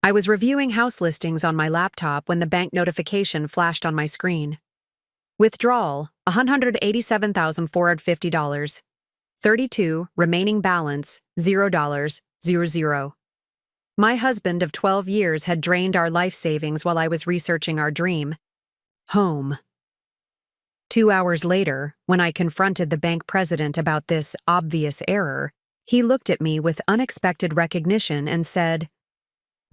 I was reviewing house listings on my laptop when the bank notification flashed on my screen. Withdrawal, $187,450. 32, remaining balance, $0, 00. My husband of 12 years had drained our life savings while I was researching our dream. Home. 2 hours later, when I confronted the bank president about this obvious error, he looked at me with unexpected recognition and said,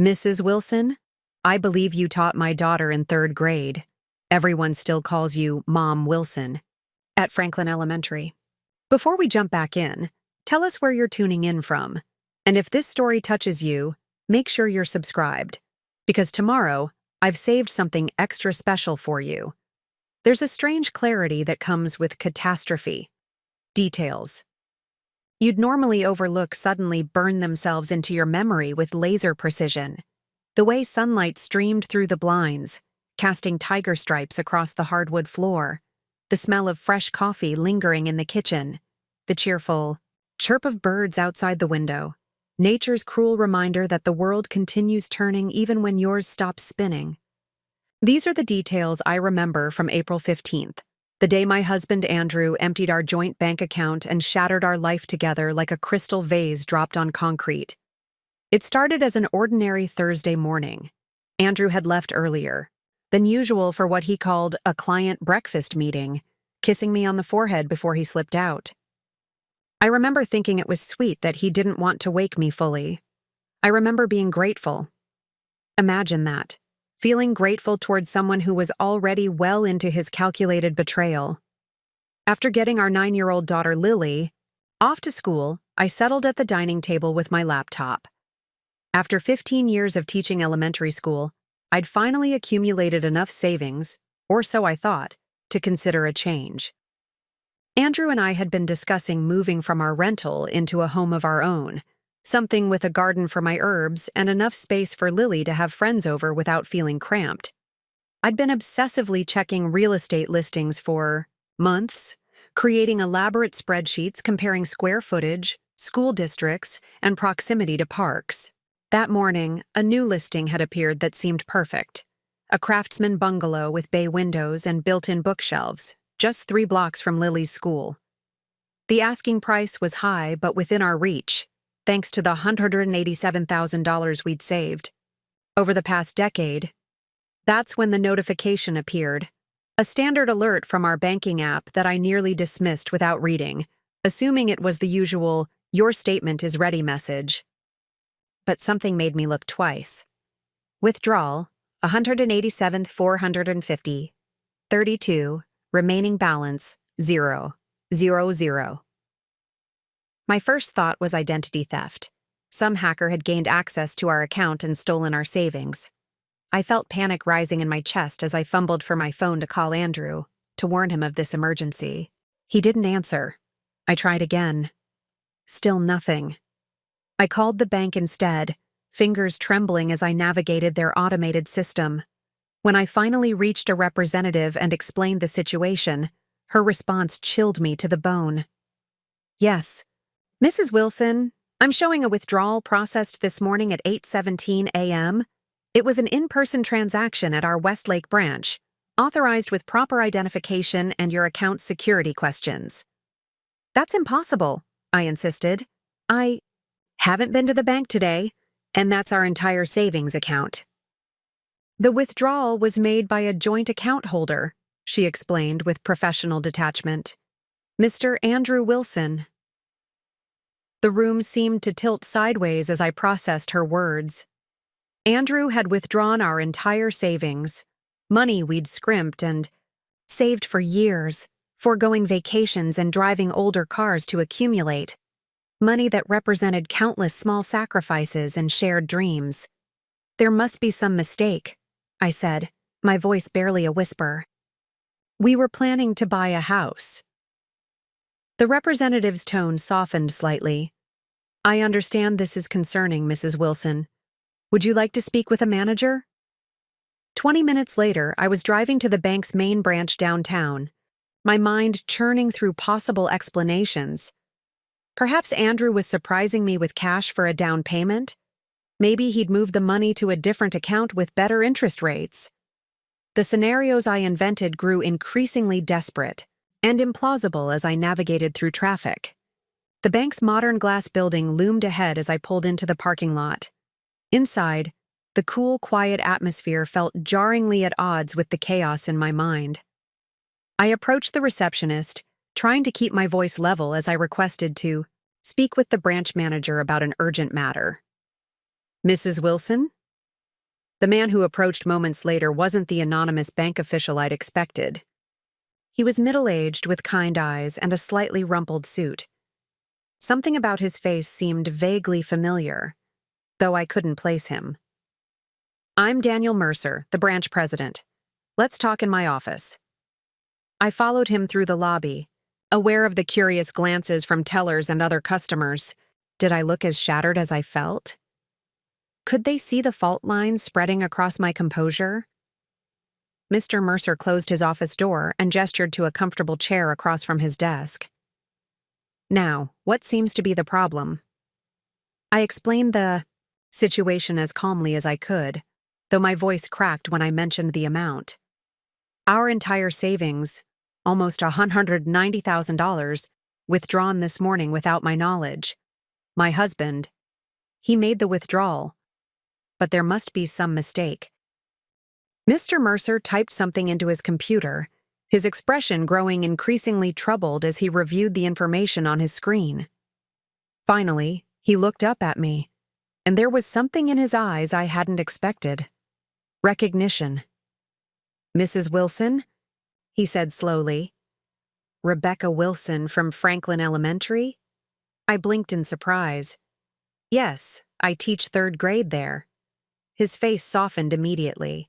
"Mrs. Wilson, I believe you taught my daughter in 3rd grade. Everyone still calls you Mom Wilson at Franklin Elementary." Before we jump back in, tell us where you're tuning in from. And if this story touches you, make sure you're subscribed. Because tomorrow, I've saved something extra special for you. There's a strange clarity that comes with catastrophe. Details you'd normally overlook suddenly burn themselves into your memory with laser precision. The way sunlight streamed through the blinds, casting tiger stripes across the hardwood floor, the smell of fresh coffee lingering in the kitchen, the cheerful chirp of birds outside the window, nature's cruel reminder that the world continues turning even when yours stops spinning. These are the details I remember from April 15th, the day my husband Andrew emptied our joint bank account and shattered our life together like a crystal vase dropped on concrete. It started as an ordinary Thursday morning. Andrew had left earlier than usual for what he called a client breakfast meeting, kissing me on the forehead before he slipped out. I remember thinking it was sweet that he didn't want to wake me fully. I remember being grateful. Imagine that. Feeling grateful towards someone who was already well into his calculated betrayal. After getting our 9-year-old daughter Lily off to school, I settled at the dining table with my laptop. After 15 years of teaching elementary school, I'd finally accumulated enough savings, or so I thought, to consider a change. Andrew and I had been discussing moving from our rental into a home of our own, something with a garden for my herbs and enough space for Lily to have friends over without feeling cramped. I'd been obsessively checking real estate listings for months, creating elaborate spreadsheets comparing square footage, school districts, and proximity to parks. That morning, a new listing had appeared that seemed perfect. A craftsman bungalow with bay windows and built-in bookshelves, just 3 blocks from Lily's school. The asking price was high but within our reach, thanks to the $187,000 we'd saved. Over the past decade, that's when the notification appeared, a standard alert from our banking app that I nearly dismissed without reading, assuming it was the usual, "Your statement is ready" message. But something made me look twice. Withdrawal, $187,450. 32, remaining balance, 0, 00. My first thought was identity theft. Some hacker had gained access to our account and stolen our savings. I felt panic rising in my chest as I fumbled for my phone to call Andrew, to warn him of this emergency. He didn't answer. I tried again. Still nothing. I called the bank instead, fingers trembling as I navigated their automated system. When I finally reached a representative and explained the situation, her response chilled me to the bone. "Yes. Mrs. Wilson, I'm showing a withdrawal processed this morning at 8:17 a.m. It was an in-person transaction at our Westlake branch, authorized with proper identification and your account security questions." "That's impossible," I insisted. "I haven't been to the bank today, and that's our entire savings account." "The withdrawal was made by a joint account holder," she explained with professional detachment. "Mr. Andrew Wilson." The room seemed to tilt sideways as I processed her words. Andrew had withdrawn our entire savings, money we'd scrimped and saved for years, foregoing vacations and driving older cars to accumulate, money that represented countless small sacrifices and shared dreams. "There must be some mistake," I said, my voice barely a whisper. "We were planning to buy a house." The representative's tone softened slightly. "I understand this is concerning, Mrs. Wilson. Would you like to speak with a manager?" 20 minutes later, I was driving to the bank's main branch downtown, my mind churning through possible explanations. Perhaps Andrew was surprising me with cash for a down payment? Maybe he'd move the money to a different account with better interest rates. The scenarios I invented grew increasingly desperate and implausible as I navigated through traffic. The bank's modern glass building loomed ahead as I pulled into the parking lot. Inside, the cool, quiet atmosphere felt jarringly at odds with the chaos in my mind. I approached the receptionist, trying to keep my voice level as I requested to speak with the branch manager about an urgent matter. "Mrs. Wilson?" The man who approached moments later wasn't the anonymous bank official I'd expected. He was middle-aged with kind eyes and a slightly rumpled suit. Something about his face seemed vaguely familiar, though I couldn't place him. "I'm Daniel Mercer, the branch president. Let's talk in my office." I followed him through the lobby, aware of the curious glances from tellers and other customers. Did I look as shattered as I felt? Could they see the fault lines spreading across my composure? Mr. Mercer closed his office door and gestured to a comfortable chair across from his desk. "Now, what seems to be the problem?" I explained the situation as calmly as I could, though my voice cracked when I mentioned the amount. Our entire savings, almost $190,000, withdrawn this morning without my knowledge. My husband, he made the withdrawal, but there must be some mistake. Mr. Mercer typed something into his computer, his expression growing increasingly troubled as he reviewed the information on his screen. Finally, he looked up at me, and there was something in his eyes I hadn't expected. Recognition. "Mrs. Wilson?" he said slowly. "Rebecca Wilson from Franklin Elementary?" I blinked in surprise. "Yes, I teach 3rd grade there." His face softened immediately.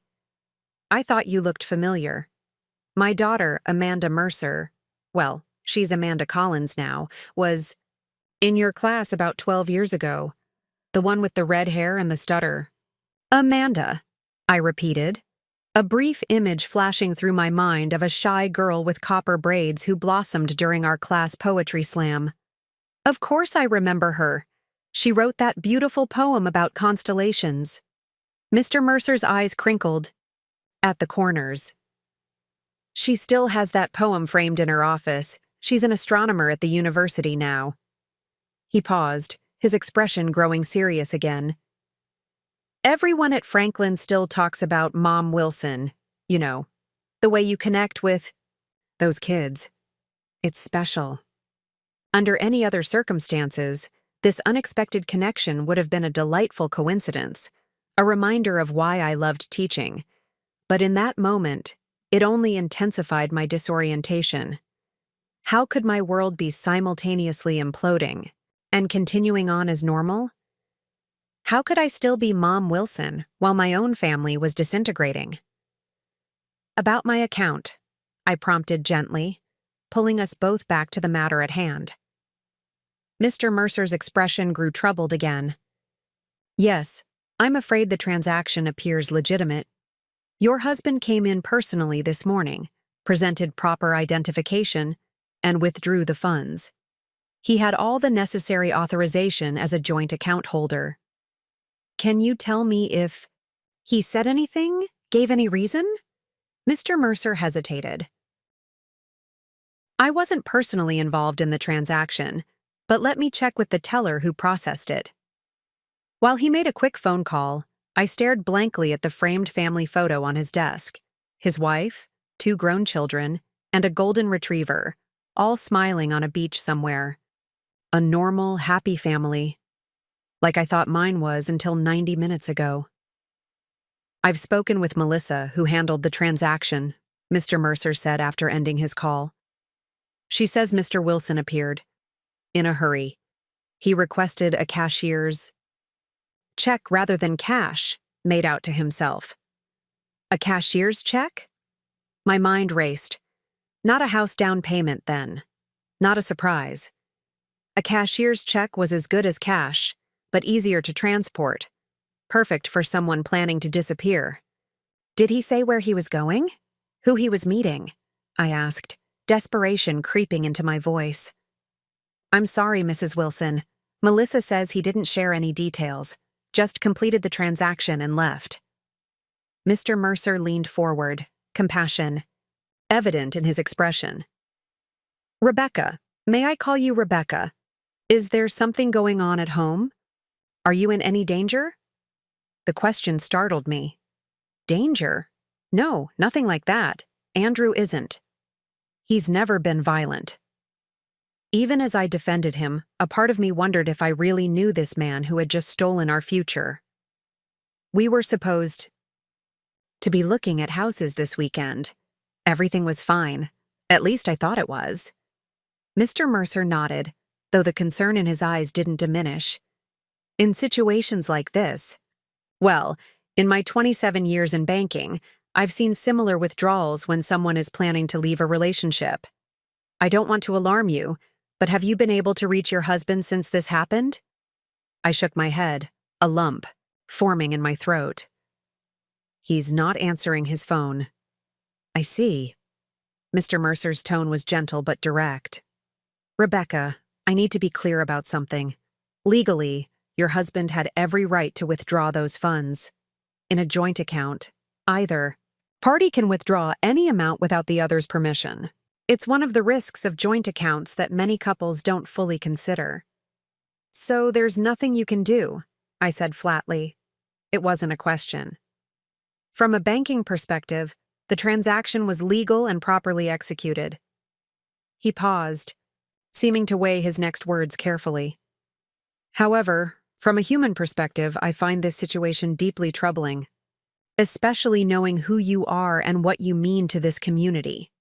"I thought you looked familiar. My daughter, Amanda Mercer, well, she's Amanda Collins now, was in your class about 12 years ago. The one with the red hair and the stutter." "Amanda," I repeated, a brief image flashing through my mind of a shy girl with copper braids who blossomed during our class poetry slam. "Of course I remember her. She wrote that beautiful poem about constellations." Mr. Mercer's eyes crinkled at the corners. "She still has that poem framed in her office. She's an astronomer at the university now." He paused, his expression growing serious again. "Everyone at Franklin still talks about Mom Wilson, you know, the way you connect with those kids. It's special. Under any other circumstances, this unexpected connection would have been a delightful coincidence, a reminder of why I loved teaching. But in that moment, it only intensified my disorientation. How could my world be simultaneously imploding and continuing on as normal? How could I still be Mom Wilson while my own family was disintegrating? "About my account," I prompted gently, pulling us both back to the matter at hand. Mr. Mercer's expression grew troubled again. "Yes, I'm afraid the transaction appears legitimate. Your husband came in personally this morning, presented proper identification, and withdrew the funds. He had all the necessary authorization as a joint account holder. Can you tell me if he said anything? Gave any reason?" Mr. Mercer hesitated. "I wasn't personally involved in the transaction, but let me check with the teller who processed it." While he made a quick phone call, I stared blankly at the framed family photo on his desk. His wife, 2 grown children, and a golden retriever, all smiling on a beach somewhere. A normal, happy family. Like I thought mine was until 90 minutes ago. "I've spoken with Melissa, who handled the transaction," Mr. Mercer said after ending his call. "She says Mr. Wilson appeared. In a hurry. He requested a cashier's check rather than cash," made out to himself. "A cashier's check?" My mind raced. Not a house down payment, then. Not a surprise. A cashier's check was as good as cash, but easier to transport. Perfect for someone planning to disappear. Did he say where he was going? Who he was meeting? I asked, desperation creeping into my voice. "I'm sorry, Mrs. Wilson. Melissa says he didn't share any details. just completed the transaction and left. Mr. Mercer leaned forward, compassion evident in his expression. Rebecca, may I call you Rebecca? Is there something going on at home? Are you in any danger? The question startled me. Danger? No, nothing like that. Andrew isn't. He's never been violent. Even as I defended him, a part of me wondered if I really knew this man who had just stolen our future. We were supposed to be looking at houses this weekend. Everything was fine. At least I thought it was. Mr. Mercer nodded, though the concern in his eyes didn't diminish. In situations like this, well, in my 27 years in banking, I've seen similar withdrawals when someone is planning to leave a relationship. I don't want to alarm you, but have you been able to reach your husband since this happened? I shook my head, a lump forming in my throat. He's not answering his phone. I see. Mr. Mercer's tone was gentle but direct. Rebecca, I need to be clear about something. Legally, your husband had every right to withdraw those funds. In a joint account, either party can withdraw any amount without the other's permission. It's one of the risks of joint accounts that many couples don't fully consider. So there's nothing you can do, I said flatly. It wasn't a question. From a banking perspective, the transaction was legal and properly executed. He paused, seeming to weigh his next words carefully. However, from a human perspective, I find this situation deeply troubling, especially knowing who you are and what you mean to this community.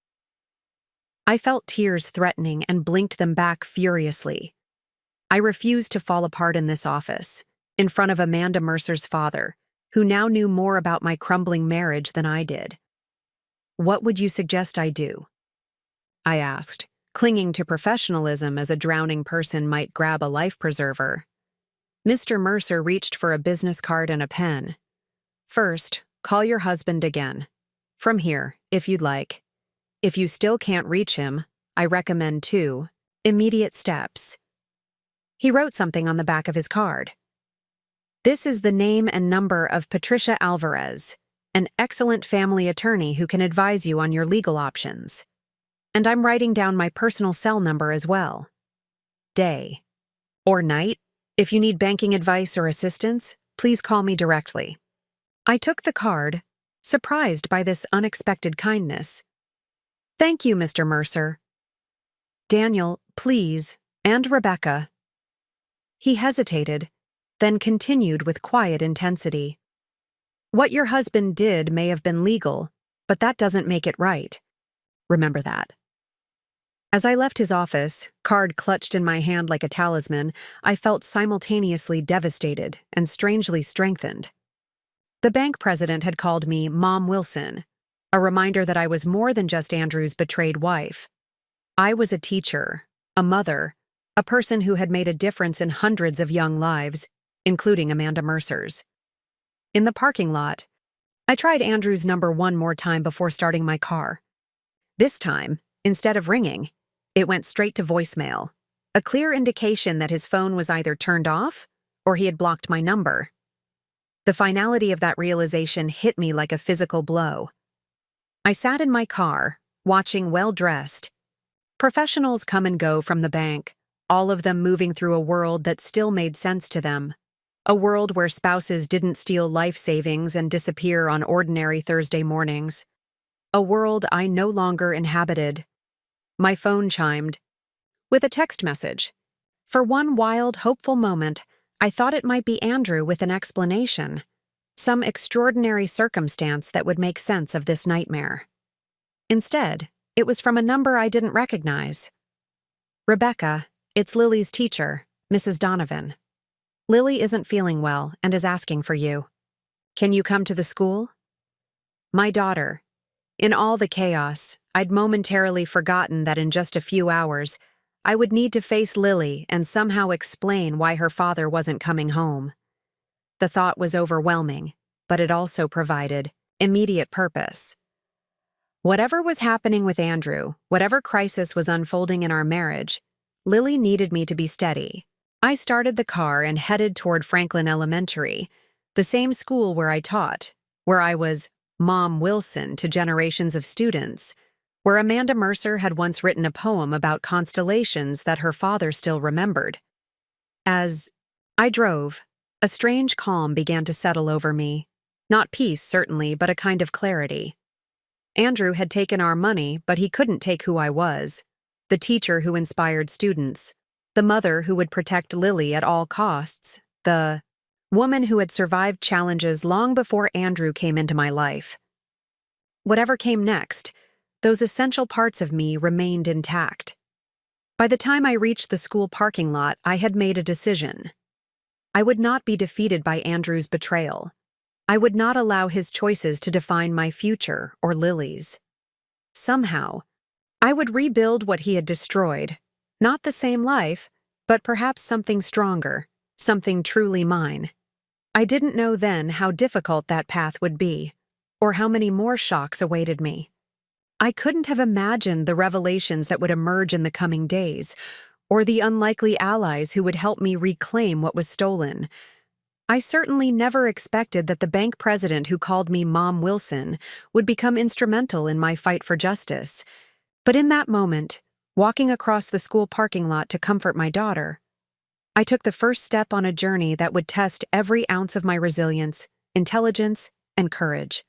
I felt tears threatening and blinked them back furiously. I refused to fall apart in this office, in front of Amanda Mercer's father, who now knew more about my crumbling marriage than I did. What would you suggest I do? I asked, clinging to professionalism as a drowning person might grab a life preserver. Mr. Mercer reached for a business card and a pen. First, call your husband again. From here, if you'd like. If you still can't reach him, I recommend 2 immediate steps. He wrote something on the back of his card. This is the name and number of Patricia Alvarez, an excellent family attorney who can advise you on your legal options. And I'm writing down my personal cell number as well. Day or night, if you need banking advice or assistance, please call me directly. I took the card, surprised by this unexpected kindness. Thank you, Mr. Mercer. Daniel, please, and Rebecca. He hesitated, then continued with quiet intensity. What your husband did may have been legal, but that doesn't make it right. Remember that. As I left his office, card clutched in my hand like a talisman, I felt simultaneously devastated and strangely strengthened. The bank president had called me Mom Wilson, a reminder that I was more than just Andrew's betrayed wife. I was a teacher, a mother, a person who had made a difference in hundreds of young lives, including Amanda Mercer's. In the parking lot, I tried Andrew's number one more time before starting my car. This time, instead of ringing, it went straight to voicemail, a clear indication that his phone was either turned off or he had blocked my number. The finality of that realization hit me like a physical blow. I sat in my car, watching well-dressed professionals come and go from the bank, all of them moving through a world that still made sense to them. A world where spouses didn't steal life savings and disappear on ordinary Thursday mornings. A world I no longer inhabited. My phone chimed with a text message. For one wild, hopeful moment, I thought it might be Andrew with an explanation. Some extraordinary circumstance that would make sense of this nightmare. Instead, it was from a number I didn't recognize. Rebecca, it's Lily's teacher, Mrs. Donovan. Lily isn't feeling well and is asking for you. Can you come to the school? My daughter. In all the chaos, I'd momentarily forgotten that in just a few hours, I would need to face Lily and somehow explain why her father wasn't coming home. The thought was overwhelming, but it also provided immediate purpose. Whatever was happening with Andrew, whatever crisis was unfolding in our marriage, Lily needed me to be steady, I started the car and headed toward Franklin Elementary, the same school where I taught, where I was Mom Wilson to generations of students, where Amanda Mercer had once written a poem about constellations that her father still remembered. As I drove, a strange calm began to settle over me. Not peace, certainly, but a kind of clarity. Andrew had taken our money, but he couldn't take who I was, the teacher who inspired students, the mother who would protect Lily at all costs, the woman who had survived challenges long before Andrew came into my life. Whatever came next, those essential parts of me remained intact. By the time I reached the school parking lot, I had made a decision. I would not be defeated by Andrew's betrayal. I would not allow his choices to define my future or Lily's. Somehow, I would rebuild what he had destroyed. Not the same life, but perhaps something stronger, something truly mine. I didn't know then how difficult that path would be, or how many more shocks awaited me. I couldn't have imagined the revelations that would emerge in the coming days, or the unlikely allies who would help me reclaim what was stolen. I certainly never expected that the bank president who called me Mom Wilson would become instrumental in my fight for justice. But in that moment, walking across the school parking lot to comfort my daughter, I took the first step on a journey that would test every ounce of my resilience, intelligence, and courage.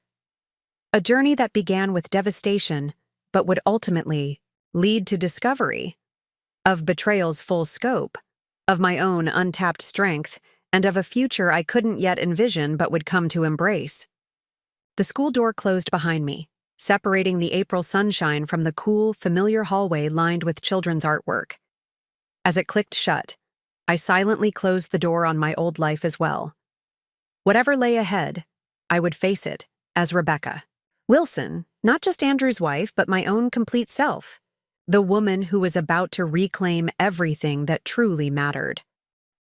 A journey that began with devastation, but would ultimately lead to discovery of betrayal's full scope, of my own untapped strength, and of a future I couldn't yet envision but would come to embrace. The school door closed behind me, separating the April sunshine from the cool, familiar hallway lined with children's artwork. As it clicked shut, I silently closed the door on my old life as well. Whatever lay ahead, I would face it as Rebecca Wilson, not just Andrew's wife, but my own complete self, the woman who was about to reclaim everything that truly mattered.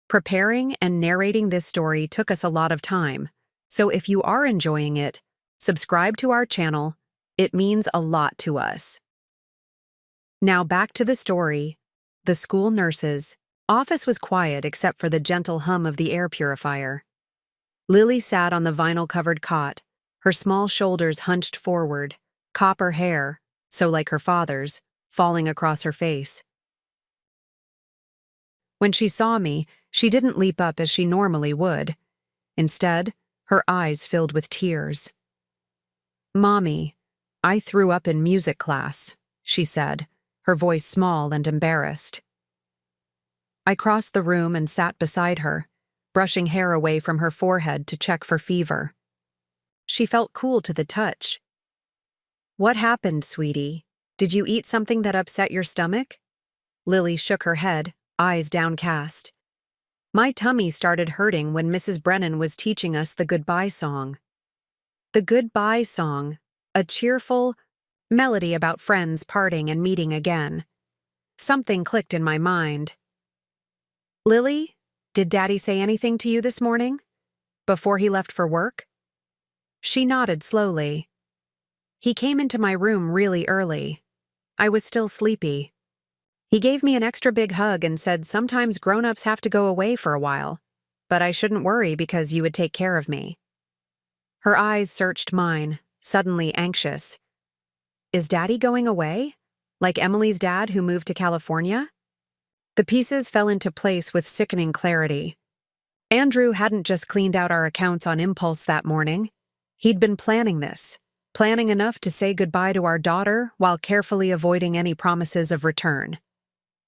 Preparing and narrating this story took us a lot of time, so if you are enjoying it, subscribe to our channel. It means a lot to us. Now back to the story. The school nurse's office was quiet except for the gentle hum of the air purifier. Lily sat on the vinyl-covered cot, her small shoulders hunched forward, copper hair, so like her father's, falling across her face. When she saw me, she didn't leap up as she normally would. Instead, her eyes filled with tears. "Mommy, I threw up in music class," she said, her voice small and embarrassed. I crossed the room and sat beside her, brushing hair away from her forehead to check for fever. She felt cool to the touch. "What happened, sweetie? Did you eat something that upset your stomach?" Lily shook her head, eyes downcast. "My tummy started hurting when Mrs. Brennan was teaching us the goodbye song." The goodbye song, a cheerful melody about friends parting and meeting again. Something clicked in my mind. "Lily, did Daddy say anything to you this morning? Before he left for work?" She nodded slowly. "He came into my room really early. I was still sleepy. He gave me an extra big hug and said sometimes grown-ups have to go away for a while, but I shouldn't worry because you would take care of me." Her eyes searched mine, suddenly anxious. "Is Daddy going away? Like Emily's dad who moved to California?" The pieces fell into place with sickening clarity. Andrew hadn't just cleaned out our accounts on impulse that morning. He'd been planning this, planning enough to say goodbye to our daughter while carefully avoiding any promises of return.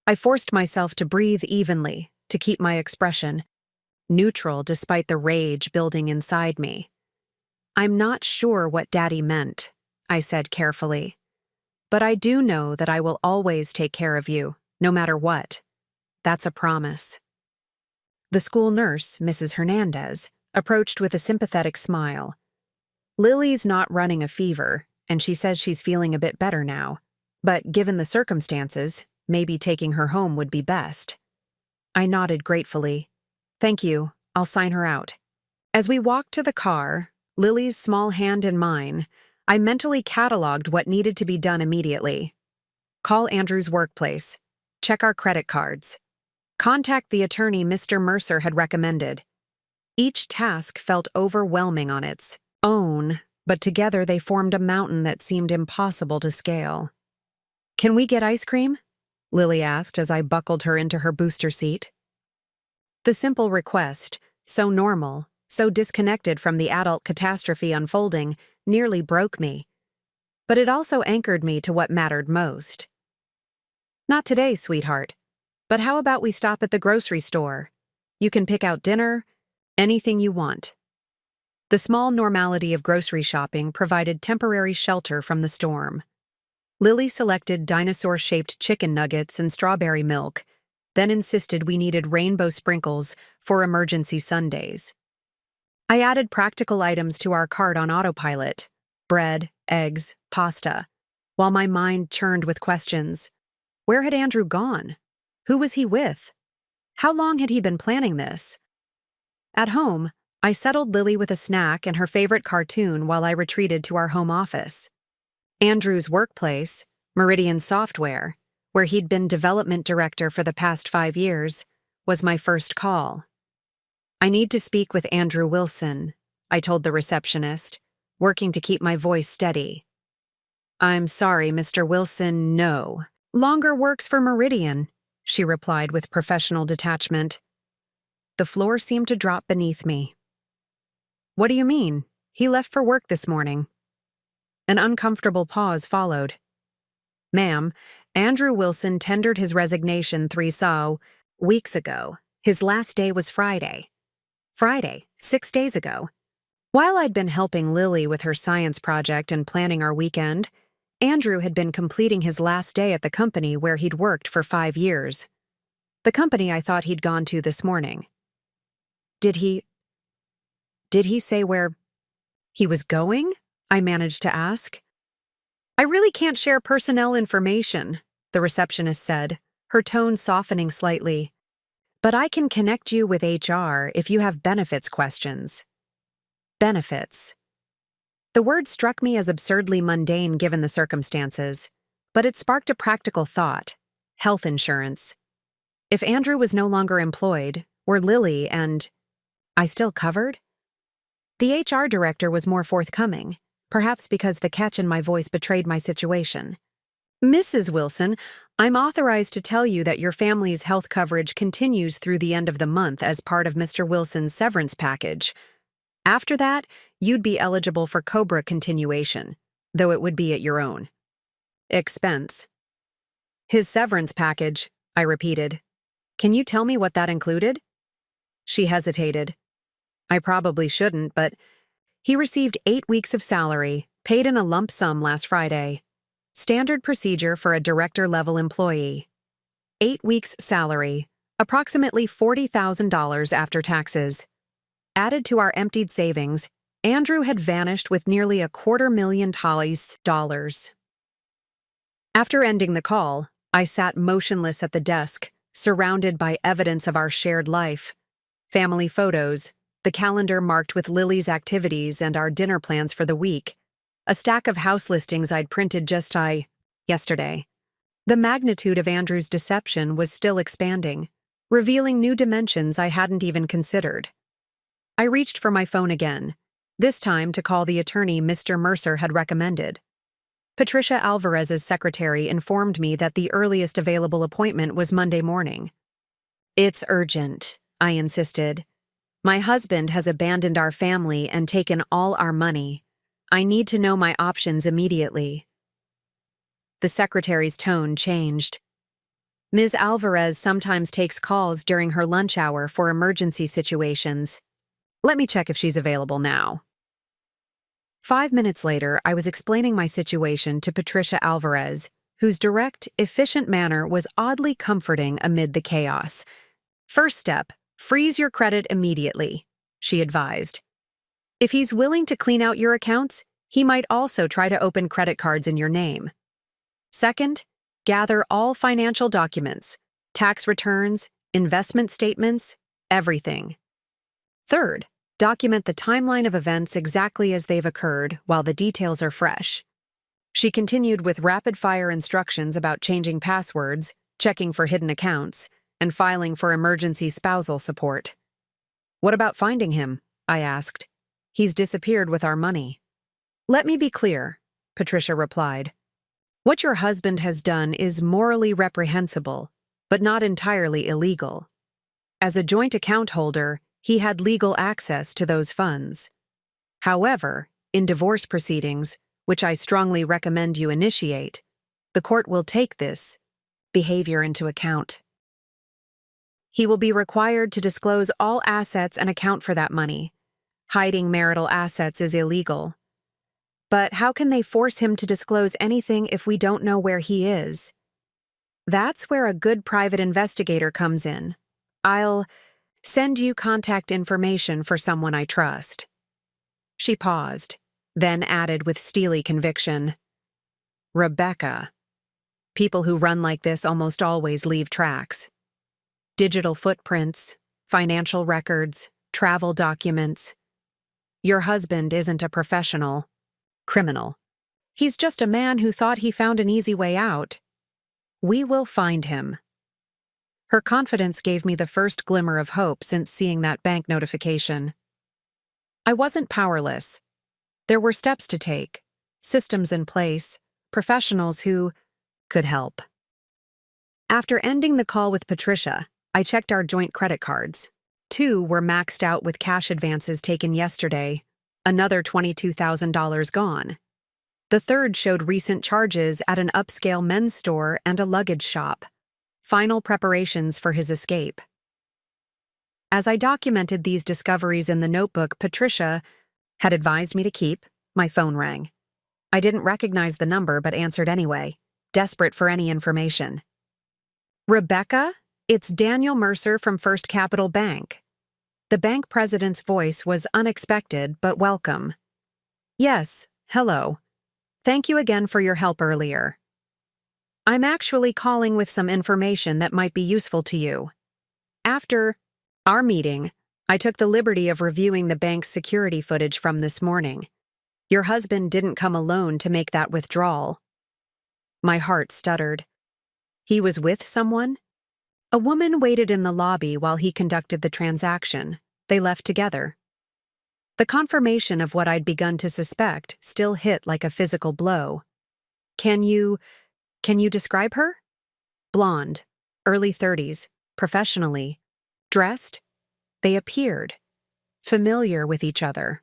I forced myself to breathe evenly, to keep my expression neutral despite the rage building inside me. "I'm not sure what Daddy meant," I said carefully. "But I do know that I will always take care of you, no matter what. That's a promise." The school nurse, Mrs. Hernandez, approached with a sympathetic smile. "Lily's not running a fever, and she says she's feeling a bit better now. But given the circumstances, maybe taking her home would be best." I nodded gratefully. "Thank you, I'll sign her out." As we walked to the car, Lily's small hand in mine, I mentally cataloged what needed to be done immediately. Call Andrew's workplace. Check our credit cards. Contact the attorney Mr. Mercer had recommended. Each task felt overwhelming on its own, but together they formed a mountain that seemed impossible to scale. "Can we get ice cream?" Lily asked as I buckled her into her booster seat. The simple request, so normal, so disconnected from the adult catastrophe unfolding, nearly broke me. But it also anchored me to what mattered most. "Not today, sweetheart. But how about we stop at the grocery store? You can pick out dinner, anything you want." The small normality of grocery shopping provided temporary shelter from the storm. Lily selected dinosaur-shaped chicken nuggets and strawberry milk, then insisted we needed rainbow sprinkles for emergency Sundays. I added practical items to our cart on autopilot: bread, eggs, pasta, while my mind churned with questions. Where had Andrew gone? Who was he with? How long had he been planning this? At home, I settled Lily with a snack and her favorite cartoon while I retreated to our home office. Andrew's workplace, Meridian Software, where he'd been development director for the past 5 years, was my first call. "I need to speak with Andrew Wilson," I told the receptionist, working to keep my voice steady. "I'm sorry, Mr. Wilson, no longer works for Meridian," she replied with professional detachment. The floor seemed to drop beneath me. "What do you mean? He left for work this morning." An uncomfortable pause followed. "Ma'am, Andrew Wilson tendered his resignation 3 weeks ago. His last day was Friday. Friday, 6 days ago. While I'd been helping Lily with her science project and planning our weekend, Andrew had been completing his last day at the company where he'd worked for 5 years. The company I thought he'd gone to this morning." Did he say where he was going?" I managed to ask. "I really can't share personnel information," the receptionist said, her tone softening slightly. "But I can connect you with HR if you have benefits questions." Benefits. The word struck me as absurdly mundane given the circumstances, but it sparked a practical thought: health insurance. If Andrew was no longer employed, were Lily and I still covered? The HR director was more forthcoming, perhaps because the catch in my voice betrayed my situation. "Mrs. Wilson, I'm authorized to tell you that your family's health coverage continues through the end of the month as part of Mr. Wilson's severance package. After that, you'd be eligible for COBRA continuation, though it would be at your own expense." "His severance package," I repeated. "Can you tell me what that included?" She hesitated. "I probably shouldn't, but he received 8 weeks of salary, paid in a lump sum last Friday. Standard procedure for a director-level employee. 8 weeks' salary, approximately $40,000 after taxes. Added to our emptied savings, Andrew had vanished with nearly $250,000. After ending the call, I sat motionless at the desk, surrounded by evidence of our shared life. Family photos, the calendar marked with Lily's activities and our dinner plans for the week, a stack of house listings I'd printed just yesterday. The magnitude of Andrew's deception was still expanding, revealing new dimensions I hadn't even considered. I reached for my phone again, this time to call the attorney Mr. Mercer had recommended. Patricia Alvarez's secretary informed me that the earliest available appointment was Monday morning. "It's urgent," I insisted. "My husband has abandoned our family and taken all our money. I need to know my options immediately." The secretary's tone changed. "Ms. Alvarez sometimes takes calls during her lunch hour for emergency situations. Let me check if she's available now." 5 minutes later, I was explaining my situation to Patricia Alvarez, whose direct, efficient manner was oddly comforting amid the chaos. "First step, freeze your credit immediately," she advised. "If he's willing to clean out your accounts, he might also try to open credit cards in your name. Second, gather all financial documents, tax returns, investment statements, everything. Third, document the timeline of events exactly as they've occurred while the details are fresh." She continued with rapid-fire instructions about changing passwords, checking for hidden accounts, and filing for emergency spousal support. What about finding him? I asked. He's disappeared with our money. Let me be clear, Patricia replied. What your husband has done is morally reprehensible, but not entirely illegal. As a joint account holder, he had legal access to those funds. However, in divorce proceedings, which I strongly recommend you initiate, the court will take this behavior into account. He will be required to disclose all assets and account for that money. Hiding marital assets is illegal. But how can they force him to disclose anything if we don't know where he is? That's where a good private investigator comes in. I'll send you contact information for someone I trust. She paused, then added with steely conviction, Rebecca. People who run like this almost always leave tracks. Digital footprints, financial records, travel documents. Your husband isn't a professional criminal. He's just a man who thought he found an easy way out. We will find him. Her confidence gave me the first glimmer of hope since seeing that bank notification. I wasn't powerless. There were steps to take, systems in place, professionals who could help. After ending the call with Patricia, I checked our joint credit cards. 2 were maxed out with cash advances taken yesterday, another $22,000 gone. The third showed recent charges at an upscale men's store and a luggage shop. Final preparations for his escape. As I documented these discoveries in the notebook Patricia had advised me to keep, my phone rang. I didn't recognize the number but answered anyway, desperate for any information. Rebecca? It's Daniel Mercer from First Capital Bank. The bank president's voice was unexpected but welcome. Yes, hello. Thank you again for your help earlier. I'm actually calling with some information that might be useful to you. After our meeting, I took the liberty of reviewing the bank's security footage from this morning. Your husband didn't come alone to make that withdrawal. My heart stuttered. He was with someone? A woman waited in the lobby while he conducted the transaction. They left together. The confirmation of what I'd begun to suspect still hit like a physical blow. Can you describe her? Blonde, early 30s, professionally. Dressed? They appeared familiar with each other.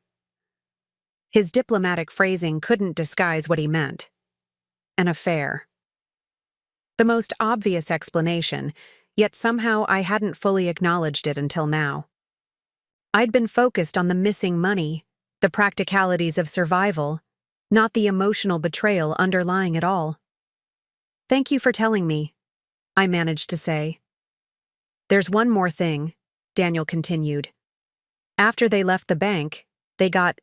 His diplomatic phrasing couldn't disguise what he meant. An affair. The most obvious explanation, yet somehow I hadn't fully acknowledged it until now. I'd been focused on the missing money, the practicalities of survival, not the emotional betrayal underlying it all. Thank you for telling me, I managed to say. There's one more thing, Daniel continued. After they left the bank, they got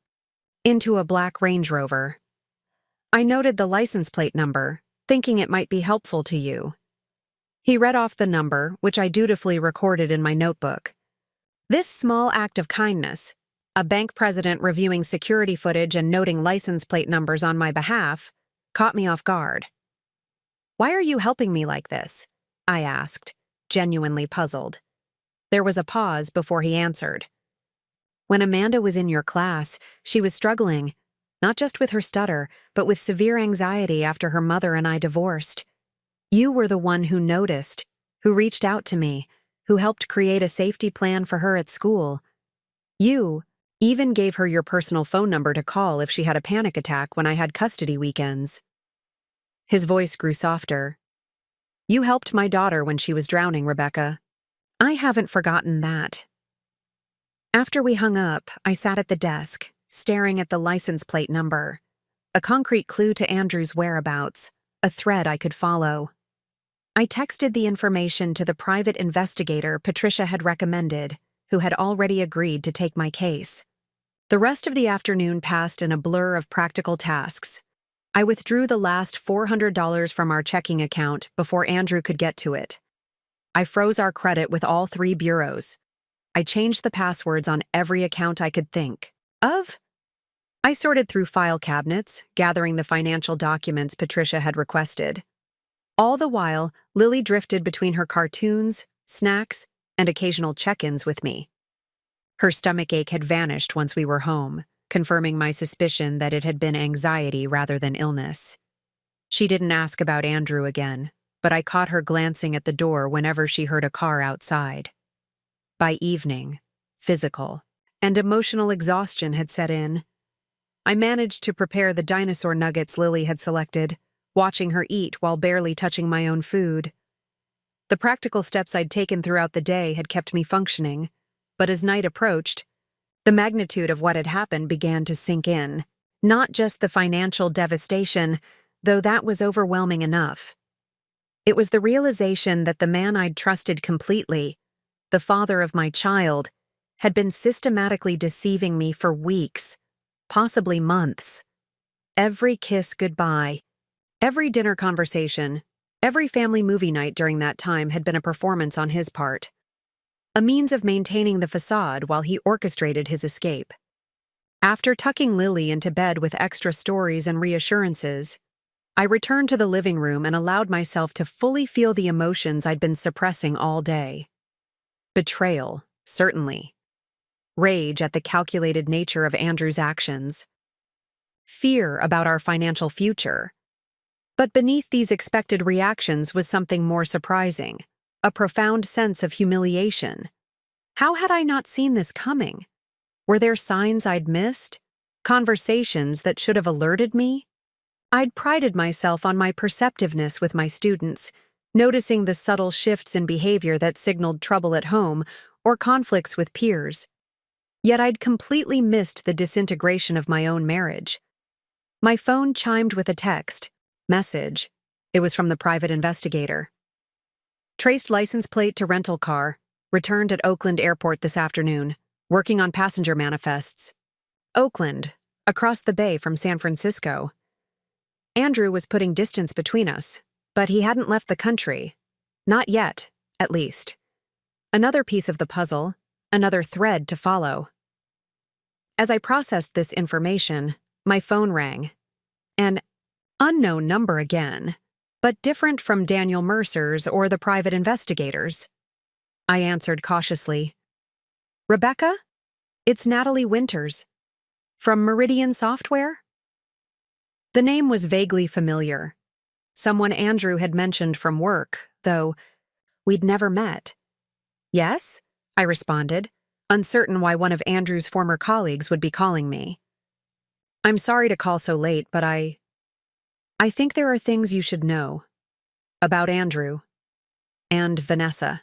into a black Range Rover. I noted the license plate number, thinking it might be helpful to you. He read off the number, which I dutifully recorded in my notebook. This small act of kindness, a bank president reviewing security footage and noting license plate numbers on my behalf, caught me off guard. Why are you helping me like this? I asked, genuinely puzzled. There was a pause before he answered. When Amanda was in your class, she was struggling, not just with her stutter, but with severe anxiety after her mother and I divorced. You were the one who noticed, who reached out to me, who helped create a safety plan for her at school. You even gave her your personal phone number to call if she had a panic attack when I had custody weekends. His voice grew softer. You helped my daughter when she was drowning, Rebecca. I haven't forgotten that. After we hung up, I sat at the desk, staring at the license plate number, a concrete clue to Andrew's whereabouts, a thread I could follow. I texted the information to the private investigator Patricia had recommended, who had already agreed to take my case. The rest of the afternoon passed in a blur of practical tasks. I withdrew the last $400 from our checking account before Andrew could get to it. I froze our credit with all 3 bureaus. I changed the passwords on every account I could think of. I sorted through file cabinets, gathering the financial documents Patricia had requested. All the while, Lily drifted between her cartoons, snacks, and occasional check-ins with me. Her stomachache had vanished once we were home, confirming my suspicion that it had been anxiety rather than illness. She didn't ask about Andrew again, but I caught her glancing at the door whenever she heard a car outside. By evening, physical and emotional exhaustion had set in. I managed to prepare the dinosaur nuggets Lily had selected, watching her eat while barely touching my own food. The practical steps I'd taken throughout the day had kept me functioning, but as night approached, the magnitude of what had happened began to sink in. Not just the financial devastation, though that was overwhelming enough. It was the realization that the man I'd trusted completely, the father of my child, had been systematically deceiving me for weeks, possibly months. Every kiss goodbye, every dinner conversation, every family movie night during that time had been a performance on his part, a means of maintaining the facade while he orchestrated his escape. After tucking Lily into bed with extra stories and reassurances, I returned to the living room and allowed myself to fully feel the emotions I'd been suppressing all day. Betrayal, certainly. Rage at the calculated nature of Andrew's actions. Fear about our financial future. But beneath these expected reactions was something more surprising, a profound sense of humiliation. How had I not seen this coming? Were there signs I'd missed? Conversations that should have alerted me? I'd prided myself on my perceptiveness with my students, noticing the subtle shifts in behavior that signaled trouble at home or conflicts with peers. Yet I'd completely missed the disintegration of my own marriage. My phone chimed with a text. Message. It was from the private investigator. Traced license plate to rental car. Returned at Oakland Airport this afternoon. Working on passenger manifests. Oakland, across the bay from San Francisco. Andrew was putting distance between us, but he hadn't left the country. Not yet, at least. Another piece of the puzzle, another thread to follow. As I processed this information, my phone rang. An unknown number again, but different from Daniel Mercer's or the private investigators. I answered cautiously. Rebecca? It's Natalie Winters. From Meridian Software? The name was vaguely familiar. Someone Andrew had mentioned from work, though we'd never met. Yes? I responded, uncertain why one of Andrew's former colleagues would be calling me. I'm sorry to call so late, but I think there are things you should know. About Andrew. And Vanessa.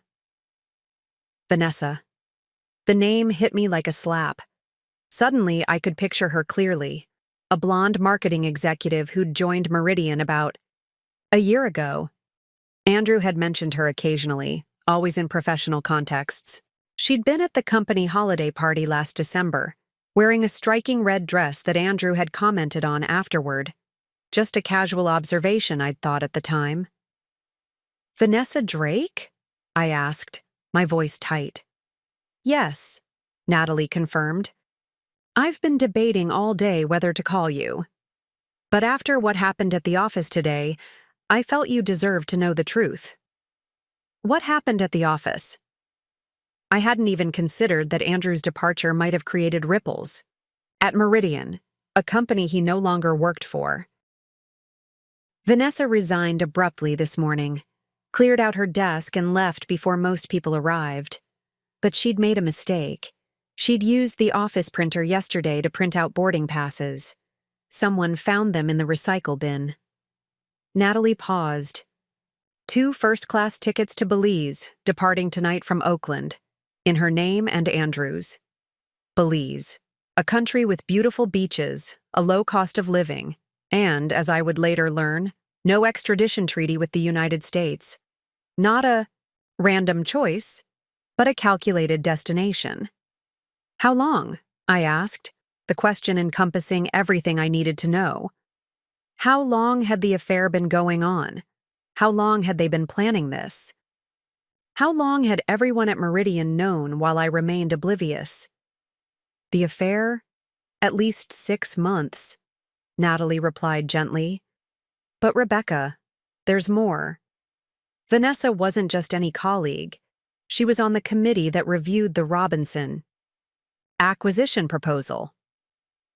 Vanessa. The name hit me like a slap. Suddenly, I could picture her clearly. A blonde marketing executive who'd joined Meridian about a year ago. Andrew had mentioned her occasionally, always in professional contexts. She'd been at the company holiday party last December, wearing a striking red dress that Andrew had commented on afterward. Just a casual observation, I'd thought at the time. Vanessa Drake? I asked, my voice tight. Yes, Natalie confirmed. I've been debating all day whether to call you. But after what happened at the office today, I felt you deserved to know the truth. What happened at the office? I hadn't even considered that Andrew's departure might have created ripples. At Meridian, a company he no longer worked for. Vanessa resigned abruptly this morning, cleared out her desk and left before most people arrived. But she'd made a mistake. She'd used the office printer yesterday to print out boarding passes. Someone found them in the recycle bin. Natalie paused. 2 first-class tickets to Belize, departing tonight from Oakland, in her name and Andrew's. Belize, a country with beautiful beaches, a low cost of living, and, as I would later learn, no extradition treaty with the United States. Not a random choice, but a calculated destination. How long? I asked, the question encompassing everything I needed to know. How long had the affair been going on? How long had they been planning this? How long had everyone at Meridian known while I remained oblivious? The affair? At least 6 months, Natalie replied gently. But Rebecca, there's more. Vanessa wasn't just any colleague. She was on the committee that reviewed the Robinson acquisition proposal.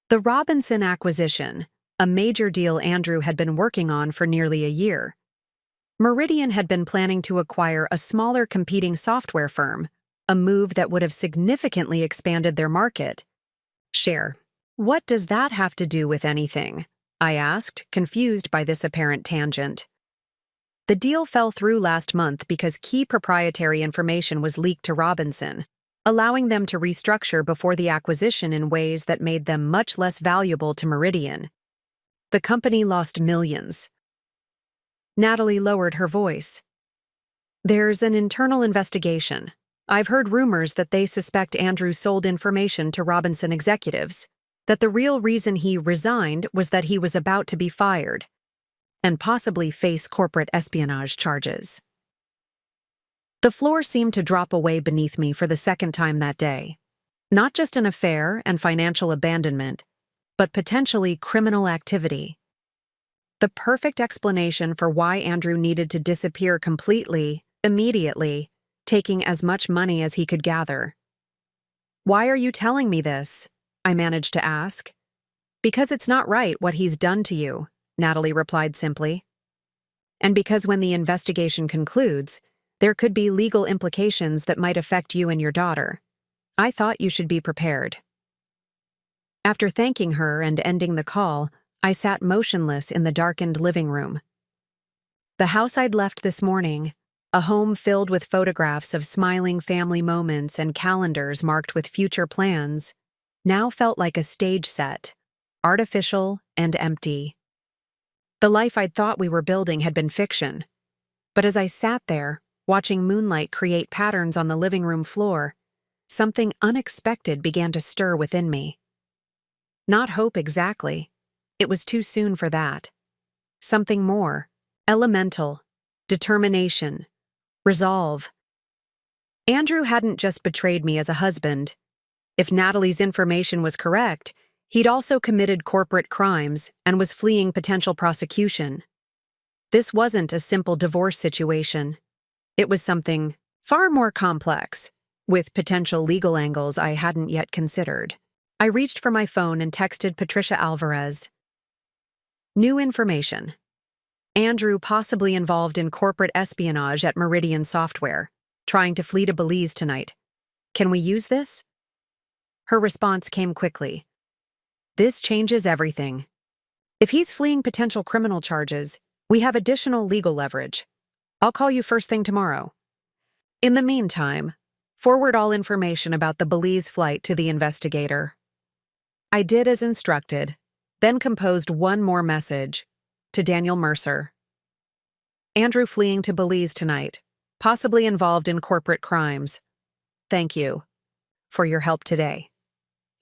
The Robinson acquisition, a major deal Andrew had been working on for nearly a year. Meridian had been planning to acquire a smaller competing software firm, a move that would have significantly expanded their market share. What does that have to do with anything? I asked, confused by this apparent tangent. The deal fell through last month because key proprietary information was leaked to Robinson, allowing them to restructure before the acquisition in ways that made them much less valuable to Meridian. The company lost millions. Natalie lowered her voice. There's an internal investigation. I've heard rumors that they suspect Andrew sold information to Robinson executives, that the real reason he resigned was that he was about to be fired and possibly face corporate espionage charges. The floor seemed to drop away beneath me for the second time that day. Not just an affair and financial abandonment, but potentially criminal activity. The perfect explanation for why Andrew needed to disappear completely, immediately, taking as much money as he could gather. Why are you telling me this? I managed to ask. Because it's not right what he's done to you, Natalie replied simply. And because when the investigation concludes, there could be legal implications that might affect you and your daughter. I thought you should be prepared. After thanking her and ending the call, I sat motionless in the darkened living room. The house I'd left this morning, a home filled with photographs of smiling family moments and calendars marked with future plans, now felt like a stage set, artificial and empty. The life I'd thought we were building had been fiction, but as I sat there, watching moonlight create patterns on the living room floor, something unexpected began to stir within me. Not hope exactly. It was too soon for that. Something more, elemental, determination, resolve. Andrew hadn't just betrayed me as a husband. If Natalie's information was correct, he'd also committed corporate crimes and was fleeing potential prosecution. This wasn't a simple divorce situation. It was something far more complex, with potential legal angles I hadn't yet considered. I reached for my phone and texted Patricia Alvarez. New information. Andrew possibly involved in corporate espionage at Meridian Software, trying to flee to Belize tonight. Can we use this? Her response came quickly. This changes everything. If he's fleeing potential criminal charges, we have additional legal leverage. I'll call you first thing tomorrow. In the meantime, forward all information about the Belize flight to the investigator. I did as instructed, then composed one more message to Daniel Mercer. Andrew fleeing to Belize tonight, possibly involved in corporate crimes. Thank you for your help today.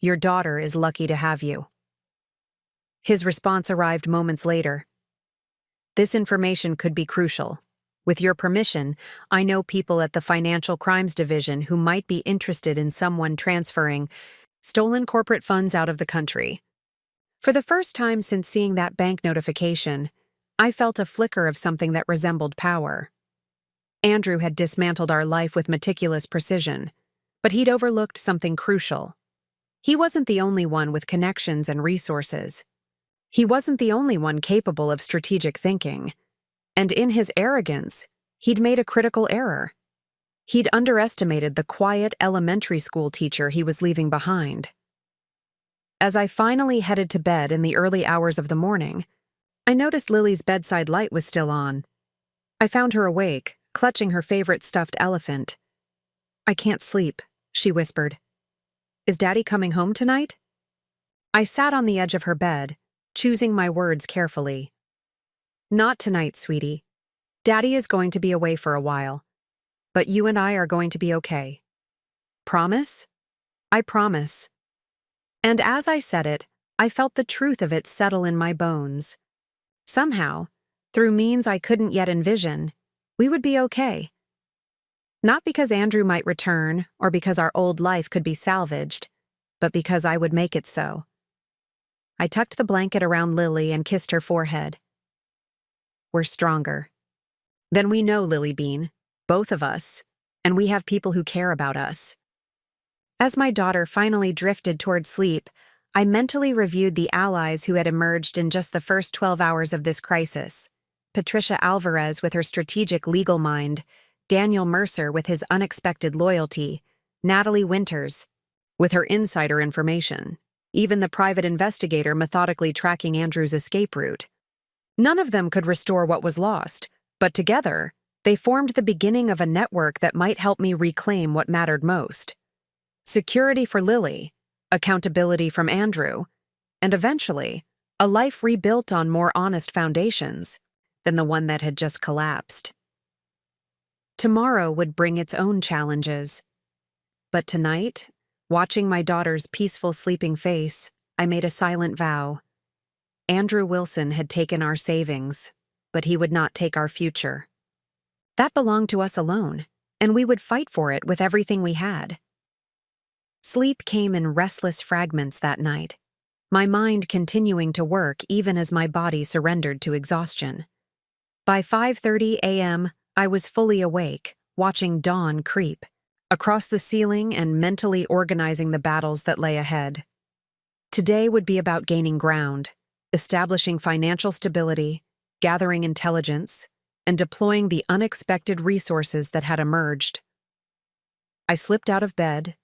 Your daughter is lucky to have you. His response arrived moments later. This information could be crucial. With your permission, I know people at the Financial Crimes Division who might be interested in someone transferring stolen corporate funds out of the country. For the first time since seeing that bank notification, I felt a flicker of something that resembled power. Andrew had dismantled our life with meticulous precision, but he'd overlooked something crucial. He wasn't the only one with connections and resources. He wasn't the only one capable of strategic thinking. And in his arrogance, he'd made a critical error. He'd underestimated the quiet elementary school teacher he was leaving behind. As I finally headed to bed in the early hours of the morning, I noticed Lily's bedside light was still on. I found her awake, clutching her favorite stuffed elephant. I can't sleep, she whispered. Is Daddy coming home tonight? I sat on the edge of her bed, choosing my words carefully. Not tonight, sweetie. Daddy is going to be away for a while, but you and I are going to be okay. Promise? I promise. And as I said it, I felt the truth of it settle in my bones. Somehow, through means I couldn't yet envision, we would be okay. Not because Andrew might return or because our old life could be salvaged, but because I would make it so. I tucked the blanket around Lily and kissed her forehead. We're stronger. Then we know, Lily Bean, both of us, and we have people who care about us. As my daughter finally drifted toward sleep, I mentally reviewed the allies who had emerged in just the first 12 hours of this crisis. Patricia Alvarez with her strategic legal mind, Daniel Mercer with his unexpected loyalty, Natalie Winters with her insider information, even the private investigator methodically tracking Andrew's escape route. None of them could restore what was lost, but together, they formed the beginning of a network that might help me reclaim what mattered most. Security for Lily, accountability from Andrew, and eventually, a life rebuilt on more honest foundations than the one that had just collapsed. Tomorrow would bring its own challenges. But tonight, watching my daughter's peaceful sleeping face, I made a silent vow. Andrew Wilson had taken our savings, but he would not take our future. That belonged to us alone, and we would fight for it with everything we had. Sleep came in restless fragments that night, my mind continuing to work even as my body surrendered to exhaustion. By 5:30 a.m., I was fully awake, watching dawn creep across the ceiling and mentally organizing the battles that lay ahead. Today would be about gaining ground, establishing financial stability, gathering intelligence, and deploying the unexpected resources that had emerged. I slipped out of bed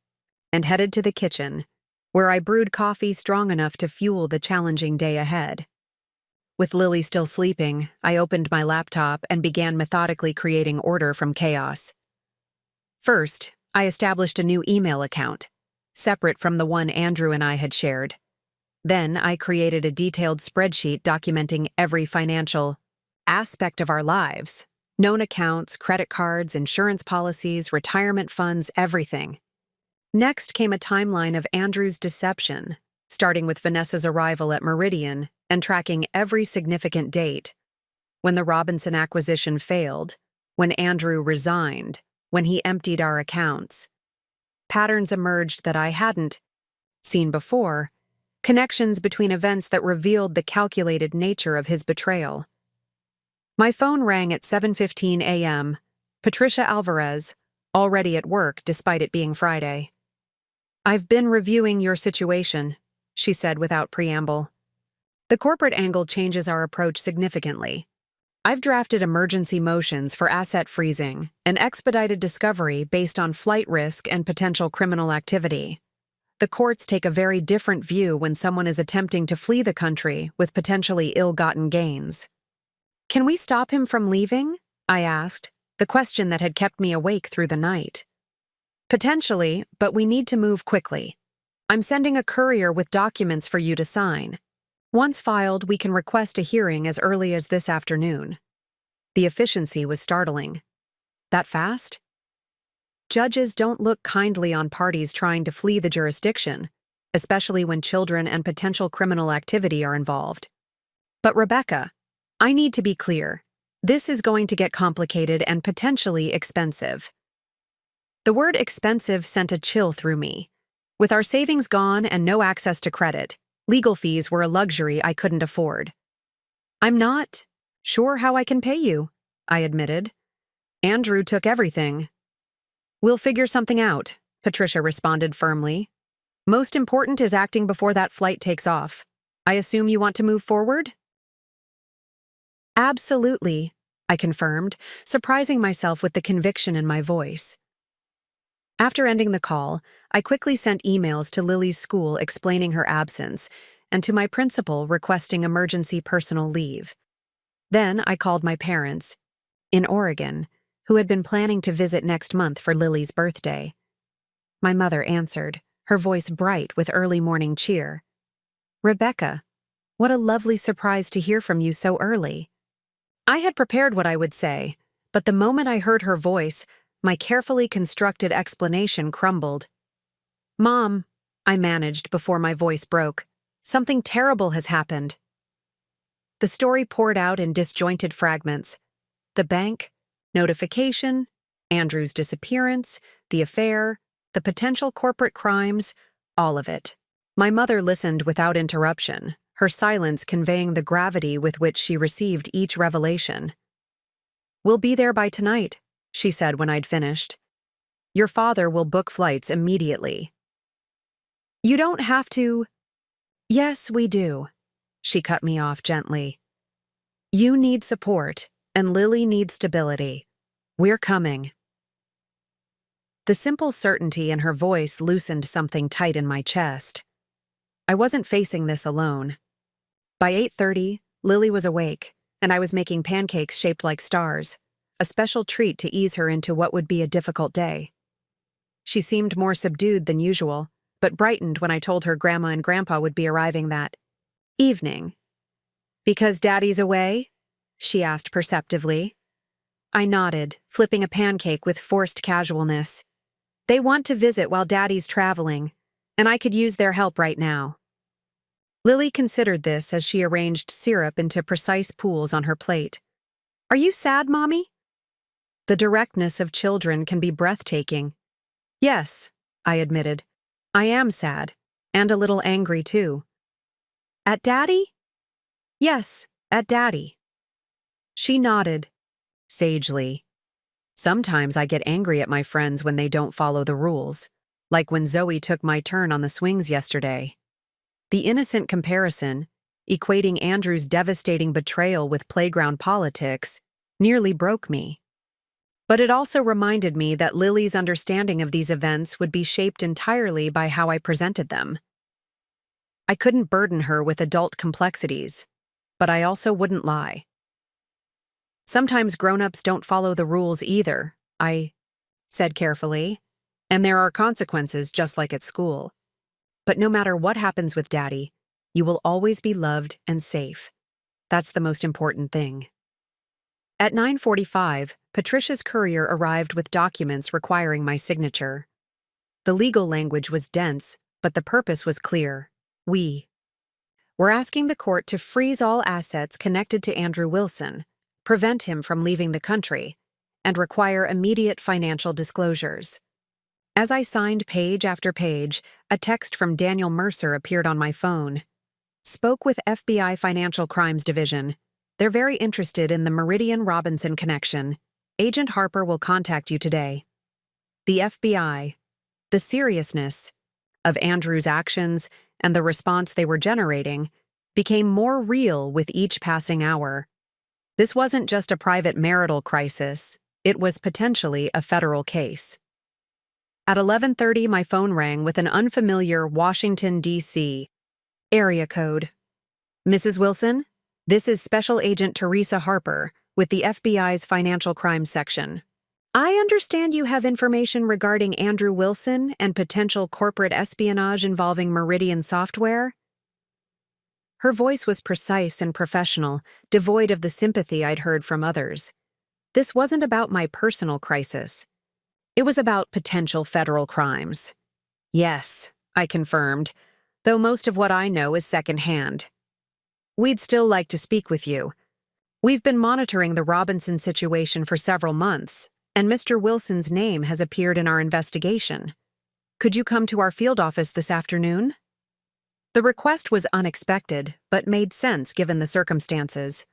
and headed to the kitchen, where I brewed coffee strong enough to fuel the challenging day ahead. With Lily still sleeping, I opened my laptop and began methodically creating order from chaos. First, I established a new email account, separate from the one Andrew and I had shared. Then I created a detailed spreadsheet documenting every financial aspect of our lives: known accounts, credit cards, insurance policies, retirement funds, everything. Next came a timeline of Andrew's deception, starting with Vanessa's arrival at Meridian and tracking every significant date: when the Robinson acquisition failed, when Andrew resigned, when he emptied our accounts. Patterns emerged that I hadn't seen before, connections between events that revealed the calculated nature of his betrayal. My phone rang at 7:15 a.m. Patricia Alvarez, already at work despite it being Friday. "I've been reviewing your situation," she said without preamble. "The corporate angle changes our approach significantly. I've drafted emergency motions for asset freezing and expedited discovery based on flight risk and potential criminal activity. The courts take a very different view when someone is attempting to flee the country with potentially ill-gotten gains." "Can we stop him from leaving?" I asked, the question that had kept me awake through the night. "Potentially, but we need to move quickly. I'm sending a courier with documents for you to sign. Once filed, we can request a hearing as early as this afternoon." The efficiency was startling. That fast? Judges don't look kindly on parties trying to flee the jurisdiction, especially when children and potential criminal activity are involved. "But Rebecca, I need to be clear. This is going to get complicated and potentially expensive." The word expensive sent a chill through me. With our savings gone and no access to credit, legal fees were a luxury I couldn't afford. "I'm not sure how I can pay you," I admitted. "Andrew took everything." "We'll figure something out," Patricia responded firmly. "Most important is acting before that flight takes off. I assume you want to move forward?" "Absolutely," I confirmed, surprising myself with the conviction in my voice. After ending the call, I quickly sent emails to Lily's school explaining her absence and to my principal requesting emergency personal leave. Then I called my parents, in Oregon, who had been planning to visit next month for Lily's birthday. My mother answered, her voice bright with early morning cheer. "Rebecca, what a lovely surprise to hear from you so early." I had prepared what I would say, but the moment I heard her voice, my carefully constructed explanation crumbled. "Mom," I managed before my voice broke, "something terrible has happened." The story poured out in disjointed fragments. The bank, notification, Andrew's disappearance, the affair, the potential corporate crimes, all of it. My mother listened without interruption, her silence conveying the gravity with which she received each revelation. "We'll be there by tonight," she said when I'd finished. Your father will book flights immediately. You don't have to. Yes, we do. She cut me off gently. You need support, and Lily needs stability. We're coming. The simple certainty in her voice loosened something tight in my chest. I wasn't facing this alone. By 8:30, Lily was awake, and I was making pancakes shaped like stars, a special treat to ease her into what would be a difficult day. She seemed more subdued than usual, but brightened when I told her Grandma and Grandpa would be arriving that evening. Because Daddy's away? She asked perceptively. I nodded, flipping a pancake with forced casualness. They want to visit while Daddy's traveling, and I could use their help right now. Lily considered this as she arranged syrup into precise pools on her plate. Are you sad, Mommy? The directness of children can be breathtaking. Yes, I admitted. I am sad, and a little angry too. At Daddy? Yes, at Daddy. She nodded, sagely. Sometimes I get angry at my friends when they don't follow the rules, like when Zoe took my turn on the swings yesterday. The innocent comparison, equating Andrew's devastating betrayal with playground politics, nearly broke me. But it also reminded me that Lily's understanding of these events would be shaped entirely by how I presented them. I couldn't burden her with adult complexities, but I also wouldn't lie. Sometimes grown-ups don't follow the rules either, I said carefully, and there are consequences just like at school. But no matter what happens with Daddy, you will always be loved and safe. That's the most important thing. At 9:45, Patricia's courier arrived with documents requiring my signature. The legal language was dense, but the purpose was clear. We're asking the court to freeze all assets connected to Andrew Wilson, prevent him from leaving the country, and require immediate financial disclosures. As I signed page after page, a text from Daniel Mercer appeared on my phone. Spoke with FBI Financial Crimes Division. They're very interested in the Meridian-Robinson connection. Agent Harper will contact you today. The FBI, the seriousness of Andrew's actions and the response they were generating, became more real with each passing hour. This wasn't just a private marital crisis, it was potentially a federal case. At 11:30, my phone rang with an unfamiliar Washington, D.C. area code. Mrs. Wilson, this is Special Agent Teresa Harper with the FBI's Financial Crimes Section. I understand you have information regarding Andrew Wilson and potential corporate espionage involving Meridian Software? Her voice was precise and professional, devoid of the sympathy I'd heard from others. This wasn't about my personal crisis. It was about potential federal crimes. Yes, I confirmed, though most of what I know is secondhand. We'd still like to speak with you. We've been monitoring the Robinson situation for several months, and Mr. Wilson's name has appeared in our investigation. Could you come to our field office this afternoon? The request was unexpected, but made sense given the circumstances.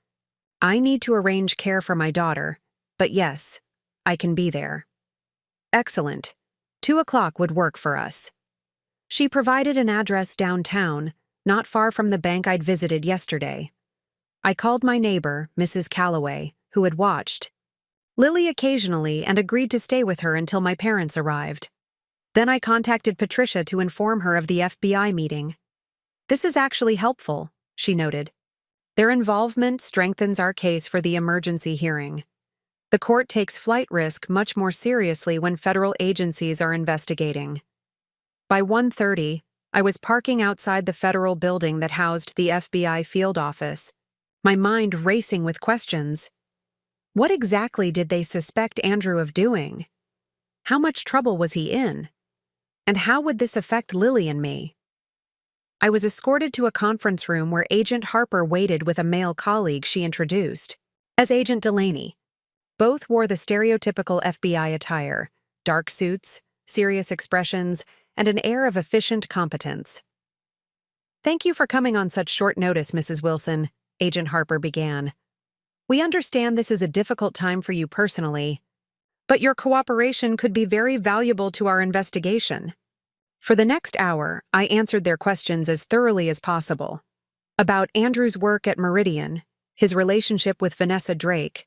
I need to arrange care for my daughter, but yes, I can be there. Excellent. 2 o'clock would work for us. She provided an address downtown, not far from the bank I'd visited yesterday. I called my neighbor, Mrs. Calloway, who had watched Lily occasionally and agreed to stay with her until my parents arrived. Then I contacted Patricia to inform her of the FBI meeting. This is actually helpful, she noted. Their involvement strengthens our case for the emergency hearing. The court takes flight risk much more seriously when federal agencies are investigating. By 1:30, I was parking outside the federal building that housed the FBI field office, my mind racing with questions. What exactly did they suspect Andrew of doing? How much trouble was he in? And how would this affect Lily and me? I was escorted to a conference room where Agent Harper waited with a male colleague she introduced as Agent Delaney. Both wore the stereotypical FBI attire, dark suits, serious expressions, and an air of efficient competence. Thank you for coming on such short notice, Mrs. Wilson, Agent Harper began. We understand this is a difficult time for you personally. but your cooperation could be very valuable to our investigation. For the next hour, I answered their questions as thoroughly as possible. About Andrew's work at Meridian, his relationship with Vanessa Drake,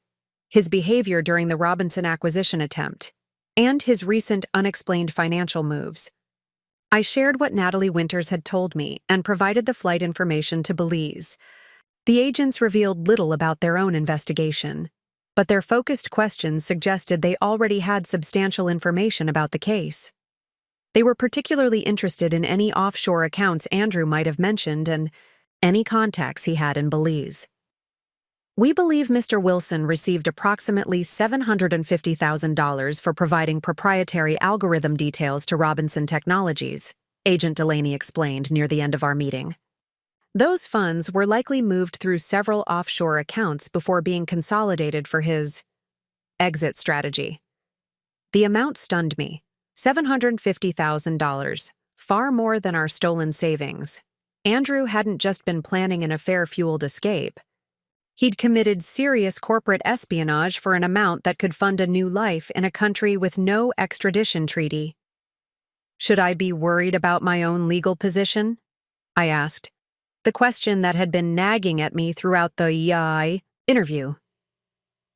his behavior during the Robinson acquisition attempt, and his recent unexplained financial moves. I shared what Natalie Winters had told me and provided the flight information to Belize. The agents revealed little about their own investigation, but their focused questions suggested they already had substantial information about the case. They were particularly interested in any offshore accounts Andrew might have mentioned and any contacts he had in Belize. We believe Mr. Wilson received approximately $750,000 for providing proprietary algorithm details to Robinson Technologies, Agent Delaney explained near the end of our meeting. Those funds were likely moved through several offshore accounts before being consolidated for his exit strategy. The amount stunned me. $750,000, far more than our stolen savings. Andrew hadn't just been planning an affair-fueled escape. He'd committed serious corporate espionage for an amount that could fund a new life in a country with no extradition treaty. Should I be worried about my own legal position? I asked, the question that had been nagging at me throughout the interview.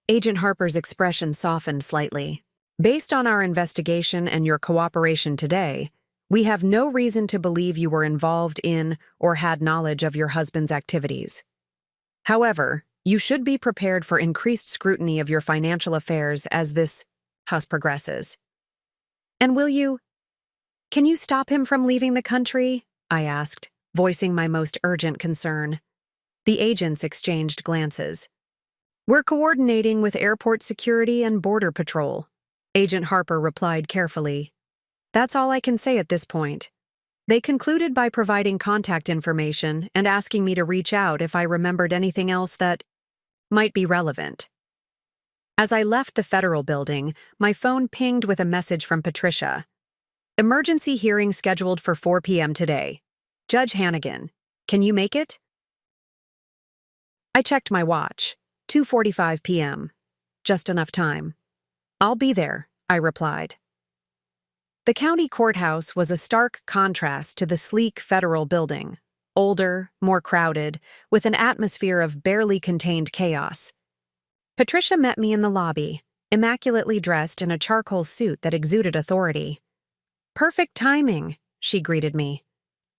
Agent Harper's expression softened slightly. Based on our investigation and your cooperation today, we have no reason to believe you were involved in or had knowledge of your husband's activities. However, you should be prepared for increased scrutiny of your financial affairs as this house progresses. And can you stop him from leaving the country? I asked, voicing my most urgent concern. The agents exchanged glances. We're coordinating with airport security and border patrol. Agent Harper replied carefully. That's all I can say at this point. They concluded by providing contact information and asking me to reach out if I remembered anything else that might be relevant. As I left the federal building, my phone pinged with a message from Patricia. Emergency hearing scheduled for 4 p.m. today. Judge Hannigan, can you make it? I checked my watch. 2:45 p.m. Just enough time. I'll be there, I replied. The county courthouse was a stark contrast to the sleek federal building, older, more crowded, with an atmosphere of barely contained chaos. Patricia met me in the lobby, immaculately dressed in a charcoal suit that exuded authority. Perfect timing, she greeted me.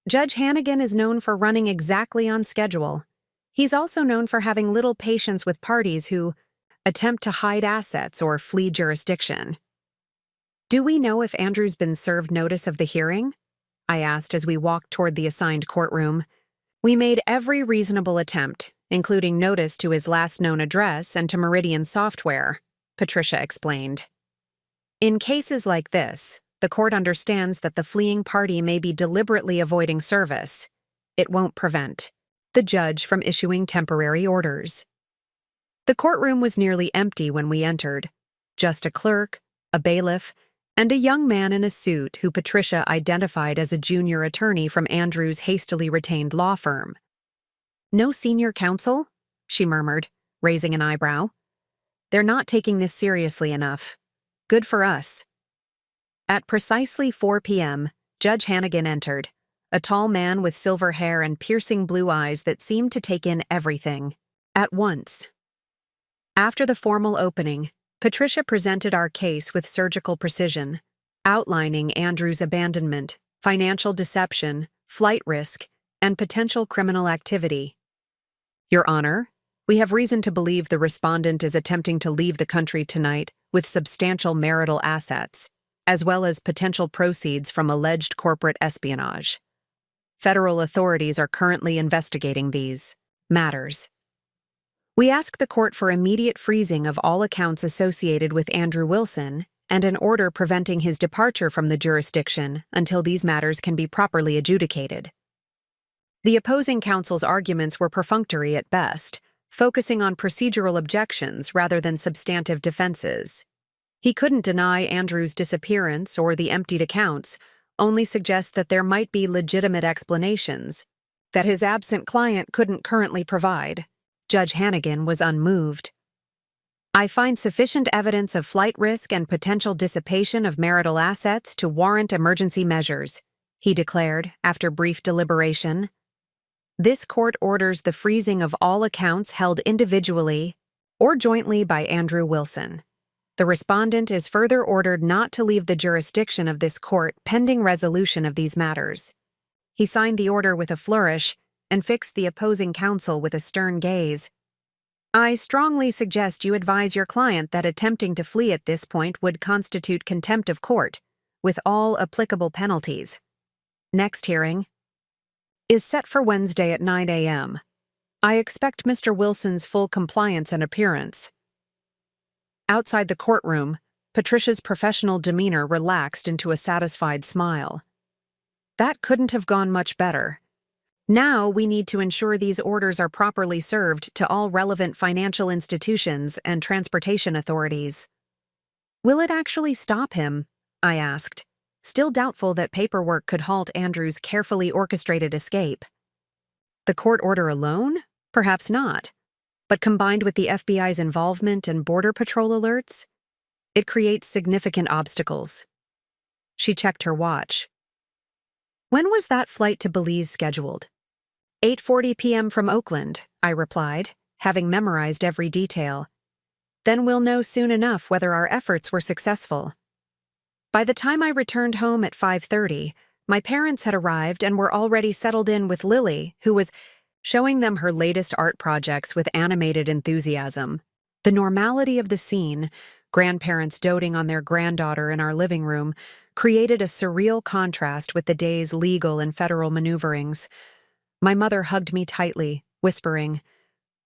Judge Hannigan is known for running exactly on schedule. He's also known for having little patience with parties who attempt to hide assets or flee jurisdiction. Do we know if Andrew's been served notice of the hearing? I asked as we walked toward the assigned courtroom. We made every reasonable attempt, including notice to his last known address and to Meridian software, Patricia explained. In cases like this, the court understands that the fleeing party may be deliberately avoiding service. It won't prevent the judge from issuing temporary orders. The courtroom was nearly empty when we entered. Just a clerk, a bailiff, and a young man in a suit who Patricia identified as a junior attorney from Andrew's hastily retained law firm. No senior counsel? She murmured, raising an eyebrow. They're not taking this seriously enough. Good for us. At precisely 4 p.m., Judge Hannigan entered, a tall man with silver hair and piercing blue eyes that seemed to take in everything, at once. After the formal opening, Patricia presented our case with surgical precision, outlining Andrew's abandonment, financial deception, flight risk, and potential criminal activity. Your Honor, we have reason to believe the respondent is attempting to leave the country tonight with substantial marital assets, as well as potential proceeds from alleged corporate espionage. Federal authorities are currently investigating these matters. We ask the court for immediate freezing of all accounts associated with Andrew Wilson and an order preventing his departure from the jurisdiction until these matters can be properly adjudicated. The opposing counsel's arguments were perfunctory at best, focusing on procedural objections rather than substantive defenses. He couldn't deny Andrew's disappearance or the emptied accounts, only suggest that there might be legitimate explanations that his absent client couldn't currently provide. Judge Hannigan was unmoved. I find sufficient evidence of flight risk and potential dissipation of marital assets to warrant emergency measures, he declared after brief deliberation. This court orders the freezing of all accounts held individually or jointly by Andrew Wilson. The respondent is further ordered not to leave the jurisdiction of this court pending resolution of these matters. He signed the order with a flourish and fixed the opposing counsel with a stern gaze. I strongly suggest you advise your client that attempting to flee at this point would constitute contempt of court, with all applicable penalties. Next hearing is set for Wednesday at 9 a.m. I expect Mr. Wilson's full compliance and appearance. Outside the courtroom, Patricia's professional demeanor relaxed into a satisfied smile. That couldn't have gone much better. Now we need to ensure these orders are properly served to all relevant financial institutions and transportation authorities. Will it actually stop him? I asked, still doubtful that paperwork could halt Andrew's carefully orchestrated escape. The court order alone? Perhaps not. But combined with the FBI's involvement and Border Patrol alerts, it creates significant obstacles. She checked her watch. When was that flight to Belize scheduled? 8:40 p.m. from Oakland, I replied, having memorized every detail. Then we'll know soon enough whether our efforts were successful. By the time I returned home at 5:30, my parents had arrived and were already settled in with Lily, who was showing them her latest art projects with animated enthusiasm. The normality of the scene, grandparents doting on their granddaughter in our living room, created a surreal contrast with the day's legal and federal maneuverings. My mother hugged me tightly, whispering,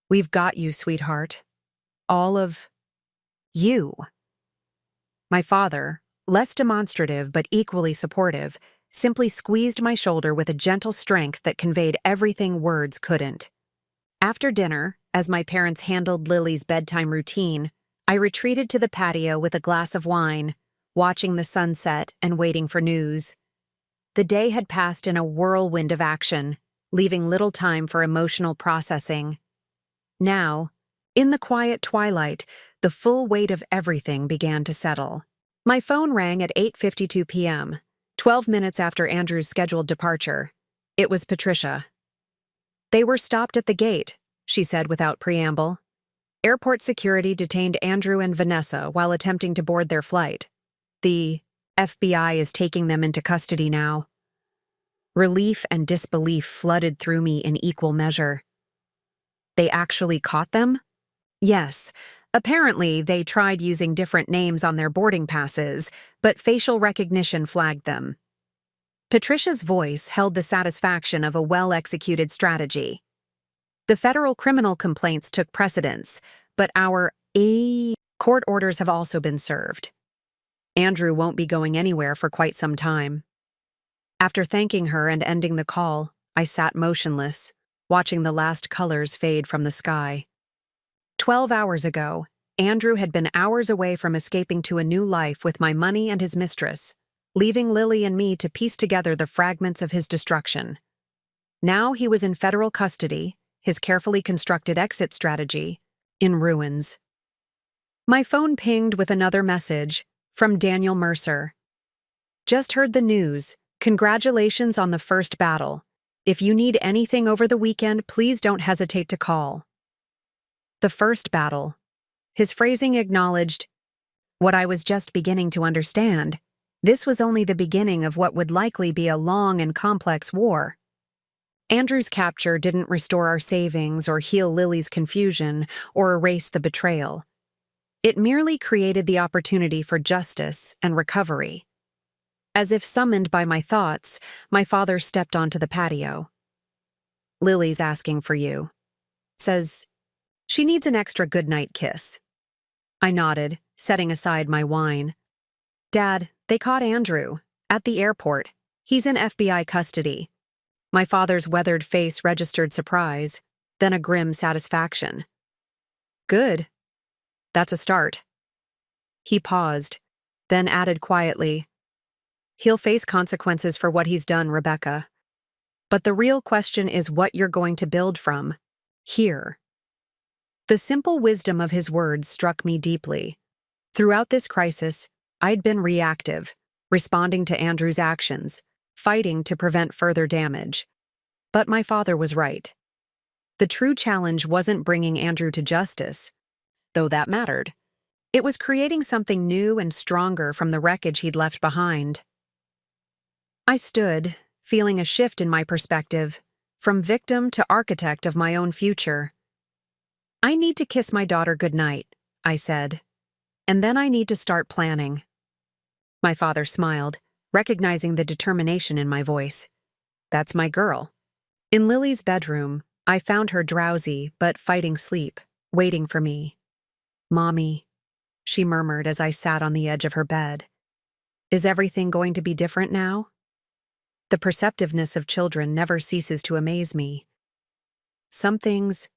"We've got you, sweetheart. All of you." My father, less demonstrative but equally supportive, simply squeezed my shoulder with a gentle strength that conveyed everything words couldn't. After dinner, as my parents handled Lily's bedtime routine, I retreated to the patio with a glass of wine, watching the sunset and waiting for news. The day had passed in a whirlwind of action, leaving little time for emotional processing. Now, in the quiet twilight, the full weight of everything began to settle. My phone rang at 8:52 p.m., 12 minutes after Andrew's scheduled departure. It was Patricia. "They were stopped at the gate," she said without preamble. "Airport security detained Andrew and Vanessa while attempting to board their flight. The FBI is taking them into custody now." Relief and disbelief flooded through me in equal measure. They actually caught them? Yes. Apparently, they tried using different names on their boarding passes, but facial recognition flagged them. Patricia's voice held the satisfaction of a well-executed strategy. The federal criminal complaints took precedence, but our court orders have also been served. Andrew won't be going anywhere for quite some time. After thanking her and ending the call, I sat motionless, watching the last colors fade from the sky. 12 hours ago, Andrew had been hours away from escaping to a new life with my money and his mistress, leaving Lily and me to piece together the fragments of his destruction. Now he was in federal custody, his carefully constructed exit strategy, in ruins. My phone pinged with another message from Daniel Mercer. "Just heard the news. Congratulations on the first battle. If you need anything over the weekend, please don't hesitate to call." The first battle. His phrasing acknowledged what I was just beginning to understand. This was only the beginning of what would likely be a long and complex war. Andrew's capture didn't restore our savings or heal Lily's confusion or erase the betrayal. It merely created the opportunity for justice and recovery. As if summoned by my thoughts, my father stepped onto the patio. "Lily's asking for you. Says she needs an extra goodnight kiss." I nodded, setting aside my wine. "Dad, they caught Andrew. At the airport. He's in FBI custody." My father's weathered face registered surprise, then a grim satisfaction. "Good. That's a start." He paused, then added quietly, "He'll face consequences for what he's done, Rebecca. But the real question is what you're going to build from. Here." The simple wisdom of his words struck me deeply. Throughout this crisis, I'd been reactive, responding to Andrew's actions, fighting to prevent further damage. But my father was right. The true challenge wasn't bringing Andrew to justice, though that mattered. It was creating something new and stronger from the wreckage he'd left behind. I stood, feeling a shift in my perspective, from victim to architect of my own future. I need to kiss my daughter goodnight, I said, and then I need to start planning. My father smiled, recognizing the determination in my voice. That's my girl. In Lily's bedroom, I found her drowsy but fighting sleep, waiting for me. "Mommy," she murmured as I sat on the edge of her bed. "Is everything going to be different now?" The perceptiveness of children never ceases to amaze me. "Some things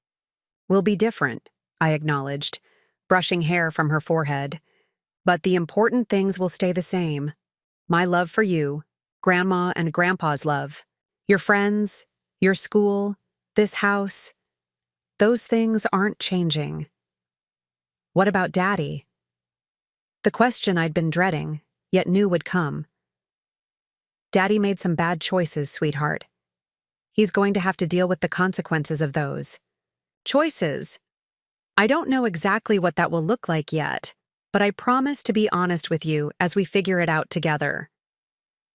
will be different," I acknowledged, brushing hair from her forehead. "But the important things will stay the same. My love for you, Grandma and Grandpa's love, your friends, your school, this house. Those things aren't changing." "What about Daddy?" The question I'd been dreading, yet knew would come. "Daddy made some bad choices, sweetheart. He's going to have to deal with the consequences of those choices. I don't know exactly what that will look like yet, but I promise to be honest with you as we figure it out together."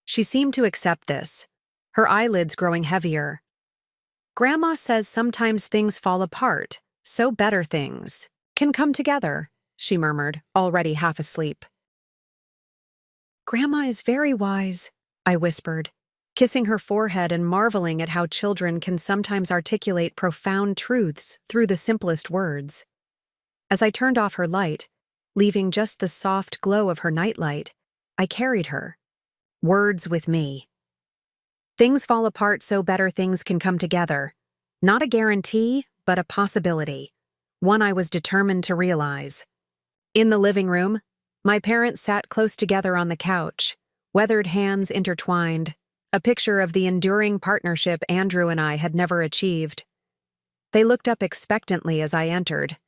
She seemed to accept this, her eyelids growing heavier. "Grandma says sometimes things fall apart, so better things can come together," she murmured, already half asleep. "Grandma is very wise," I whispered, kissing her forehead and marveling at how children can sometimes articulate profound truths through the simplest words. As I turned off her light, leaving just the soft glow of her nightlight, I carried her. Words with me. Things fall apart so better things can come together. Not a guarantee, but a possibility. One I was determined to realize. In the living room, my parents sat close together on the couch, weathered hands intertwined, a picture of the enduring partnership Andrew and I had never achieved. They looked up expectantly as I entered.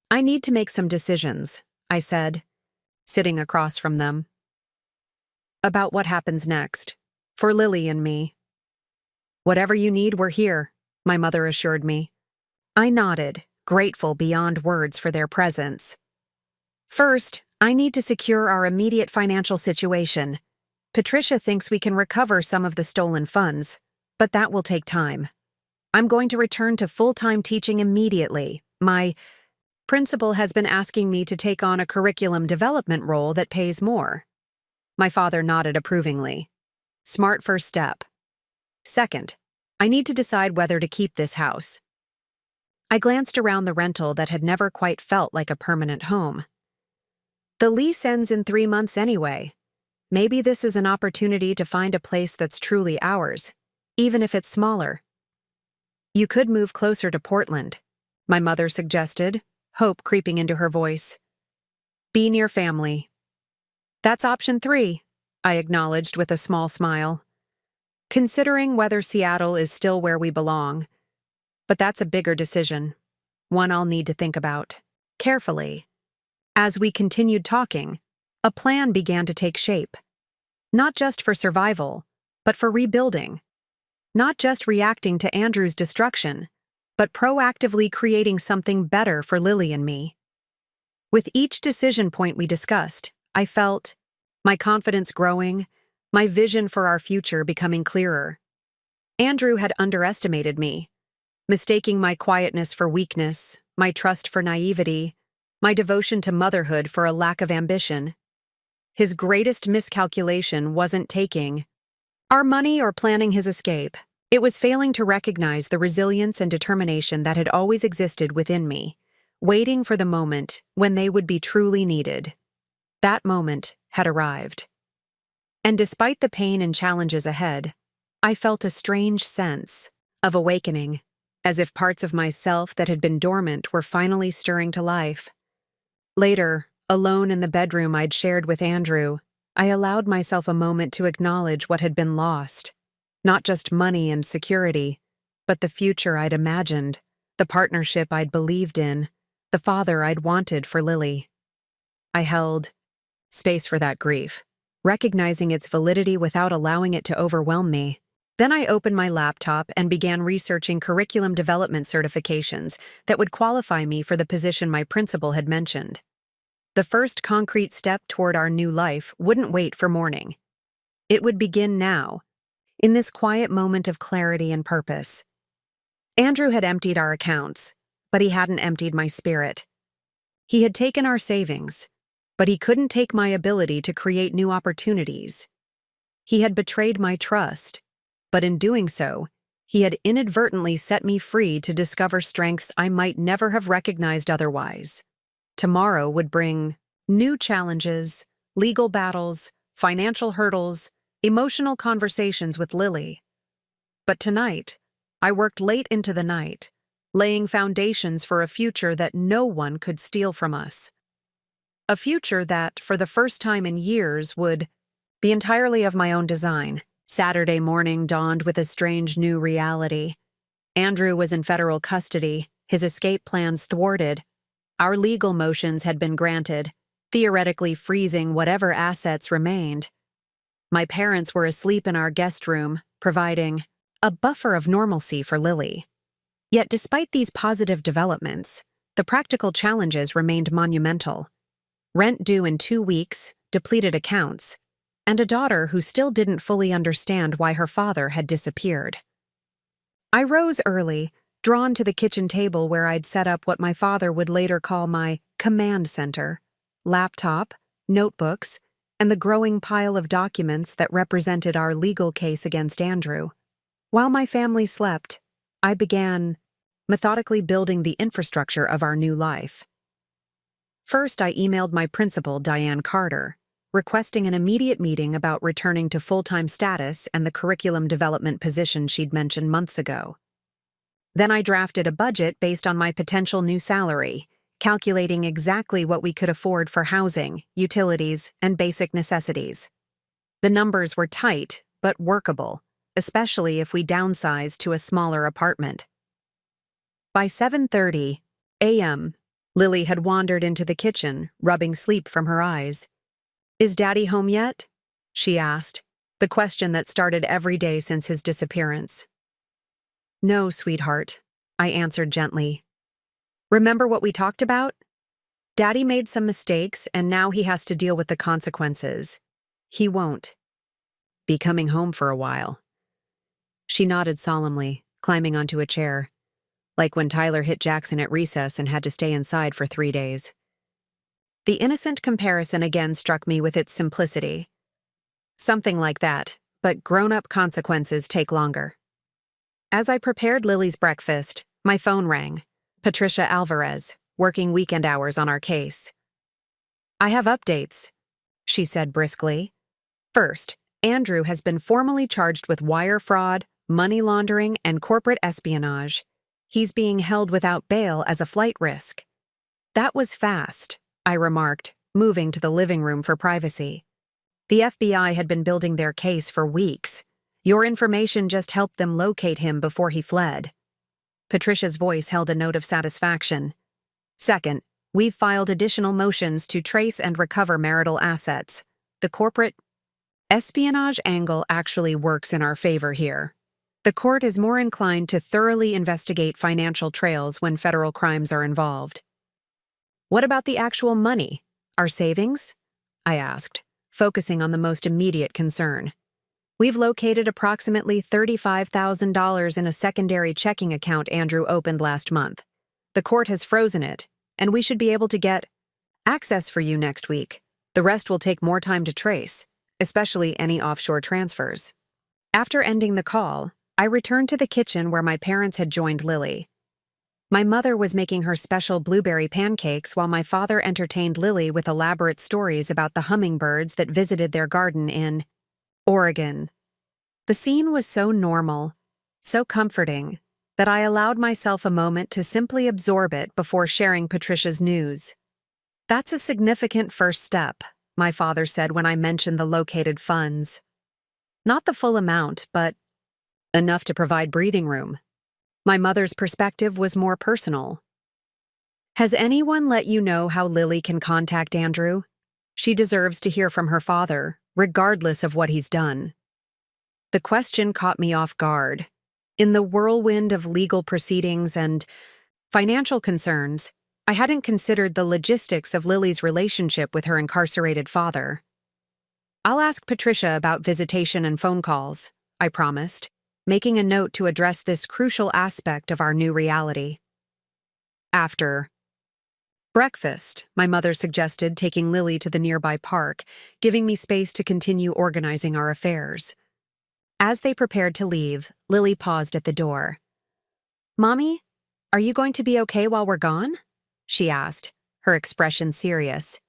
"I need to make some decisions," I said, sitting across from them. "About what happens next, for Lily and me." "Whatever you need, we're here," my mother assured me. I nodded, grateful beyond words for their presence. "First, I need to secure our immediate financial situation. Patricia thinks we can recover some of the stolen funds, but that will take time. I'm going to return to full-time teaching immediately. My principal has been asking me to take on a curriculum development role that pays more." My father nodded approvingly. "Smart first step. Second, I need to decide whether to keep this house." I glanced around the rental that had never quite felt like a permanent home. "The lease ends in 3 months anyway. Maybe this is an opportunity to find a place that's truly ours, even if it's smaller." "You could move closer to Portland," my mother suggested, hope creeping into her voice. "Be near family." "That's option 3, I acknowledged with a small smile. "Considering whether Seattle is still where we belong. But that's a bigger decision, one I'll need to think about carefully." As we continued talking, a plan began to take shape. Not just for survival, but for rebuilding. Not just reacting to Andrew's destruction, but proactively creating something better for Lily and me. With each decision point we discussed, I felt my confidence growing, my vision for our future becoming clearer. Andrew had underestimated me, mistaking my quietness for weakness, my trust for naivety, my devotion to motherhood for a lack of ambition. His greatest miscalculation wasn't taking our money or planning his escape. It was failing to recognize the resilience and determination that had always existed within me, waiting for the moment when they would be truly needed. That moment had arrived. And despite the pain and challenges ahead, I felt a strange sense of awakening, as if parts of myself that had been dormant were finally stirring to life. Later, alone in the bedroom I'd shared with Andrew, I allowed myself a moment to acknowledge what had been lost. Not just money and security, but the future I'd imagined, the partnership I'd believed in, the father I'd wanted for Lily. I held space for that grief, recognizing its validity without allowing it to overwhelm me. Then I opened my laptop and began researching curriculum development certifications that would qualify me for the position my principal had mentioned. The first concrete step toward our new life wouldn't wait for morning. It would begin now, in this quiet moment of clarity and purpose. Andrew had emptied our accounts, but he hadn't emptied my spirit. He had taken our savings, but he couldn't take my ability to create new opportunities. He had betrayed my trust, but in doing so, he had inadvertently set me free to discover strengths I might never have recognized otherwise. Tomorrow would bring new challenges, legal battles, financial hurdles, emotional conversations with Lily. But tonight, I worked late into the night, laying foundations for a future that no one could steal from us. A future that, for the first time in years, would be entirely of my own design. Saturday morning dawned with a strange new reality. Andrew was in federal custody, his escape plans thwarted. Our legal motions had been granted, theoretically freezing whatever assets remained. My parents were asleep in our guest room, providing a buffer of normalcy for Lily. Yet despite these positive developments, the practical challenges remained monumental. Rent due in 2 weeks, depleted accounts, and a daughter who still didn't fully understand why her father had disappeared. I rose early, drawn to the kitchen table where I'd set up what my father would later call my command center, laptop, notebooks, and the growing pile of documents that represented our legal case against Andrew. While my family slept, I began methodically building the infrastructure of our new life. First, I emailed my principal, Diane Carter, requesting an immediate meeting about returning to full-time status and the curriculum development position she'd mentioned months ago. Then I drafted a budget based on my potential new salary, calculating exactly what we could afford for housing, utilities, and basic necessities. The numbers were tight, but workable, especially if we downsized to a smaller apartment. By 7:30 a.m., Lily had wandered into the kitchen, rubbing sleep from her eyes. "Is Daddy home yet?" she asked, the question that started every day since his disappearance. "No, sweetheart," I answered gently. "Remember what we talked about? Daddy made some mistakes, and now he has to deal with the consequences. He won't be coming home for a while." She nodded solemnly, climbing onto a chair, like when Tyler hit Jackson at recess and had to stay inside for 3 days. The innocent comparison again struck me with its simplicity. Something like that, but grown-up consequences take longer. As I prepared Lily's breakfast, my phone rang. Patricia Alvarez, working weekend hours on our case. "I have updates," she said briskly. "First, Andrew has been formally charged with wire fraud, money laundering, and corporate espionage. He's being held without bail as a flight risk." "That was fast," I remarked, moving to the living room for privacy. "The FBI had been building their case for weeks. Your information just helped them locate him before he fled." Patricia's voice held a note of satisfaction. "Second, we've filed additional motions to trace and recover marital assets. The corporate espionage angle actually works in our favor here. The court is more inclined to thoroughly investigate financial trails when federal crimes are involved." "What about the actual money? Our savings?" I asked, focusing on the most immediate concern. "We've located approximately $35,000 in a secondary checking account Andrew opened last month. The court has frozen it, and we should be able to get access for you next week. The rest will take more time to trace, especially any offshore transfers." After ending the call, I returned to the kitchen where my parents had joined Lily. My mother was making her special blueberry pancakes while my father entertained Lily with elaborate stories about the hummingbirds that visited their garden in Oregon. The scene was so normal, so comforting, that I allowed myself a moment to simply absorb it before sharing Patricia's news. "That's a significant first step," my father said when I mentioned the located funds. "Not the full amount, but enough to provide breathing room." My mother's perspective was more personal. Has anyone let you know how Lily can contact Andrew? She deserves to hear from her father, regardless of what he's done. The question caught me off guard. In the whirlwind of legal proceedings and financial concerns, I hadn't considered the logistics of Lily's relationship with her incarcerated father. I'll ask Patricia about visitation and phone calls, I promised, making a note to address this crucial aspect of our new reality. After breakfast, my mother suggested taking Lily to the nearby park, giving me space to continue organizing our affairs. As they prepared to leave, Lily paused at the door. "Mommy, are you going to be okay while we're gone?" she asked, her expression serious.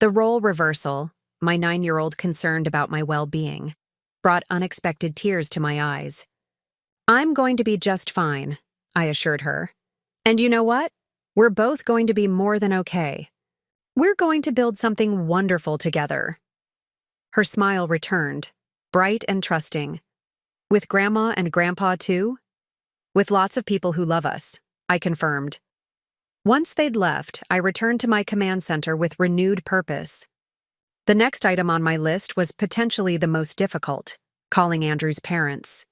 The role reversal, my 9-year-old concerned about my well-being, brought unexpected tears to my eyes. "I'm going to be just fine," I assured her. "And you know what? We're both going to be more than okay. We're going to build something wonderful together." Her smile returned, bright and trusting. "With Grandma and Grandpa too?" "With lots of people who love us," I confirmed. Once they'd left, I returned to my command center with renewed purpose. The next item on my list was potentially the most difficult, calling Andrew's parents.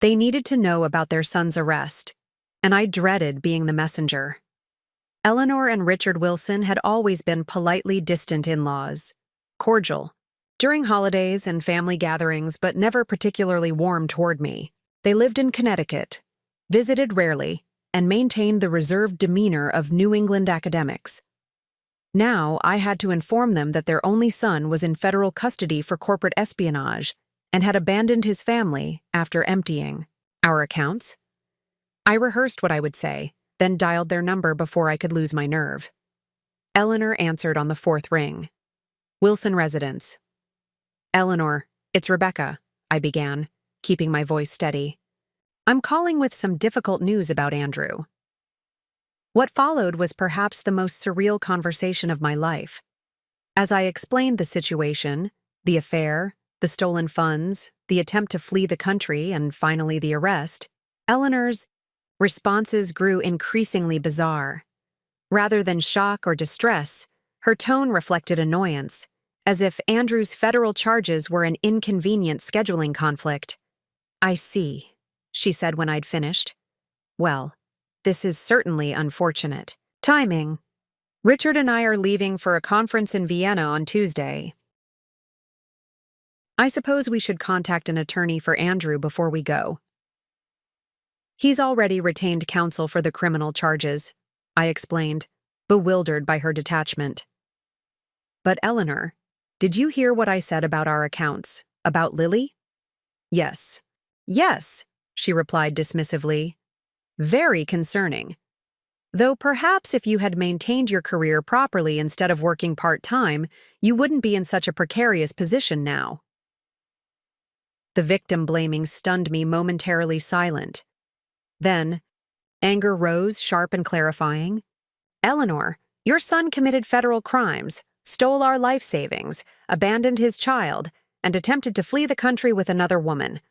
They needed to know about their son's arrest, and I dreaded being the messenger. Eleanor and Richard Wilson had always been politely distant in-laws, cordial during holidays and family gatherings, but never particularly warm toward me. They lived in Connecticut, visited rarely, and maintained the reserved demeanor of New England academics. Now I had to inform them that their only son was in federal custody for corporate espionage and had abandoned his family after emptying our accounts. I rehearsed what I would say, then dialed their number before I could lose my nerve. Eleanor answered on the 4th ring. "Wilson residence." "Eleanor, it's Rebecca," I began, keeping my voice steady. "I'm calling with some difficult news about Andrew." What followed was perhaps the most surreal conversation of my life. As I explained the situation, the affair, the stolen funds, the attempt to flee the country, and finally the arrest, Eleanor's responses grew increasingly bizarre. Rather than shock or distress, her tone reflected annoyance, as if Andrew's federal charges were an inconvenient scheduling conflict. "I see," she said when I'd finished. "Well, this is certainly unfortunate. Timing. Richard and I are leaving for a conference in Vienna on Tuesday. I suppose we should contact an attorney for Andrew before we go." "He's already retained counsel for the criminal charges," I explained, bewildered by her detachment. "But Eleanor, did you hear what I said about our accounts? About Lily?" "Yes." "Yes," she replied dismissively. "Very concerning. Though perhaps if you had maintained your career properly instead of working part-time, you wouldn't be in such a precarious position now." The victim-blaming stunned me momentarily silent. Then, anger rose, sharp and clarifying. "Eleanor, your son committed federal crimes, stole our life savings, abandoned his child, and attempted to flee the country with another woman.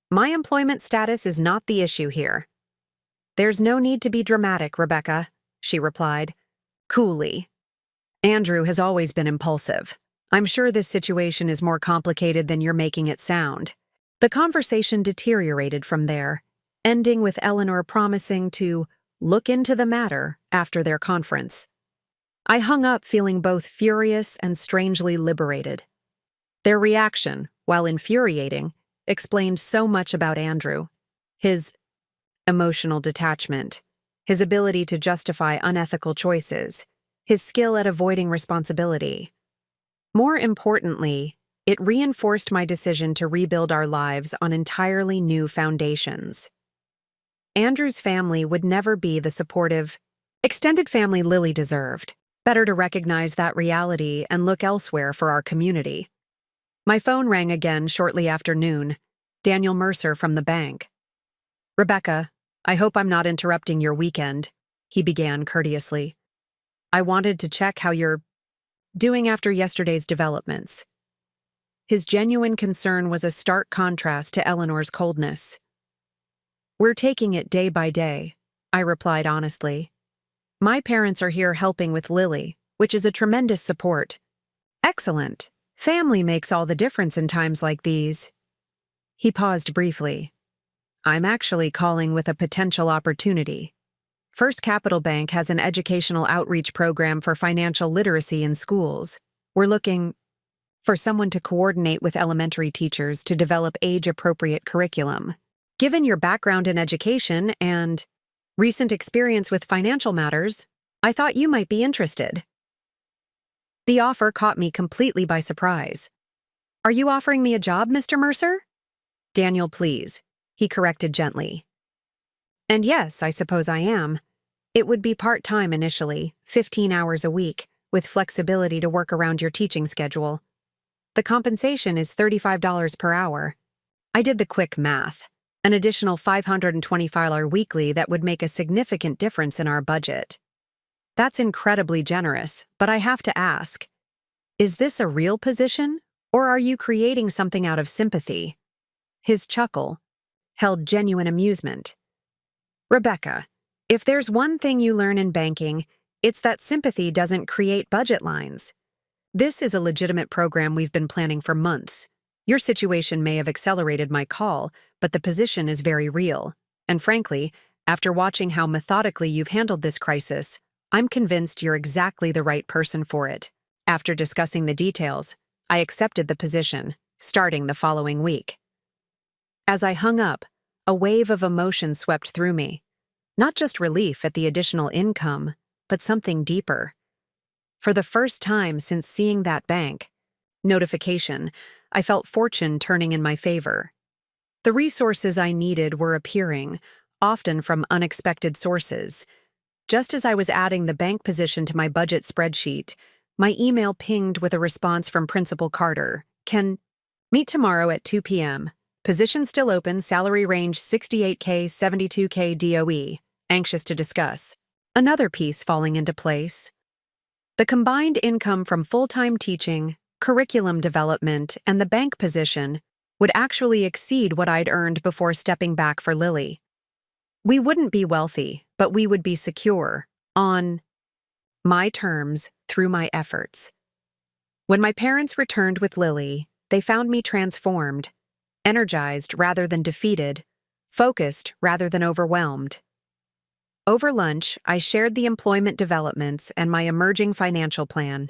My employment status is not the issue here." "There's no need to be dramatic, Rebecca," she replied, coolly. "Andrew has always been impulsive. I'm sure this situation is more complicated than you're making it sound." The conversation deteriorated from there, ending with Eleanor promising to look into the matter after their conference. I hung up feeling both furious and strangely liberated. Their reaction, while infuriating, explained so much about Andrew. His emotional detachment, his ability to justify unethical choices, his skill at avoiding responsibility. More importantly, it reinforced my decision to rebuild our lives on entirely new foundations. Andrew's family would never be the supportive, extended family Lily deserved. Better to recognize that reality and look elsewhere for our community. My phone rang again shortly after noon. Daniel Mercer from the bank. "Rebecca, I hope I'm not interrupting your weekend," he began courteously. "I wanted to check how you're doing after yesterday's developments." His genuine concern was a stark contrast to Eleanor's coldness. We're taking it day by day, I replied honestly. My parents are here helping with Lily, which is a tremendous support. Excellent. Family makes all the difference in times like these. He paused briefly. I'm actually calling with a potential opportunity. First Capital Bank has an educational outreach program for financial literacy in schools. We're looking for someone to coordinate with elementary teachers to develop age-appropriate curriculum. Given your background in education and recent experience with financial matters, I thought you might be interested. The offer caught me completely by surprise. Are you offering me a job, Mr. Mercer? Daniel, please, he corrected gently. And yes, I suppose I am. It would be part-time initially, 15 hours a week, with flexibility to work around your teaching schedule. The compensation is $35 per hour. I did the quick math. An additional $525 weekly that would make a significant difference in our budget. That's incredibly generous, but I have to ask, is this a real position, or are you creating something out of sympathy? His chuckle held genuine amusement. Rebecca, if there's one thing you learn in banking, it's that sympathy doesn't create budget lines. This is a legitimate program we've been planning for months. Your situation may have accelerated my call, but the position is very real. And frankly, after watching how methodically you've handled this crisis, I'm convinced you're exactly the right person for it. After discussing the details, I accepted the position, starting the following week. As I hung up, a wave of emotion swept through me. Not just relief at the additional income, but something deeper. For the first time since seeing that bank notification, I felt fortune turning in my favor. The resources I needed were appearing, often from unexpected sources. Just as I was adding the bank position to my budget spreadsheet, my email pinged with a response from Principal Carter. Can meet tomorrow at 2 p.m. Position still open, salary range 68K, 72K DOE. Anxious to discuss. Another piece falling into place. The combined income from full-time teaching, curriculum development, and the bank position would actually exceed what I'd earned before stepping back for Lily. We wouldn't be wealthy, but we would be secure, on my terms, through my efforts. When my parents returned with Lily, they found me transformed, energized rather than defeated, focused rather than overwhelmed. Over lunch, I shared the employment developments and my emerging financial plan.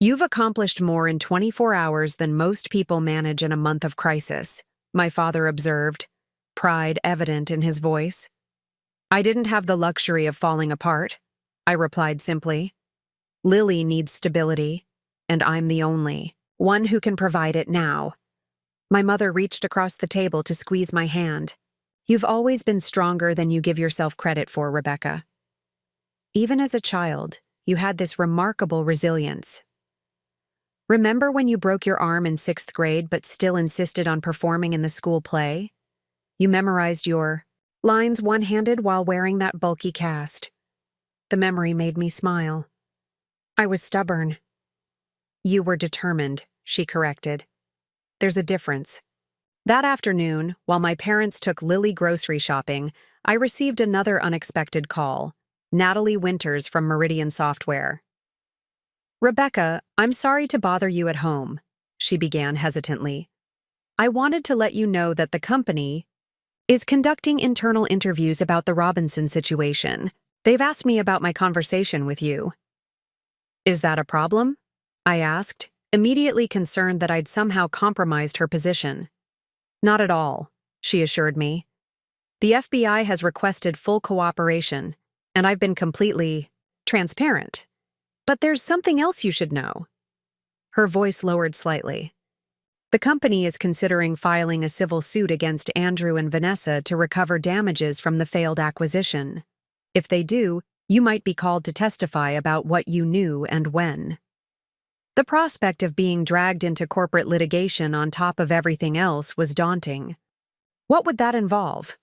You've accomplished more in 24 hours than most people manage in a month of crisis, my father observed, pride evident in his voice. I didn't have the luxury of falling apart, I replied simply. Lily needs stability, and I'm the only one who can provide it now. My mother reached across the table to squeeze my hand. You've always been stronger than you give yourself credit for, Rebecca. Even as a child, you had this remarkable resilience. Remember when you broke your arm in 6th grade but still insisted on performing in the school play? You memorized your lines one-handed while wearing that bulky cast. The memory made me smile. I was stubborn. You were determined, she corrected. There's a difference. That afternoon, while my parents took Lily grocery shopping, I received another unexpected call. Natalie Winters from Meridian Software. Rebecca, I'm sorry to bother you at home, she began hesitantly. I wanted to let you know that the company is conducting internal interviews about the Robinson situation. They've asked me about my conversation with you. Is that a problem? I asked, immediately concerned that I'd somehow compromised her position. Not at all, she assured me. The FBI has requested full cooperation, and I've been completely transparent. But there's something else you should know. Her voice lowered slightly. The company is considering filing a civil suit against Andrew and Vanessa to recover damages from the failed acquisition. If they do, you might be called to testify about what you knew and when. The prospect of being dragged into corporate litigation on top of everything else was daunting. What would that involve?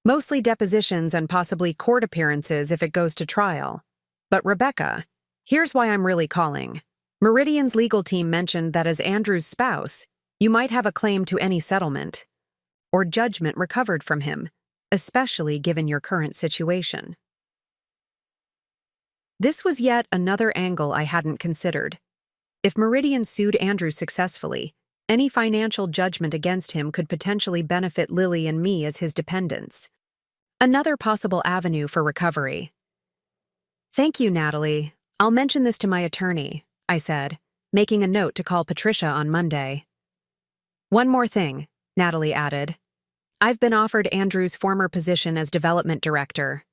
Mostly depositions and possibly court appearances if it goes to trial. But Rebecca, here's why I'm really calling. Meridian's legal team mentioned that as Andrew's spouse, you might have a claim to any settlement or judgment recovered from him, especially given your current situation. This was yet another angle I hadn't considered. If Meridian sued Andrew successfully, any financial judgment against him could potentially benefit Lily and me as his dependents. Another possible avenue for recovery. "Thank you, Natalie. I'll mention this to my attorney," I said, making a note to call Patricia on Monday. "One more thing," Natalie added. "I've been offered Andrew's former position as development director.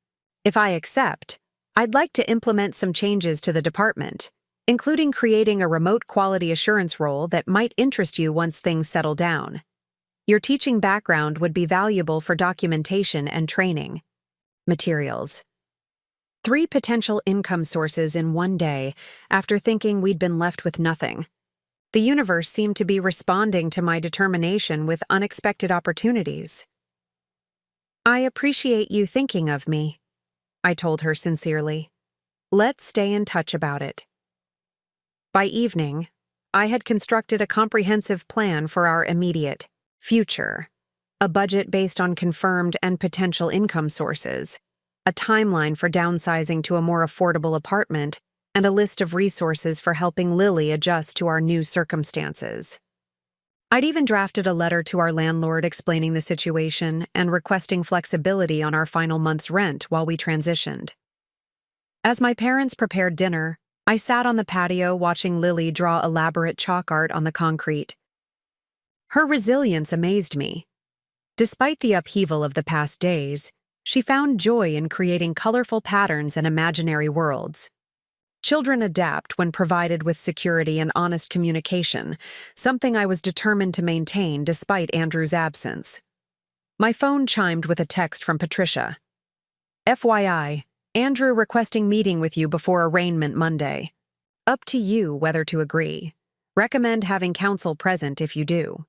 If I accept, I'd like to implement some changes to the department, including creating a remote quality assurance role that might interest you once things settle down. Your teaching background would be valuable for documentation and training materials." 3 potential income sources in one day after thinking we'd been left with nothing. The universe seemed to be responding to my determination with unexpected opportunities. "I appreciate you thinking of me," I told her sincerely. "Let's stay in touch about it." By evening, I had constructed a comprehensive plan for our immediate future, a budget based on confirmed and potential income sources, a timeline for downsizing to a more affordable apartment, and a list of resources for helping Lily adjust to our new circumstances. I'd even drafted a letter to our landlord explaining the situation and requesting flexibility on our final month's rent while we transitioned. As my parents prepared dinner, I sat on the patio watching Lily draw elaborate chalk art on the concrete. Her resilience amazed me. Despite the upheaval of the past days, she found joy in creating colorful patterns and imaginary worlds. Children adapt when provided with security and honest communication, something I was determined to maintain despite Andrew's absence. My phone chimed with a text from Patricia. "FYI, Andrew requesting meeting with you before arraignment Monday. Up to you whether to agree. Recommend having counsel present if you do."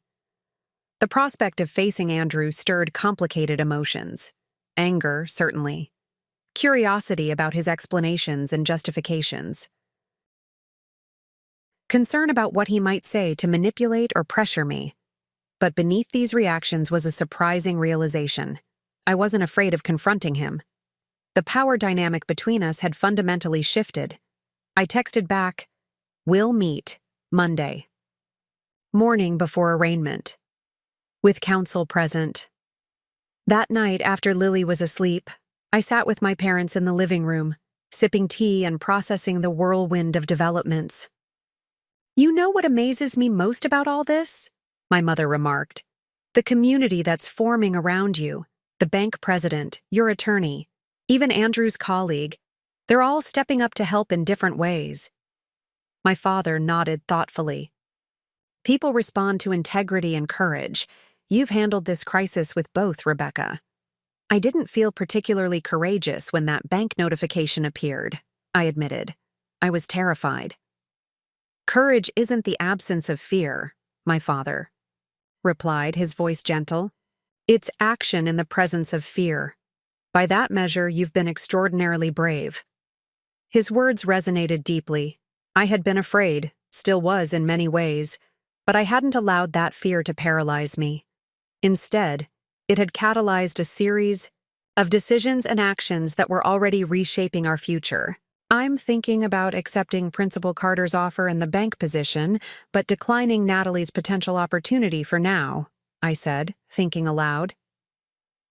The prospect of facing Andrew stirred complicated emotions. Anger, certainly. Curiosity about his explanations and justifications. Concern about what he might say to manipulate or pressure me. But beneath these reactions was a surprising realization. I wasn't afraid of confronting him. The power dynamic between us had fundamentally shifted. I texted back, "We'll meet Monday. Morning before arraignment. With counsel present." That night, after Lily was asleep, I sat with my parents in the living room, sipping tea and processing the whirlwind of developments. "You know what amazes me most about all this?" my mother remarked. "The community that's forming around you, the bank president, your attorney, even Andrew's colleague. They're all stepping up to help in different ways." My father nodded thoughtfully. "People respond to integrity and courage. You've handled this crisis with both, Rebecca." "I didn't feel particularly courageous when that bank notification appeared," I admitted. "I was terrified." "Courage isn't the absence of fear," my father replied, his voice gentle. "It's action in the presence of fear. By that measure, you've been extraordinarily brave." His words resonated deeply. I had been afraid, still was in many ways, but I hadn't allowed that fear to paralyze me. Instead, it had catalyzed a series of decisions and actions that were already reshaping our future. "I'm thinking about accepting Principal Carter's offer in the bank position, but declining Natalie's potential opportunity for now," I said, thinking aloud.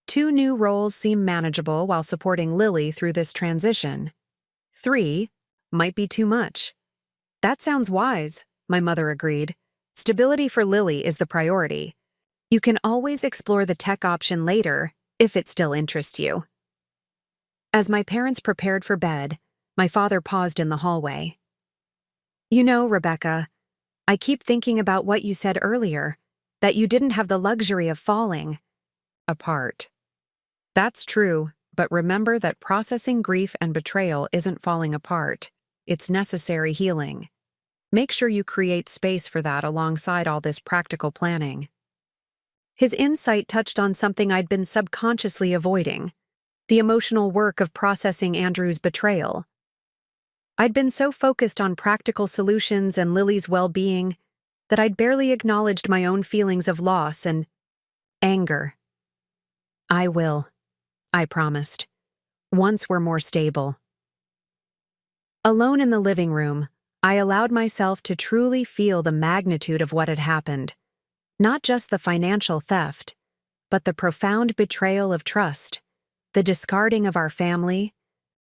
2 new roles seem manageable while supporting Lily through this transition. 3 might be too much. "That sounds wise," my mother agreed. "Stability for Lily is the priority. You can always explore the tech option later, if it still interests you." As my parents prepared for bed, my father paused in the hallway. "You know, Rebecca, I keep thinking about what you said earlier, that you didn't have the luxury of falling apart. That's true, but remember that processing grief and betrayal isn't falling apart. It's necessary healing. Make sure you create space for that alongside all this practical planning." His insight touched on something I'd been subconsciously avoiding: the emotional work of processing Andrew's betrayal. I'd been so focused on practical solutions and Lily's well-being that I'd barely acknowledged my own feelings of loss and anger. "I will," I promised. Once we're more stable. Alone in the living room, I allowed myself to truly feel the magnitude of what had happened. Not just the financial theft, but the profound betrayal of trust, the discarding of our family,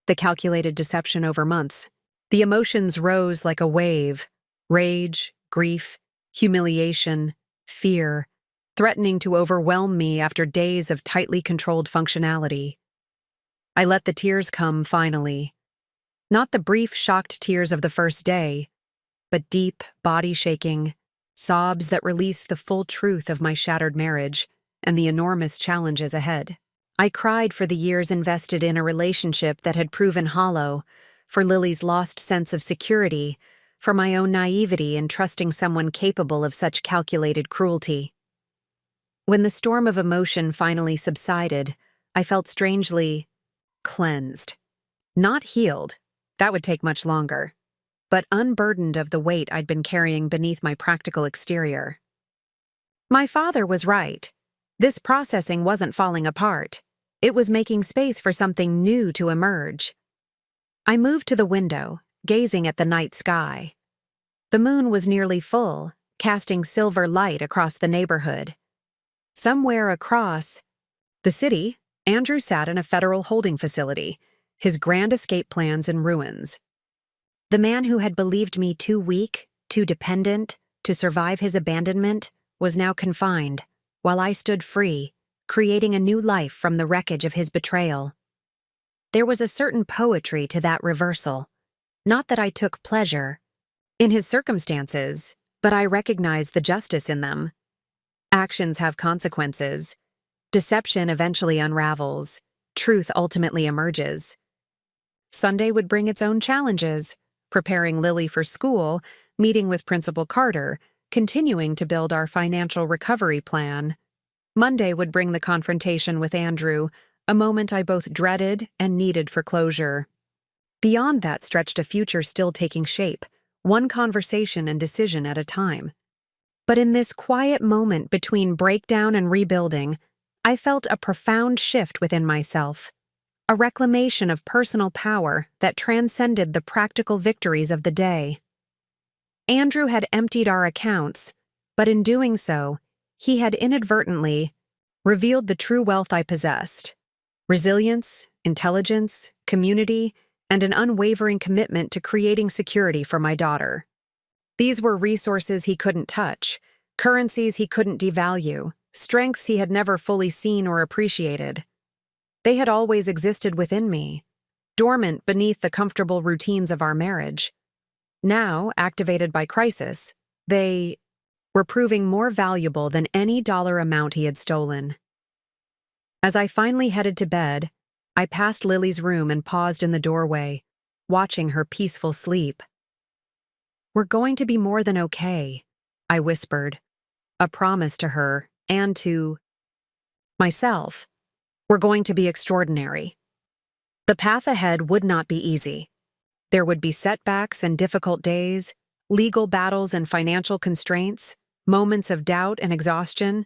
the calculated deception over months. The emotions rose like a wave: rage, grief, humiliation, fear, threatening to overwhelm me after days of tightly controlled functionality. I let the tears come finally. Not the brief, shocked tears of the first day, but deep, body-shaking sobs that released the full truth of my shattered marriage and the enormous challenges ahead. I cried for the years invested in a relationship that had proven hollow, for Lily's lost sense of security, for my own naivety in trusting someone capable of such calculated cruelty. When the storm of emotion finally subsided, I felt strangely cleansed. Not healed, that would take much longer, but unburdened of the weight I'd been carrying beneath my practical exterior. My father was right. This processing wasn't falling apart. It was making space for something new to emerge. I moved to the window, gazing at the night sky. The moon was nearly full, casting silver light across the neighborhood. Somewhere across the city, Andrew sat in a federal holding facility, his grand escape plans in ruins. The man who had believed me too weak, too dependent, to survive his abandonment was now confined, while I stood free, creating a new life from the wreckage of his betrayal. There was a certain poetry to that reversal. Not that I took pleasure in his circumstances, but I recognized the justice in them. Actions have consequences. Deception eventually unravels. Truth ultimately emerges. Sunday would bring its own challenges, preparing Lily for school, meeting with Principal Carter, continuing to build our financial recovery plan. Monday would bring the confrontation with Andrew, a moment I both dreaded and needed for closure. Beyond that stretched a future still taking shape, one conversation and decision at a time. But in this quiet moment between breakdown and rebuilding, I felt a profound shift within myself, a reclamation of personal power that transcended the practical victories of the day. Andrew had emptied our accounts, but in doing so, he had inadvertently revealed the true wealth I possessed: resilience, intelligence, community, and an unwavering commitment to creating security for my daughter. These were resources he couldn't touch, currencies he couldn't devalue, strengths he had never fully seen or appreciated. They had always existed within me, dormant beneath the comfortable routines of our marriage. Now, activated by crisis, they were proving more valuable than any dollar amount he had stolen. As I finally headed to bed, I passed Lily's room and paused in the doorway, watching her peaceful sleep. "We're going to be more than okay," I whispered, a promise to her and to myself. "We're going to be extraordinary." The path ahead would not be easy. There would be setbacks and difficult days, legal battles and financial constraints, moments of doubt and exhaustion.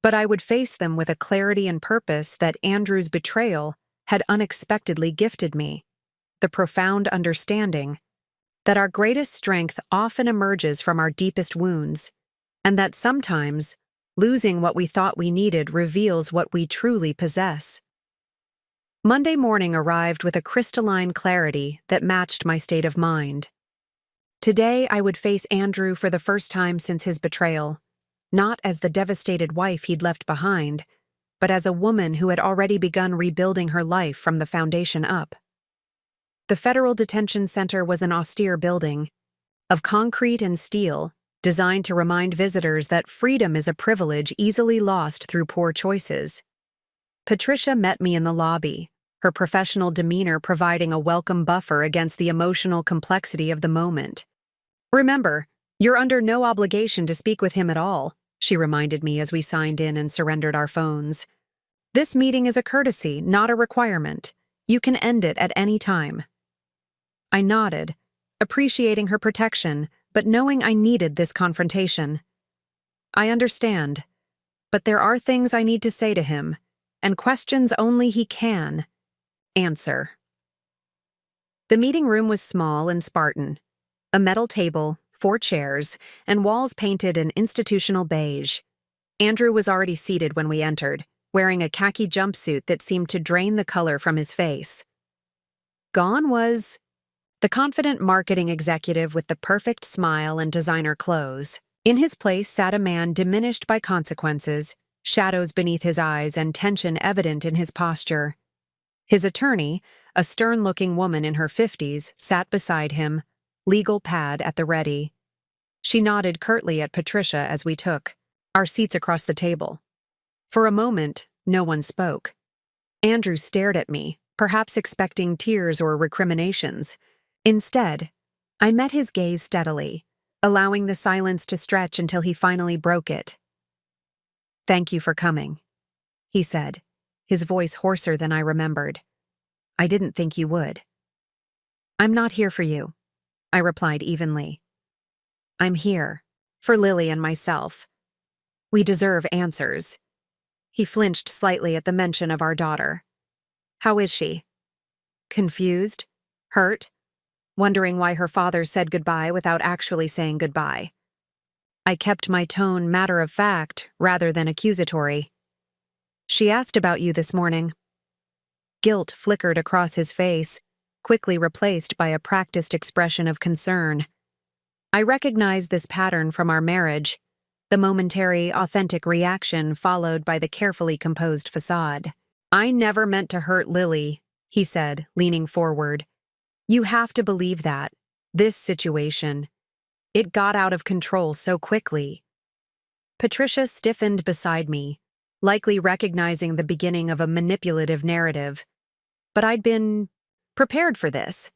But I would face them with a clarity and purpose that Andrew's betrayal had unexpectedly gifted me, the profound understanding that our greatest strength often emerges from our deepest wounds, and that sometimes losing what we thought we needed reveals what we truly possess. Monday morning arrived with a crystalline clarity that matched my state of mind. Today I would face Andrew for the first time since his betrayal, not as the devastated wife he'd left behind, but as a woman who had already begun rebuilding her life from the foundation up. The Federal Detention Center was an austere building, of concrete and steel, designed to remind visitors that freedom is a privilege easily lost through poor choices. Patricia met me in the lobby, her professional demeanor providing a welcome buffer against the emotional complexity of the moment. "Remember, you're under no obligation to speak with him at all," she reminded me as we signed in and surrendered our phones. "This meeting is a courtesy, not a requirement. You can end it at any time." I nodded, appreciating her protection, but knowing I needed this confrontation. "I understand, but there are things I need to say to him. and questions only he can answer. The meeting room was small and Spartan. A metal table, 4 chairs, and walls painted an institutional beige. Andrew was already seated when we entered, wearing a khaki jumpsuit that seemed to drain the color from his face. Gone was the confident marketing executive with the perfect smile and designer clothes. In his place sat a man diminished by consequences, shadows beneath his eyes and tension evident in his posture. His attorney, a stern-looking woman in her 50s, sat beside him, legal pad at the ready. She nodded curtly at Patricia as we took our seats across the table. For a moment, no one spoke. Andrew stared at me, perhaps expecting tears or recriminations. Instead, I met his gaze steadily, allowing the silence to stretch until he finally broke it. "Thank you for coming," he said, his voice hoarser than I remembered. "I didn't think you would." "I'm not here for you," I replied evenly. "I'm here for Lily and myself. We deserve answers." He flinched slightly at the mention of our daughter. "How is she?" "Confused? Hurt? Wondering why her father said goodbye without actually saying goodbye." I kept my tone matter-of-fact rather than accusatory. "She asked about you this morning." Guilt flickered across his face, quickly replaced by a practiced expression of concern. I recognized this pattern from our marriage, the momentary, authentic reaction followed by the carefully composed facade. "I never meant to hurt Lily," he said, leaning forward. "You have to believe that. This situation. It got out of control so quickly." Patricia stiffened beside me, likely recognizing the beginning of a manipulative narrative. But I'd been prepared for this,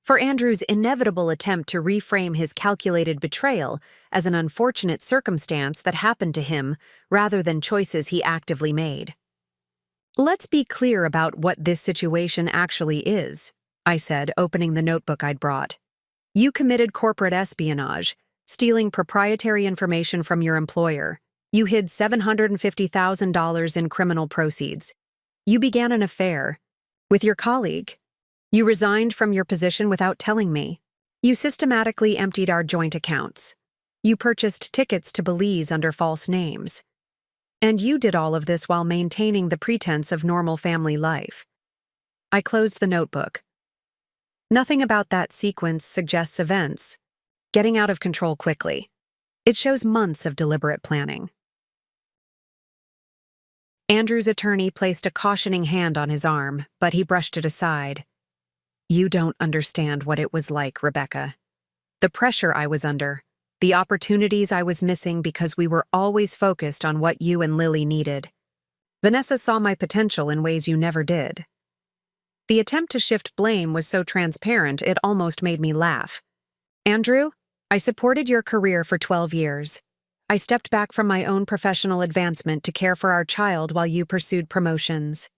for Andrew's inevitable attempt to reframe his calculated betrayal as an unfortunate circumstance that happened to him rather than choices he actively made. "Let's be clear about what this situation actually is," I said, opening the notebook I'd brought. "You committed corporate espionage, stealing proprietary information from your employer. You hid $750,000 in criminal proceeds. You began an affair with your colleague. You resigned from your position without telling me. You systematically emptied our joint accounts. You purchased tickets to Belize under false names. And you did all of this while maintaining the pretense of normal family life." I closed the notebook. Nothing about that sequence suggests events getting out of control quickly. It shows months of deliberate planning. Andrew's attorney placed a cautioning hand on his arm, but he brushed it aside. "You don't understand what it was like, Rebecca. The pressure I was under, the opportunities I was missing because we were always focused on what you and Lily needed. Vanessa saw my potential in ways you never did." The attempt to shift blame was so transparent it almost made me laugh. "Andrew, I supported your career for 12 years. I stepped back from my own professional advancement to care for our child while you pursued promotions.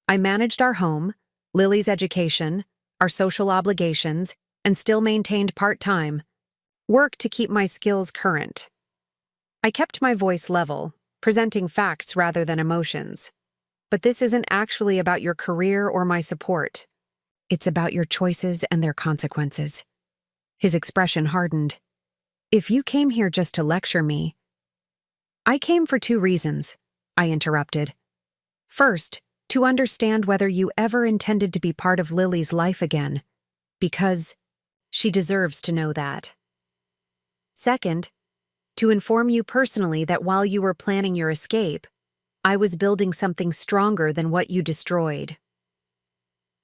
I managed our home, Lily's education, our social obligations, and still maintained part-time work to keep my skills current. I kept my voice level, presenting facts rather than emotions. But this isn't actually about your career or my support. It's about your choices and their consequences." His expression hardened. "If you came here just to lecture me—" "I came for 2 reasons," I interrupted. "First, to understand whether you ever intended to be part of Lily's life again, because she deserves to know that. Second, to inform you personally that while you were planning your escape, I was building something stronger than what you destroyed."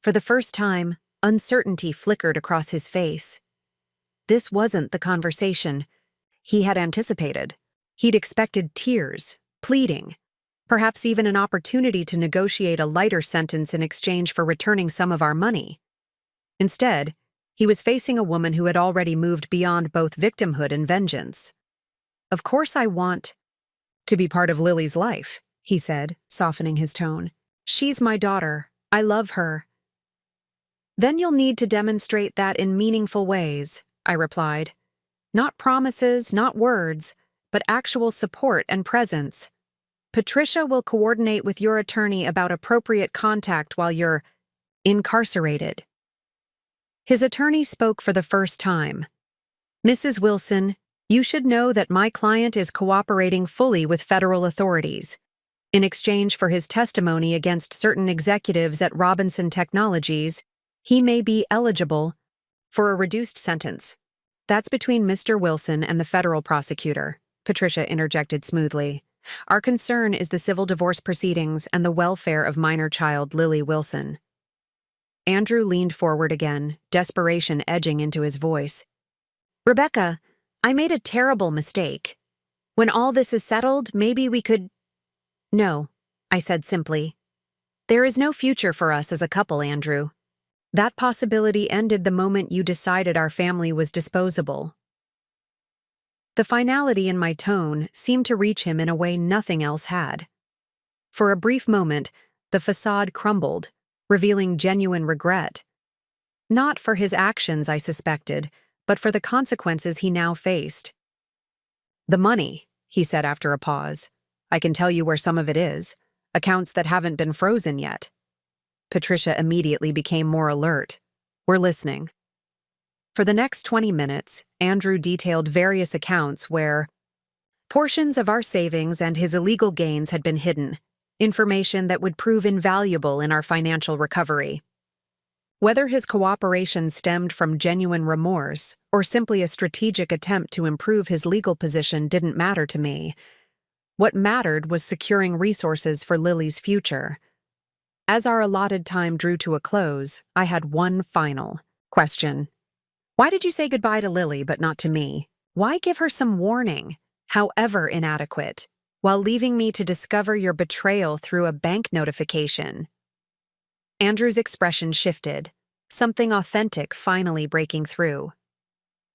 For the first time, uncertainty flickered across his face. This wasn't the conversation he had anticipated. He'd expected tears, pleading, perhaps even an opportunity to negotiate a lighter sentence in exchange for returning some of our money. Instead, he was facing a woman who had already moved beyond both victimhood and vengeance. "Of course I want to be part of Lily's life," he said, softening his tone. "She's my daughter. I love her." "Then you'll need to demonstrate that in meaningful ways," I replied. "Not promises, not words, but actual support and presence." Patricia will coordinate with your attorney about appropriate contact while you're incarcerated. His attorney spoke for the first time. Mrs. Wilson, you should know that my client is cooperating fully with federal authorities. In exchange for his testimony against certain executives at Robinson Technologies, he may be eligible for a reduced sentence. That's between Mr. Wilson and the federal prosecutor, Patricia interjected smoothly. Our concern is the civil divorce proceedings and the welfare of minor child Lily Wilson. Andrew leaned forward again, desperation edging into his voice. Rebecca, I made a terrible mistake. When all this is settled, maybe we could— No, I said simply. There is no future for us as a couple, Andrew. That possibility ended the moment you decided our family was disposable. The finality in my tone seemed to reach him in a way nothing else had. For a brief moment, the facade crumbled, revealing genuine regret. Not for his actions, I suspected, but for the consequences he now faced. The money, he said after a pause. I can tell you where some of it is. Accounts that haven't been frozen yet. Patricia immediately became more alert. We're listening. For the next 20 minutes, Andrew detailed various accounts where portions of our savings and his illegal gains had been hidden, information that would prove invaluable in our financial recovery. Whether his cooperation stemmed from genuine remorse or simply a strategic attempt to improve his legal position didn't matter to me. What mattered was securing resources for Lily's future. As our allotted time drew to a close, I had one final question. Why did you say goodbye to Lily but not to me? Why give her some warning, however inadequate, while leaving me to discover your betrayal through a bank notification? Andrew's expression shifted, something authentic finally breaking through.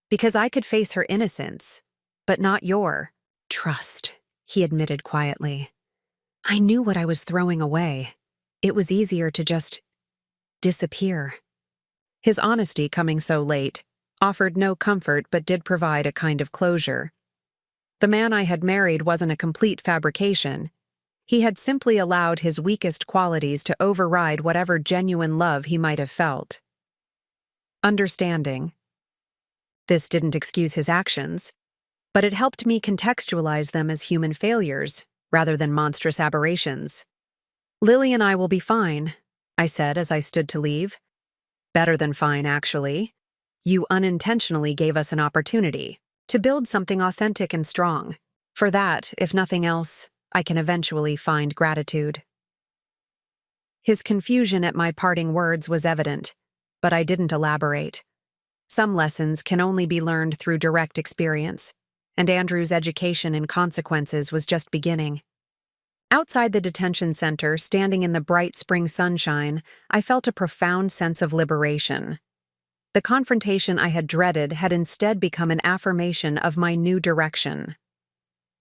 Because I could face her innocence, but not your trust, he admitted quietly. I knew what I was throwing away. It was easier to just disappear. His honesty, coming so late, offered no comfort but did provide a kind of closure. The man I had married wasn't a complete fabrication. He had simply allowed his weakest qualities to override whatever genuine love he might have felt. Understanding. This didn't excuse his actions, but it helped me contextualize them as human failures rather than monstrous aberrations. Lily and I will be fine, I said as I stood to leave. Better than fine, actually. You unintentionally gave us an opportunity to build something authentic and strong. For that, if nothing else, I can eventually find gratitude. His confusion at my parting words was evident, but I didn't elaborate. Some lessons can only be learned through direct experience, and Andrew's education in consequences was just beginning. Outside the detention center, standing in the bright spring sunshine, I felt a profound sense of liberation. The confrontation I had dreaded had instead become an affirmation of my new direction.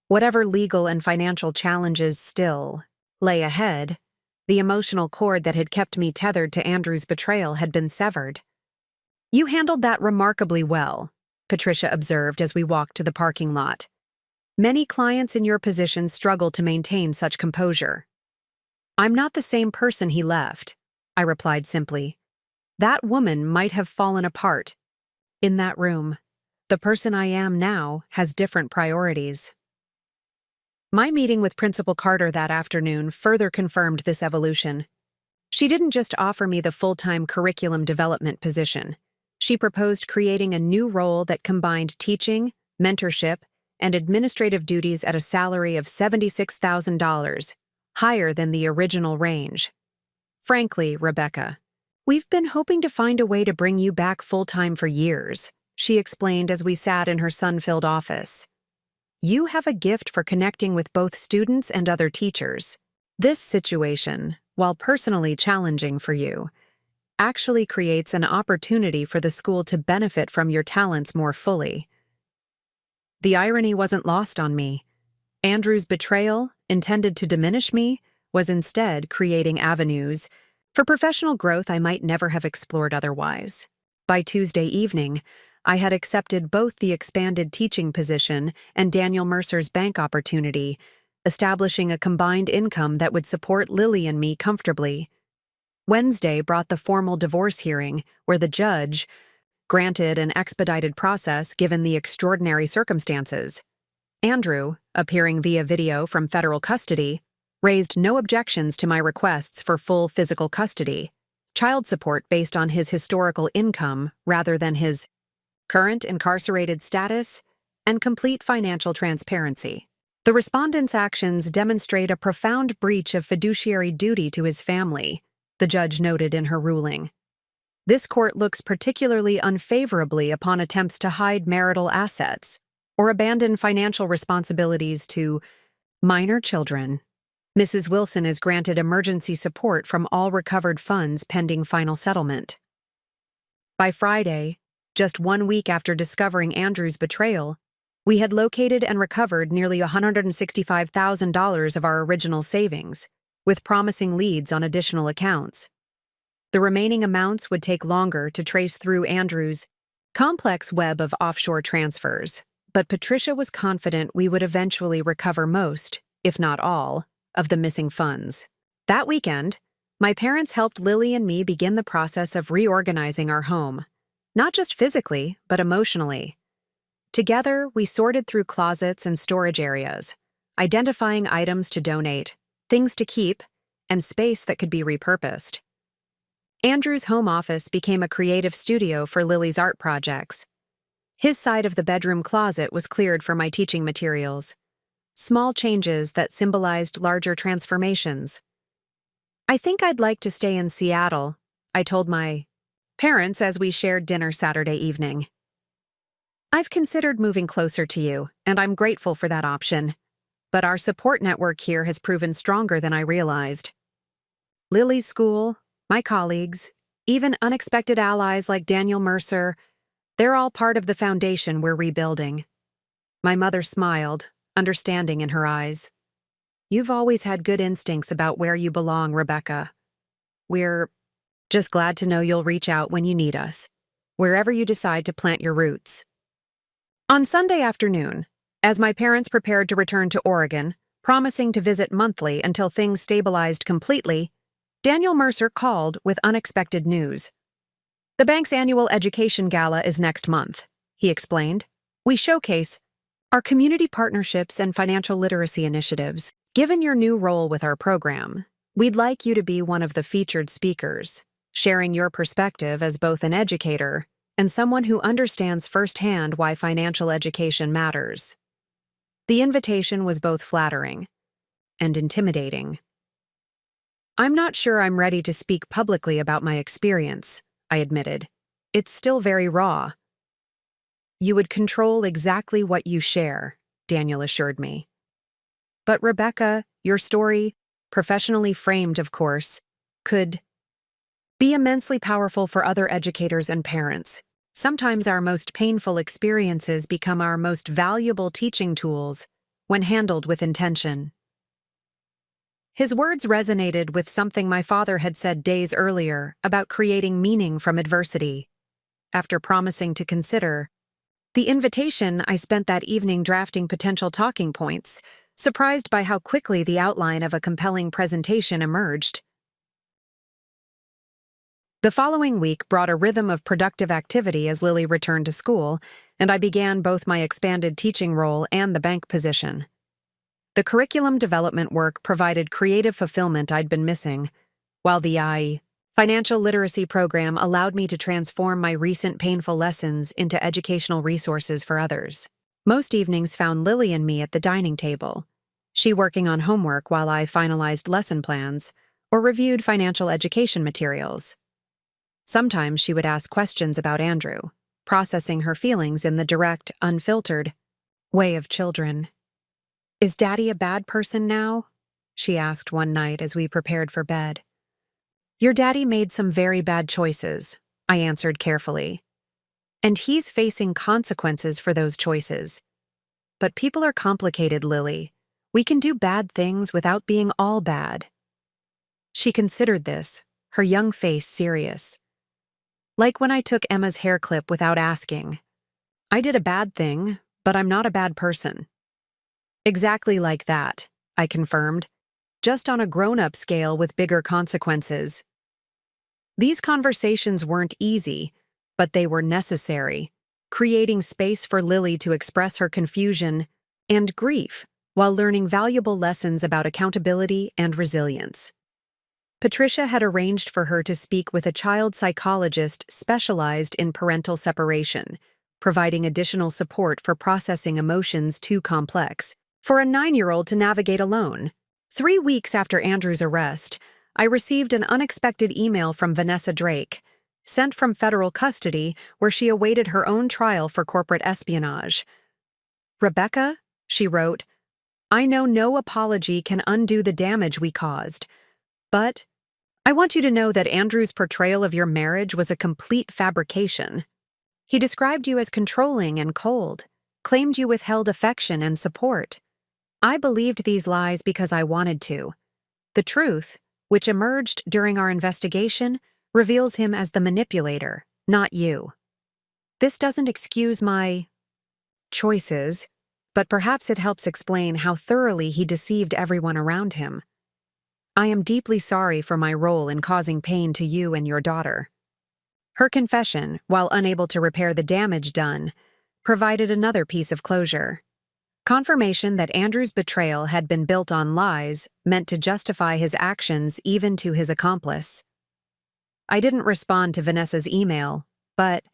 Whatever legal and financial challenges still lay ahead, the emotional cord that had kept me tethered to Andrew's betrayal had been severed. You handled that remarkably well, Patricia observed as we walked to the parking lot. Many clients in your position struggle to maintain such composure. I'm not the same person he left, I replied simply. That woman might have fallen apart. In that room, the person I am now has different priorities. My meeting with Principal Carter that afternoon further confirmed this evolution. She didn't just offer me the full-time curriculum development position. She proposed creating a new role that combined teaching, mentorship, and administrative duties at a salary of $76,000, higher than the original range. Frankly, Rebecca, we've been hoping to find a way to bring you back full-time for years, she explained as we sat in her sun-filled office. You have a gift for connecting with both students and other teachers. This situation, while personally challenging for you, actually creates an opportunity for the school to benefit from your talents more fully. The irony wasn't lost on me. Andrew's betrayal, intended to diminish me, was instead creating avenues for professional growth I might never have explored otherwise. By Tuesday evening, I had accepted both the expanded teaching position and Daniel Mercer's bank opportunity, establishing a combined income that would support Lily and me comfortably. Wednesday brought the formal divorce hearing, where the judge granted an expedited process given the extraordinary circumstances. Andrew, appearing via video from federal custody, raised no objections to my requests for full physical custody, child support based on his historical income rather than his current incarcerated status, and complete financial transparency. The respondent's actions demonstrate a profound breach of fiduciary duty to his family, the judge noted in her ruling. This court looks particularly unfavorably upon attempts to hide marital assets or abandon financial responsibilities to minor children. Mrs. Wilson is granted emergency support from all recovered funds pending final settlement. By Friday, just 1 week after discovering Andrew's betrayal, we had located and recovered nearly $165,000 of our original savings, with promising leads on additional accounts. The remaining amounts would take longer to trace through Andrew's complex web of offshore transfers, but Patricia was confident we would eventually recover most, if not all, of the missing funds. That weekend, my parents helped Lily and me begin the process of reorganizing our home, not just physically, but emotionally. Together, we sorted through closets and storage areas, identifying items to donate, things to keep, and space that could be repurposed. Andrew's home office became a creative studio for Lily's art projects. His side of the bedroom closet was cleared for my teaching materials, small changes that symbolized larger transformations. I think I'd like to stay in Seattle, I told my parents as we shared dinner Saturday evening. I've considered moving closer to you, and I'm grateful for that option. But our support network here has proven stronger than I realized. Lily's school, my colleagues, even unexpected allies like Daniel Mercer, they're all part of the foundation we're rebuilding. My mother smiled, understanding in her eyes. You've always had good instincts about where you belong, Rebecca. We're just glad to know you'll reach out when you need us, wherever you decide to plant your roots. On Sunday afternoon, as my parents prepared to return to Oregon, promising to visit monthly until things stabilized completely, Daniel Mercer called with unexpected news. The bank's annual education gala is next month, he explained. We showcase our community partnerships and financial literacy initiatives. Given your new role with our program, we'd like you to be one of the featured speakers, sharing your perspective as both an educator and someone who understands firsthand why financial education matters. The invitation was both flattering and intimidating. I'm not sure I'm ready to speak publicly about my experience, I admitted. It's still very raw. You would control exactly what you share, Daniel assured me. But Rebecca, your story, professionally framed, of course, could be immensely powerful for other educators and parents. Sometimes our most painful experiences become our most valuable teaching tools when handled with intention. His words resonated with something my father had said days earlier about creating meaning from adversity. After promising to consider the invitation, I spent that evening drafting potential talking points, surprised by how quickly the outline of a compelling presentation emerged. The following week brought a rhythm of productive activity as Lily returned to school, and I began both my expanded teaching role and the bank position. The curriculum development work provided creative fulfillment I'd been missing, while the financial literacy program allowed me to transform my recent painful lessons into educational resources for others. Most evenings found Lily and me at the dining table, she working on homework while I finalized lesson plans or reviewed financial education materials. Sometimes she would ask questions about Andrew, processing her feelings in the direct, unfiltered way of children. Is Daddy a bad person now? She asked one night as we prepared for bed. Your daddy made some very bad choices, I answered carefully. And he's facing consequences for those choices. But people are complicated, Lily. We can do bad things without being all bad. She considered this, her young face serious. Like when I took Emma's hair clip without asking. I did a bad thing, but I'm not a bad person. Exactly like that, I confirmed, just on a grown-up scale with bigger consequences. These conversations weren't easy, but they were necessary, creating space for Lily to express her confusion and grief while learning valuable lessons about accountability and resilience. Patricia had arranged for her to speak with a child psychologist specialized in parental separation, providing additional support for processing emotions too complex for a 9-year-old to navigate alone. 3 weeks after Andrew's arrest, I received an unexpected email from Vanessa Drake, sent from federal custody where she awaited her own trial for corporate espionage. "Rebecca," she wrote, "I know no apology can undo the damage we caused, but I want you to know that Andrew's portrayal of your marriage was a complete fabrication. He described you as controlling and cold, claimed you withheld affection and support. I believed these lies because I wanted to. The truth, which emerged during our investigation, reveals him as the manipulator, not you. This doesn't excuse my choices, but perhaps it helps explain how thoroughly he deceived everyone around him. I am deeply sorry for my role in causing pain to you and your daughter." Her confession, while unable to repair the damage done, provided another piece of closure. Confirmation that Andrew's betrayal had been built on lies meant to justify his actions even to his accomplice. I didn't respond to Vanessa's email, but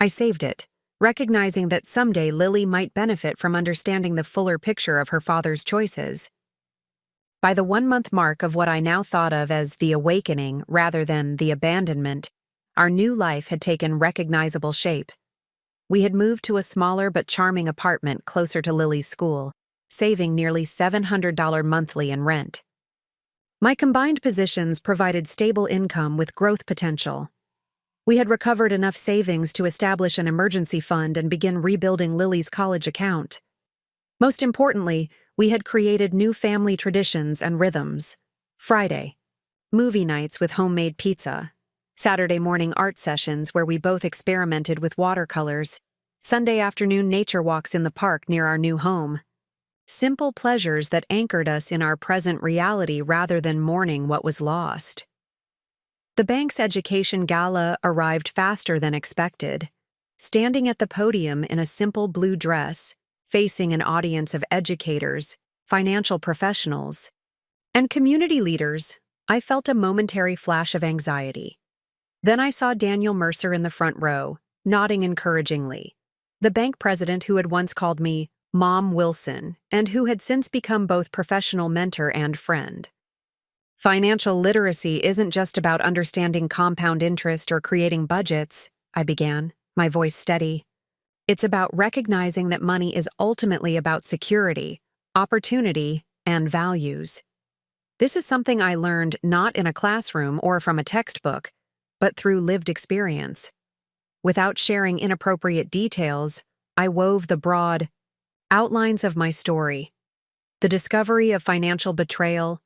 I saved it, recognizing that someday Lily might benefit from understanding the fuller picture of her father's choices. By the 1-month mark of what I now thought of as the awakening rather than the abandonment, our new life had taken recognizable shape. We had moved to a smaller but charming apartment closer to Lily's school, saving nearly $700 monthly in rent. My combined positions provided stable income with growth potential. We had recovered enough savings to establish an emergency fund and begin rebuilding Lily's college account. Most importantly, we had created new family traditions and rhythms. Friday, movie nights with homemade pizza. Saturday morning art sessions where we both experimented with watercolors. Sunday afternoon nature walks in the park near our new home. Simple pleasures that anchored us in our present reality rather than mourning what was lost. The bank's education gala arrived faster than expected. Standing at the podium in a simple blue dress, facing an audience of educators, financial professionals, and community leaders, I felt a momentary flash of anxiety. Then I saw Daniel Mercer in the front row, nodding encouragingly, the bank president who had once called me Mom Wilson and who had since become both professional mentor and friend. "Financial literacy isn't just about understanding compound interest or creating budgets," I began, my voice steady. "It's about recognizing that money is ultimately about security, opportunity, and values. This is something I learned not in a classroom or from a textbook, but through lived experience. Without sharing inappropriate details, I wove the broad outlines of my story. The discovery of financial betrayal,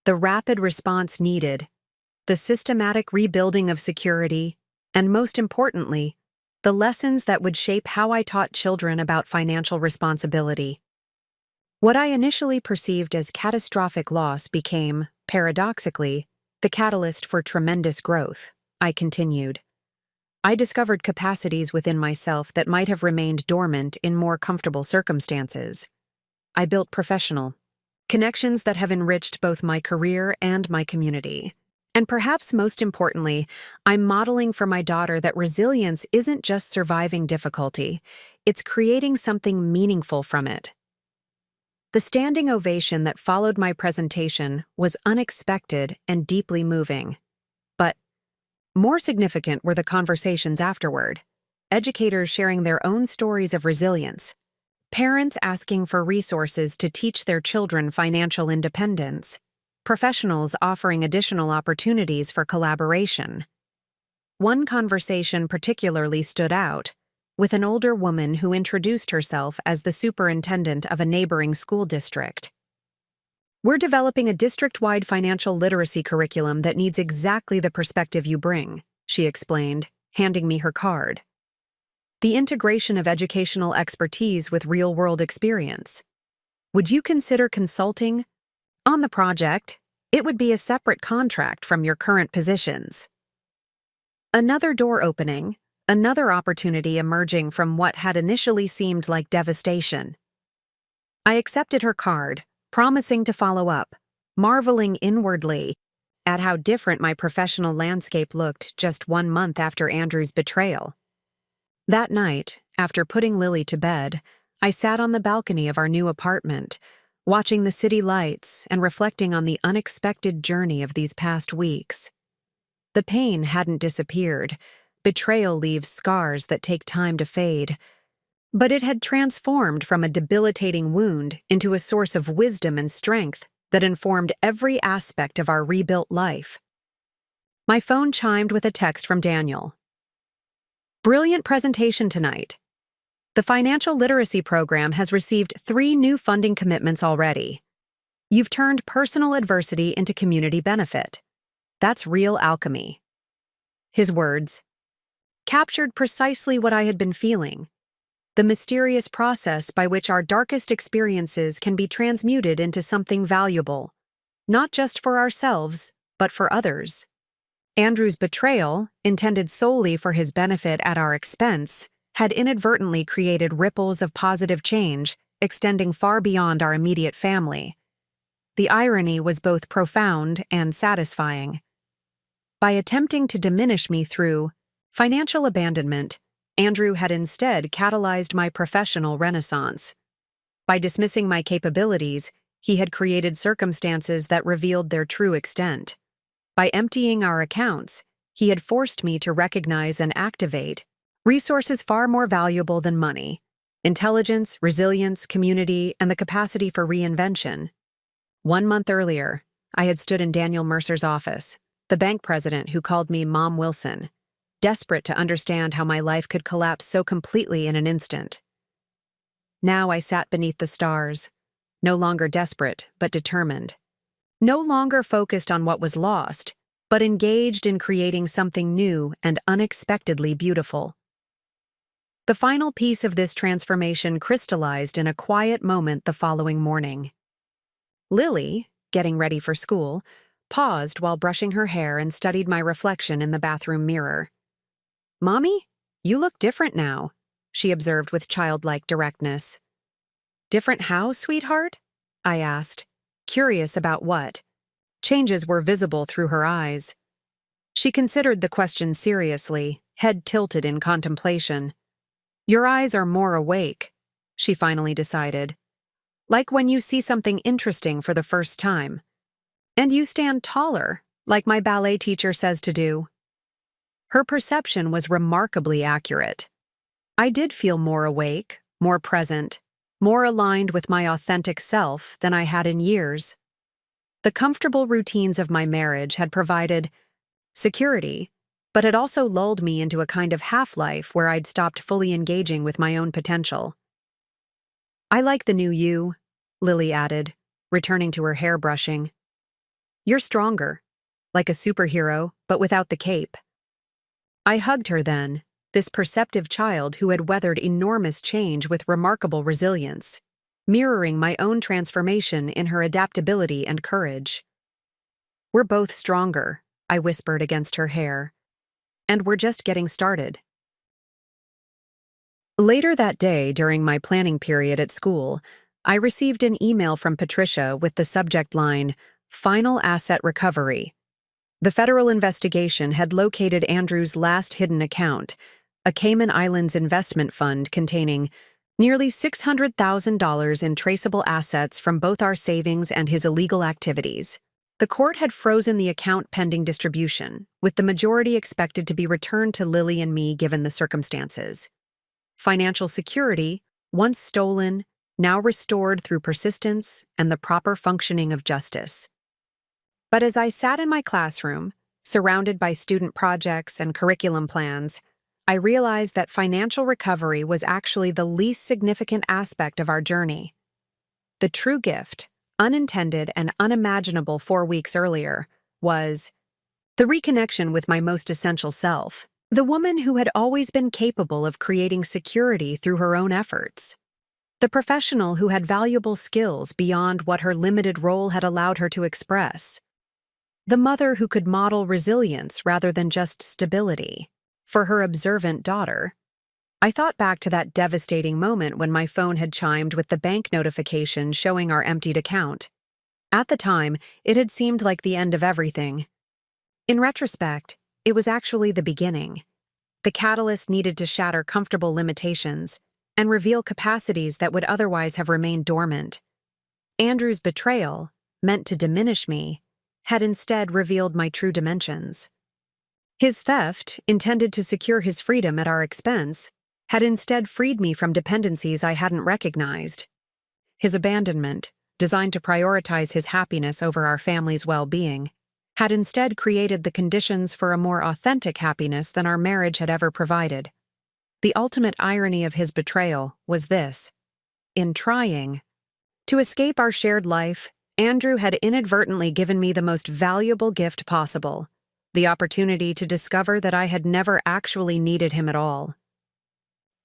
the rapid response needed, the systematic rebuilding of security, and most importantly, the lessons that would shape how I taught children about financial responsibility. What I initially perceived as catastrophic loss became, paradoxically, the catalyst for tremendous growth," I continued. "I discovered capacities within myself that might have remained dormant in more comfortable circumstances. I built professional connections that have enriched both my career and my community. And perhaps most importantly, I'm modeling for my daughter that resilience isn't just surviving difficulty, it's creating something meaningful from it." The standing ovation that followed my presentation was unexpected and deeply moving. But more significant were the conversations afterward, educators sharing their own stories of resilience, parents asking for resources to teach their children financial independence, professionals offering additional opportunities for collaboration. One conversation particularly stood out, with an older woman who introduced herself as the superintendent of a neighboring school district. "We're developing a district-wide financial literacy curriculum that needs exactly the perspective you bring," she explained, handing me her card. "The integration of educational expertise with real-world experience. Would you consider consulting On the project, it would be a separate contract from your current positions. Another door opening, another opportunity emerging from what had initially seemed like devastation. I accepted her card, promising to follow up, marveling inwardly at how different my professional landscape looked just 1 month after Andrew's betrayal. That night, after putting Lily to bed, I sat on the balcony of our new apartment, watching the city lights and reflecting on the unexpected journey of these past weeks. The pain hadn't disappeared. Betrayal leaves scars that take time to fade. But it had transformed from a debilitating wound into a source of wisdom and strength that informed every aspect of our rebuilt life. My phone chimed with a text from Daniel. Brilliant presentation tonight. The financial literacy program has received 3 new funding commitments already. You've turned personal adversity into community benefit. That's real alchemy. His words captured precisely what I had been feeling. The mysterious process by which our darkest experiences can be transmuted into something valuable, not just for ourselves, but for others. Andrew's betrayal, intended solely for his benefit at our expense, had inadvertently created ripples of positive change, extending far beyond our immediate family. The irony was both profound and satisfying. By attempting to diminish me through financial abandonment, Andrew had instead catalyzed my professional renaissance. By dismissing my capabilities, he had created circumstances that revealed their true extent. By emptying our accounts, he had forced me to recognize and activate resources far more valuable than money: intelligence, resilience, community, and the capacity for reinvention. 1 month earlier, I had stood in Daniel Mercer's office, the bank president who called me Mom Wilson, desperate to understand how my life could collapse so completely in an instant. Now I sat beneath the stars, no longer desperate, but determined. No longer focused on what was lost, but engaged in creating something new and unexpectedly beautiful. The final piece of this transformation crystallized in a quiet moment the following morning. Lily, getting ready for school, paused while brushing her hair and studied my reflection in the bathroom mirror. "Mommy, you look different now," she observed with childlike directness. "Different how, sweetheart?" I asked, curious about what. Changes were visible through her eyes. She considered the question seriously, head tilted in contemplation. "Your eyes are more awake," she finally decided. "Like when you see something interesting for the first time. And you stand taller, like my ballet teacher says to do." Her perception was remarkably accurate. I did feel more awake, more present, more aligned with my authentic self than I had in years. The comfortable routines of my marriage had provided security, but had also lulled me into a kind of half-life where I'd stopped fully engaging with my own potential. "I like the new you," Lily added, returning to her hair brushing. "You're stronger, like a superhero, but without the cape." I hugged her then, this perceptive child who had weathered enormous change with remarkable resilience, mirroring my own transformation in her adaptability and courage. "We're both stronger," I whispered against her hair, "and we're just getting started." Later that day, during my planning period at school, I received an email from Patricia with the subject line, "Final Asset Recovery." The federal investigation had located Andrew's last hidden account, a Cayman Islands investment fund containing nearly $600,000 in traceable assets from both our savings and his illegal activities. The court had frozen the account pending distribution, with the majority expected to be returned to Lily and me given the circumstances. Financial security, once stolen, now restored through persistence and the proper functioning of justice. But as I sat in my classroom, surrounded by student projects and curriculum plans, I realized that financial recovery was actually the least significant aspect of our journey. The true gift, unintended and unimaginable 4 weeks earlier, was the reconnection with my most essential self, the woman who had always been capable of creating security through her own efforts. The professional who had valuable skills beyond what her limited role had allowed her to express. The mother who could model resilience rather than just stability for her observant daughter. I thought back to that devastating moment when my phone had chimed with the bank notification showing our emptied account. At the time, it had seemed like the end of everything. In retrospect, it was actually the beginning. The catalyst needed to shatter comfortable limitations and reveal capacities that would otherwise have remained dormant. Andrew's betrayal, meant to diminish me, had instead revealed my true dimensions. His theft, intended to secure his freedom at our expense, had instead freed me from dependencies I hadn't recognized. His abandonment, designed to prioritize his happiness over our family's well-being, had instead created the conditions for a more authentic happiness than our marriage had ever provided. The ultimate irony of his betrayal was this. In trying to escape our shared life, Andrew had inadvertently given me the most valuable gift possible, the opportunity to discover that I had never actually needed him at all.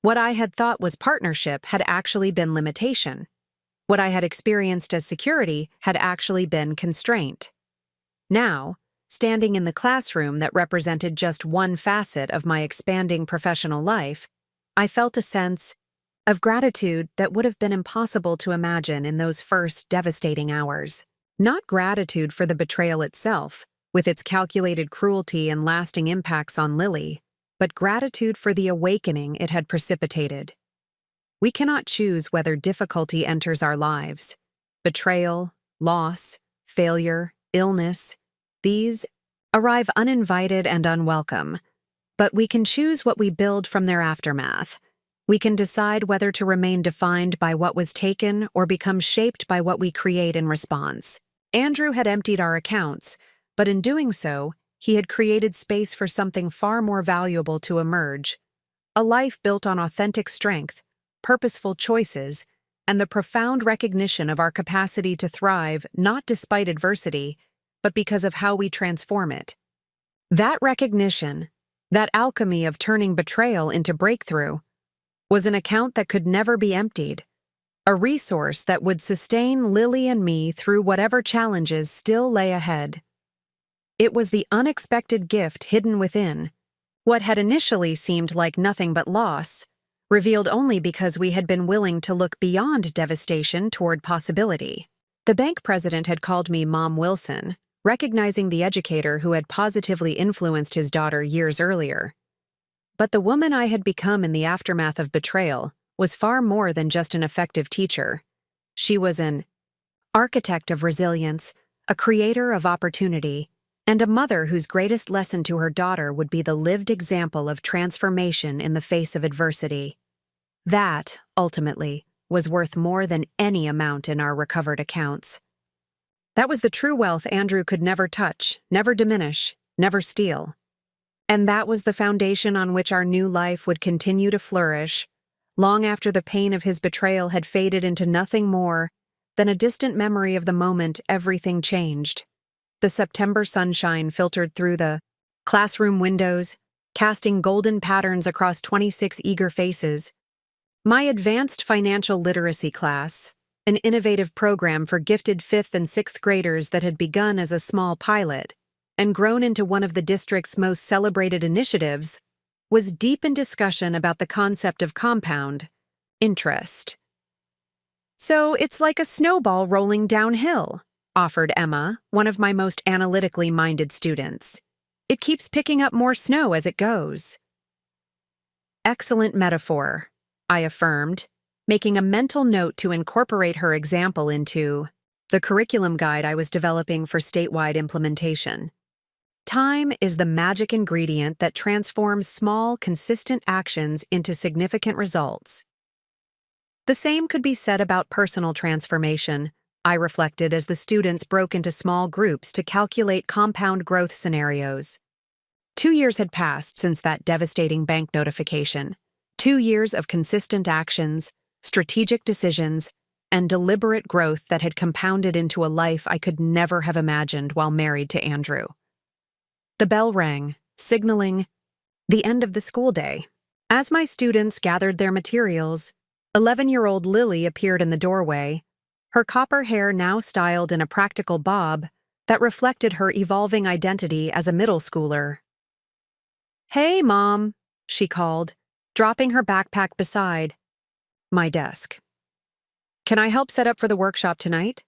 What I had thought was partnership had actually been limitation. What I had experienced as security had actually been constraint. Now, standing in the classroom that represented just one facet of my expanding professional life, I felt a sense of gratitude that would have been impossible to imagine in those first devastating hours. Not gratitude for the betrayal itself, with its calculated cruelty and lasting impacts on Lily, but gratitude for the awakening it had precipitated. We cannot choose whether difficulty enters our lives. Betrayal, loss, failure, illness, these arrive uninvited and unwelcome, but we can choose what we build from their aftermath. We can decide whether to remain defined by what was taken or become shaped by what we create in response. Andrew had emptied our accounts, but in doing so, he had created space for something far more valuable to emerge. A life built on authentic strength, purposeful choices, and the profound recognition of our capacity to thrive not despite adversity, but because of how we transform it. That recognition, that alchemy of turning betrayal into breakthrough, was an account that could never be emptied, a resource that would sustain Lily and me through whatever challenges still lay ahead. It was the unexpected gift hidden within, what had initially seemed like nothing but loss, revealed only because we had been willing to look beyond devastation toward possibility. The bank president had called me Mom Wilson, recognizing the educator who had positively influenced his daughter years earlier. But the woman I had become in the aftermath of betrayal was far more than just an effective teacher. She was an architect of resilience, a creator of opportunity, and a mother whose greatest lesson to her daughter would be the lived example of transformation in the face of adversity. That, ultimately, was worth more than any amount in our recovered accounts. That was the true wealth Andrew could never touch, never diminish, never steal. And that was the foundation on which our new life would continue to flourish, long after the pain of his betrayal had faded into nothing more than a distant memory of the moment everything changed. The September sunshine filtered through the classroom windows, casting golden patterns across 26 eager faces. My advanced financial literacy class, an innovative program for gifted 5th and 6th graders that had begun as a small pilot and grown into one of the district's most celebrated initiatives, was deep in discussion about the concept of compound interest. "So it's like a snowball rolling downhill," offered Emma, one of my most analytically minded students. "It keeps picking up more snow as it goes." "Excellent metaphor," I affirmed, making a mental note to incorporate her example into the curriculum guide I was developing for statewide implementation. Time is the magic ingredient that transforms small, consistent actions into significant results. The same could be said about personal transformation, I reflected as the students broke into small groups to calculate compound growth scenarios. 2 years had passed since that devastating bank notification. 2 years of consistent actions, strategic decisions, and deliberate growth that had compounded into a life I could never have imagined while married to Andrew. The bell rang, signaling the end of the school day. As my students gathered their materials, 11-year-old Lily appeared in the doorway, her copper hair now styled in a practical bob that reflected her evolving identity as a middle schooler. "Hey, Mom," she called, dropping her backpack beside my desk. "Can I help set up for the workshop tonight?"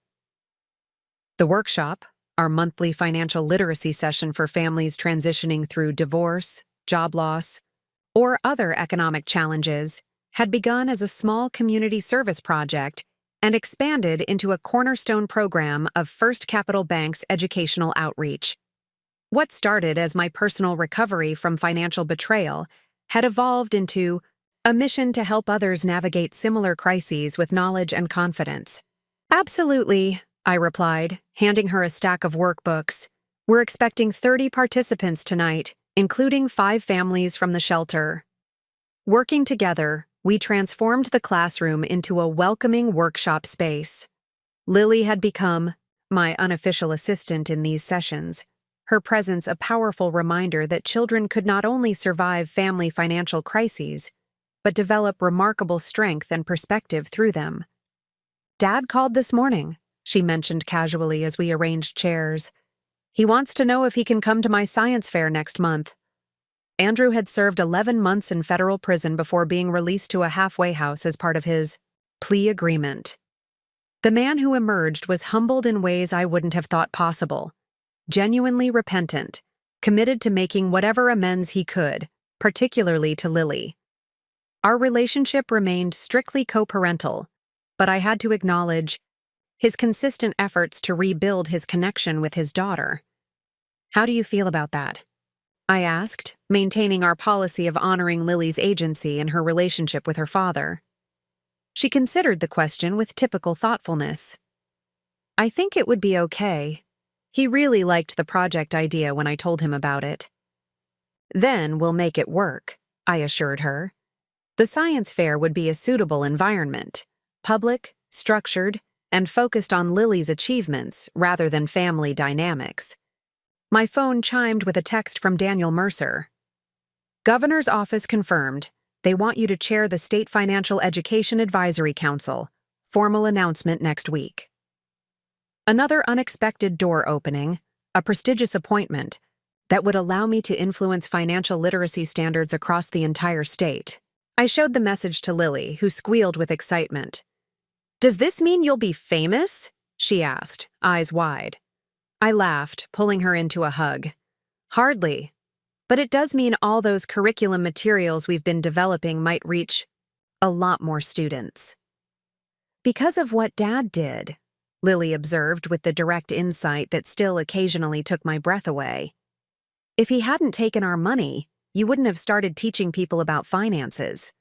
The workshop, our monthly financial literacy session for families transitioning through divorce, job loss, or other economic challenges, had begun as a small community service project and expanded into a cornerstone program of First Capital Bank's educational outreach. What started as my personal recovery from financial betrayal had evolved into a mission to help others navigate similar crises with knowledge and confidence. "Absolutely," I replied, handing her a stack of workbooks. "We're expecting 30 participants tonight, including 5 families from the shelter." Working together, we transformed the classroom into a welcoming workshop space. Lily had become my unofficial assistant in these sessions, her presence a powerful reminder that children could not only survive family financial crises, but develop remarkable strength and perspective through them. "Dad called this morning," she mentioned casually as we arranged chairs. "He wants to know if he can come to my science fair next month." Andrew had served 11 months in federal prison before being released to a halfway house as part of his plea agreement. The man who emerged was humbled in ways I wouldn't have thought possible, genuinely repentant, committed to making whatever amends he could, particularly to Lily. Our relationship remained strictly co-parental, but I had to acknowledge his consistent efforts to rebuild his connection with his daughter. "How do you feel about that?" I asked, maintaining our policy of honoring Lily's agency in her relationship with her father. She considered the question with typical thoughtfulness. "I think it would be okay. He really liked the project idea when I told him about it." "Then we'll make it work," I assured her. The science fair would be a suitable environment, public, structured, and focused on Lily's achievements rather than family dynamics. My phone chimed with a text from Daniel Mercer. "Governor's office confirmed. They want you to chair the State Financial Education Advisory Council. Formal announcement next week." Another unexpected door opening, a prestigious appointment that would allow me to influence financial literacy standards across the entire state. I showed the message to Lily, who squealed with excitement. "Does this mean you'll be famous?" she asked, eyes wide. I laughed, pulling her into a hug. "Hardly. But it does mean all those curriculum materials we've been developing might reach a lot more students." "Because of what Dad did," Lily observed with the direct insight that still occasionally took my breath away. "If he hadn't taken our money, you wouldn't have started teaching people about finances."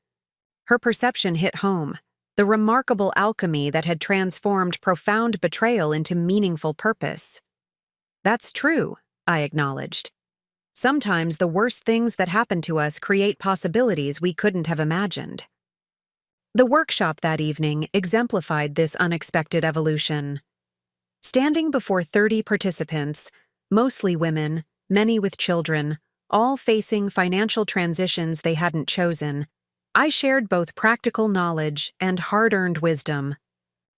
Her perception hit home, the remarkable alchemy that had transformed profound betrayal into meaningful purpose. "That's true," I acknowledged. "Sometimes the worst things that happen to us create possibilities we couldn't have imagined." The workshop that evening exemplified this unexpected evolution. Standing before 30 participants, mostly women, many with children, all facing financial transitions they hadn't chosen, I shared both practical knowledge and hard-earned wisdom.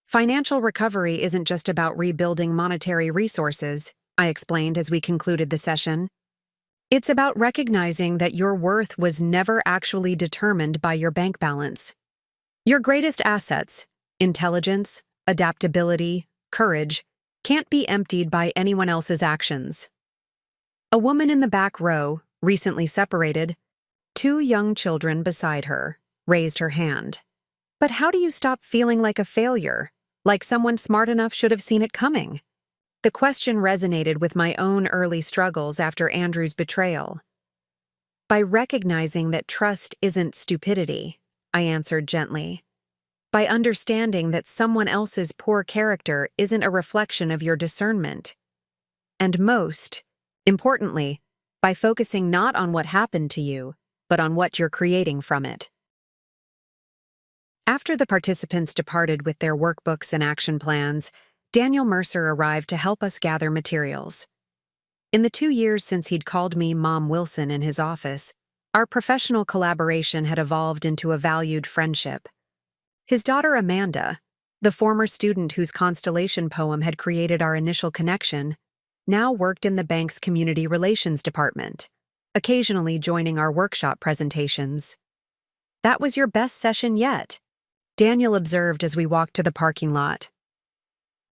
Financial recovery isn't just about rebuilding monetary resources, I explained as we concluded the session. It's about recognizing that your worth was never actually determined by your bank balance. Your greatest assets, intelligence, adaptability, courage, can't be emptied by anyone else's actions. A woman in the back row, recently separated, 2 young children beside her, raised her hand. "But how do you stop feeling like a failure, like someone smart enough should have seen it coming?" The question resonated with my own early struggles after Andrew's betrayal. "By recognizing that trust isn't stupidity," I answered gently. "By understanding that someone else's poor character isn't a reflection of your discernment. And most importantly, by focusing not on what happened to you, but on what you're creating from it." After the participants departed with their workbooks and action plans, Daniel Mercer arrived to help us gather materials. In the 2 years since he'd called me Mom Wilson in his office, our professional collaboration had evolved into a valued friendship. His daughter Amanda, the former student whose constellation poem had created our initial connection, now worked in the bank's community relations department, occasionally joining our workshop presentations. "That was your best session yet," Daniel observed as we walked to the parking lot.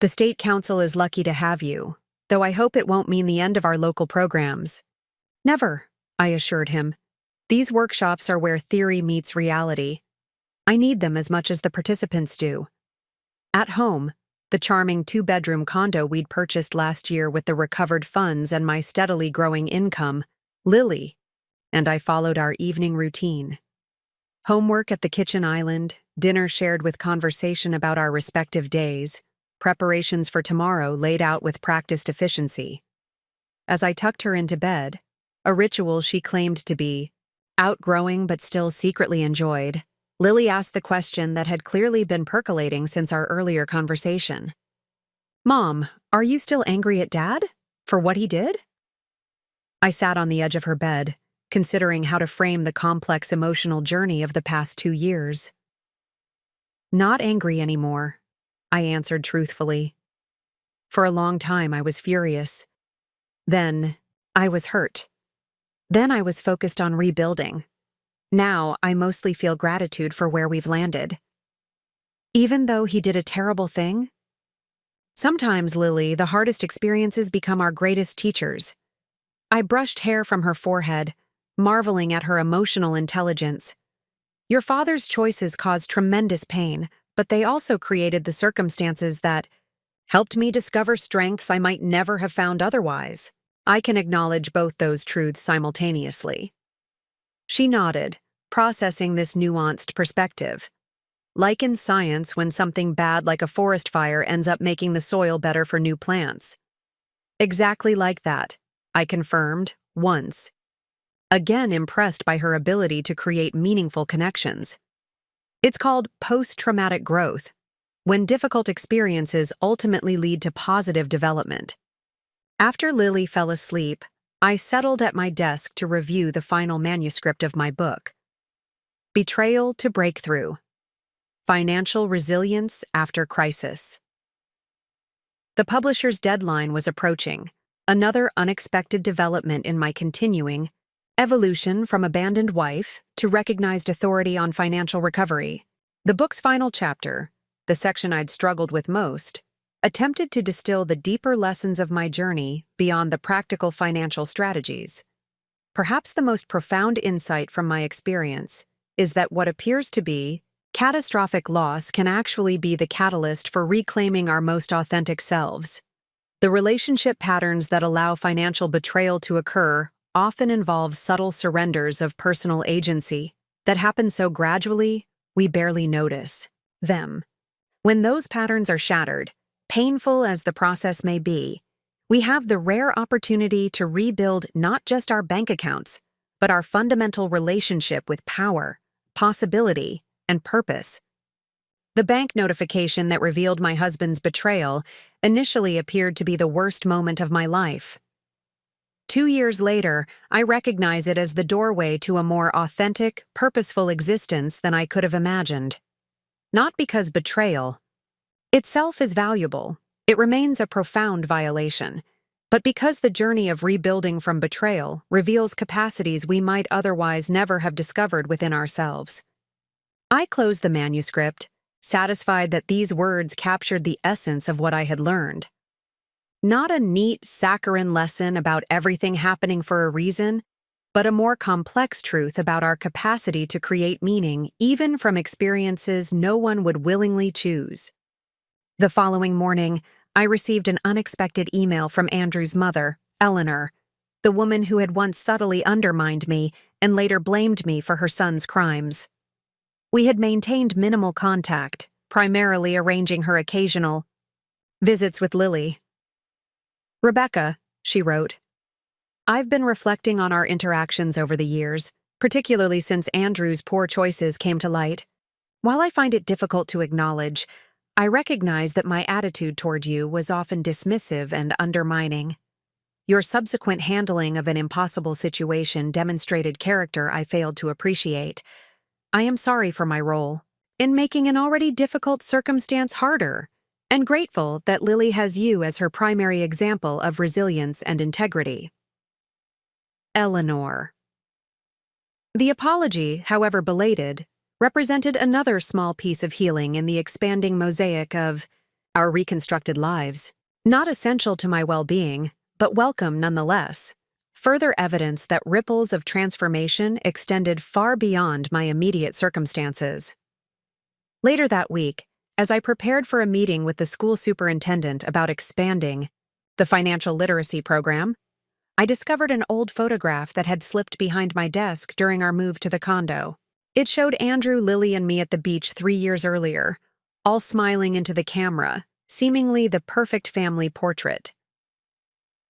"The state council is lucky to have you, though I hope it won't mean the end of our local programs." "Never," I assured him. "These workshops are where theory meets reality. I need them as much as the participants do." At home, the charming two-bedroom condo we'd purchased last year with the recovered funds and my steadily growing income, Lily and I followed our evening routine. Homework at the kitchen island, dinner shared with conversation about our respective days, preparations for tomorrow laid out with practiced efficiency. As I tucked her into bed, a ritual she claimed to be outgrowing but still secretly enjoyed, Lily asked the question that had clearly been percolating since our earlier conversation. "Mom, are you still angry at Dad? For what he did?" I sat on the edge of her bed, considering how to frame the complex emotional journey of the past 2 years. "Not angry anymore," I answered truthfully. For a long time I was furious. Then I was hurt. Then I was focused on rebuilding. Now I mostly feel gratitude for where we've landed. Even though he did a terrible thing? Sometimes, Lily, the hardest experiences become our greatest teachers. I brushed hair from her forehead, marveling at her emotional intelligence. "Your father's choices caused tremendous pain, but they also created the circumstances that helped me discover strengths I might never have found otherwise. I can acknowledge both those truths simultaneously." She nodded, processing this nuanced perspective. Like in science, when something bad like a forest fire ends up making the soil better for new plants. "Exactly like that," I confirmed, once, again impressed by her ability to create meaningful connections. "It's called post-traumatic growth, when difficult experiences ultimately lead to positive development." After Lily fell asleep, I settled at my desk to review the final manuscript of my book. Betrayal to Breakthrough: Financial Resilience After Crisis. The publisher's deadline was approaching, another unexpected development in my continuing evolution from abandoned wife to recognized authority on financial recovery. The book's final chapter, the section I'd struggled with most, attempted to distill the deeper lessons of my journey beyond the practical financial strategies. Perhaps the most profound insight from my experience is that what appears to be catastrophic loss can actually be the catalyst for reclaiming our most authentic selves. The relationship patterns that allow financial betrayal to occur often involve subtle surrenders of personal agency that happen so gradually we barely notice them. When those patterns are shattered, painful as the process may be, we have the rare opportunity to rebuild not just our bank accounts, but our fundamental relationship with power, possibility, and purpose. The bank notification that revealed my husband's betrayal initially appeared to be the worst moment of my life. 2 years later, I recognize it as the doorway to a more authentic, purposeful existence than I could have imagined. Not because betrayal itself is valuable, it remains a profound violation, but because the journey of rebuilding from betrayal reveals capacities we might otherwise never have discovered within ourselves. I closed the manuscript, satisfied that these words captured the essence of what I had learned. Not a neat, saccharine lesson about everything happening for a reason, but a more complex truth about our capacity to create meaning even from experiences no one would willingly choose. The following morning, I received an unexpected email from Andrew's mother, Eleanor, the woman who had once subtly undermined me and later blamed me for her son's crimes. We had maintained minimal contact, primarily arranging her occasional visits with Lily. "Rebecca," she wrote, "I've been reflecting on our interactions over the years, particularly since Andrew's poor choices came to light. While I find it difficult to acknowledge, I recognize that my attitude toward you was often dismissive and undermining. Your subsequent handling of an impossible situation demonstrated character I failed to appreciate. I am sorry for my role. in making an already difficult circumstance harder, and grateful that Lily has you as her primary example of resilience and integrity. Eleanor. The apology, however belated, represented another small piece of healing in the expanding mosaic of our reconstructed lives. Not essential to my well-being, but welcome nonetheless. Further evidence that ripples of transformation extended far beyond my immediate circumstances. Later that week, as I prepared for a meeting with the school superintendent about expanding the financial literacy program, I discovered an old photograph that had slipped behind my desk during our move to the condo. It showed Andrew, Lily, and me at the beach 3 years earlier, all smiling into the camera, seemingly the perfect family portrait.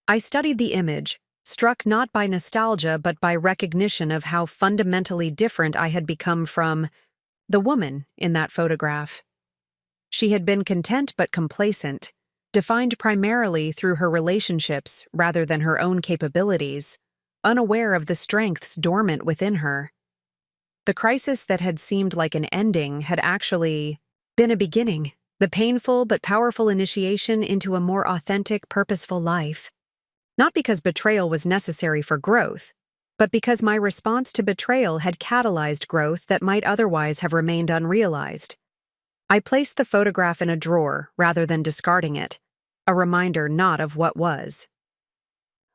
I studied the image, struck not by nostalgia but by recognition of how fundamentally different I had become from the woman in that photograph. She had been content but complacent, defined primarily through her relationships rather than her own capabilities, unaware of the strengths dormant within her. The crisis that had seemed like an ending had actually been a beginning, the painful but powerful initiation into a more authentic, purposeful life. Not because betrayal was necessary for growth, but because my response to betrayal had catalyzed growth that might otherwise have remained unrealized. I placed the photograph in a drawer rather than discarding it, a reminder not of what was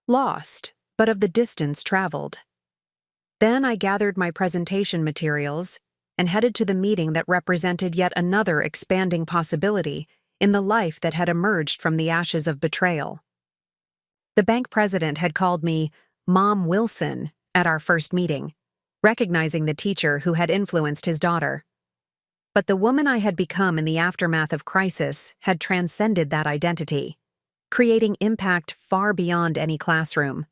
lost, but of the distance traveled. Then I gathered my presentation materials and headed to the meeting that represented yet another expanding possibility in the life that had emerged from the ashes of betrayal. The bank president had called me Mom Wilson at our first meeting, recognizing the teacher who had influenced his daughter. But the woman I had become in the aftermath of crisis had transcended that identity, creating impact far beyond any classroom.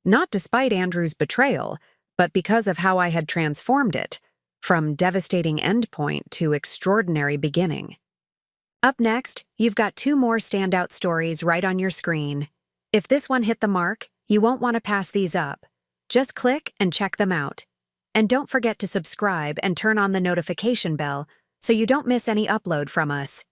Not despite Andrew's betrayal, but because of how I had transformed it, from devastating endpoint to extraordinary beginning. Up next, you've got 2 more standout stories right on your screen. If this one hit the mark, you won't want to pass these up. Just click and check them out. And don't forget to subscribe and turn on the notification bell so you don't miss any upload from us.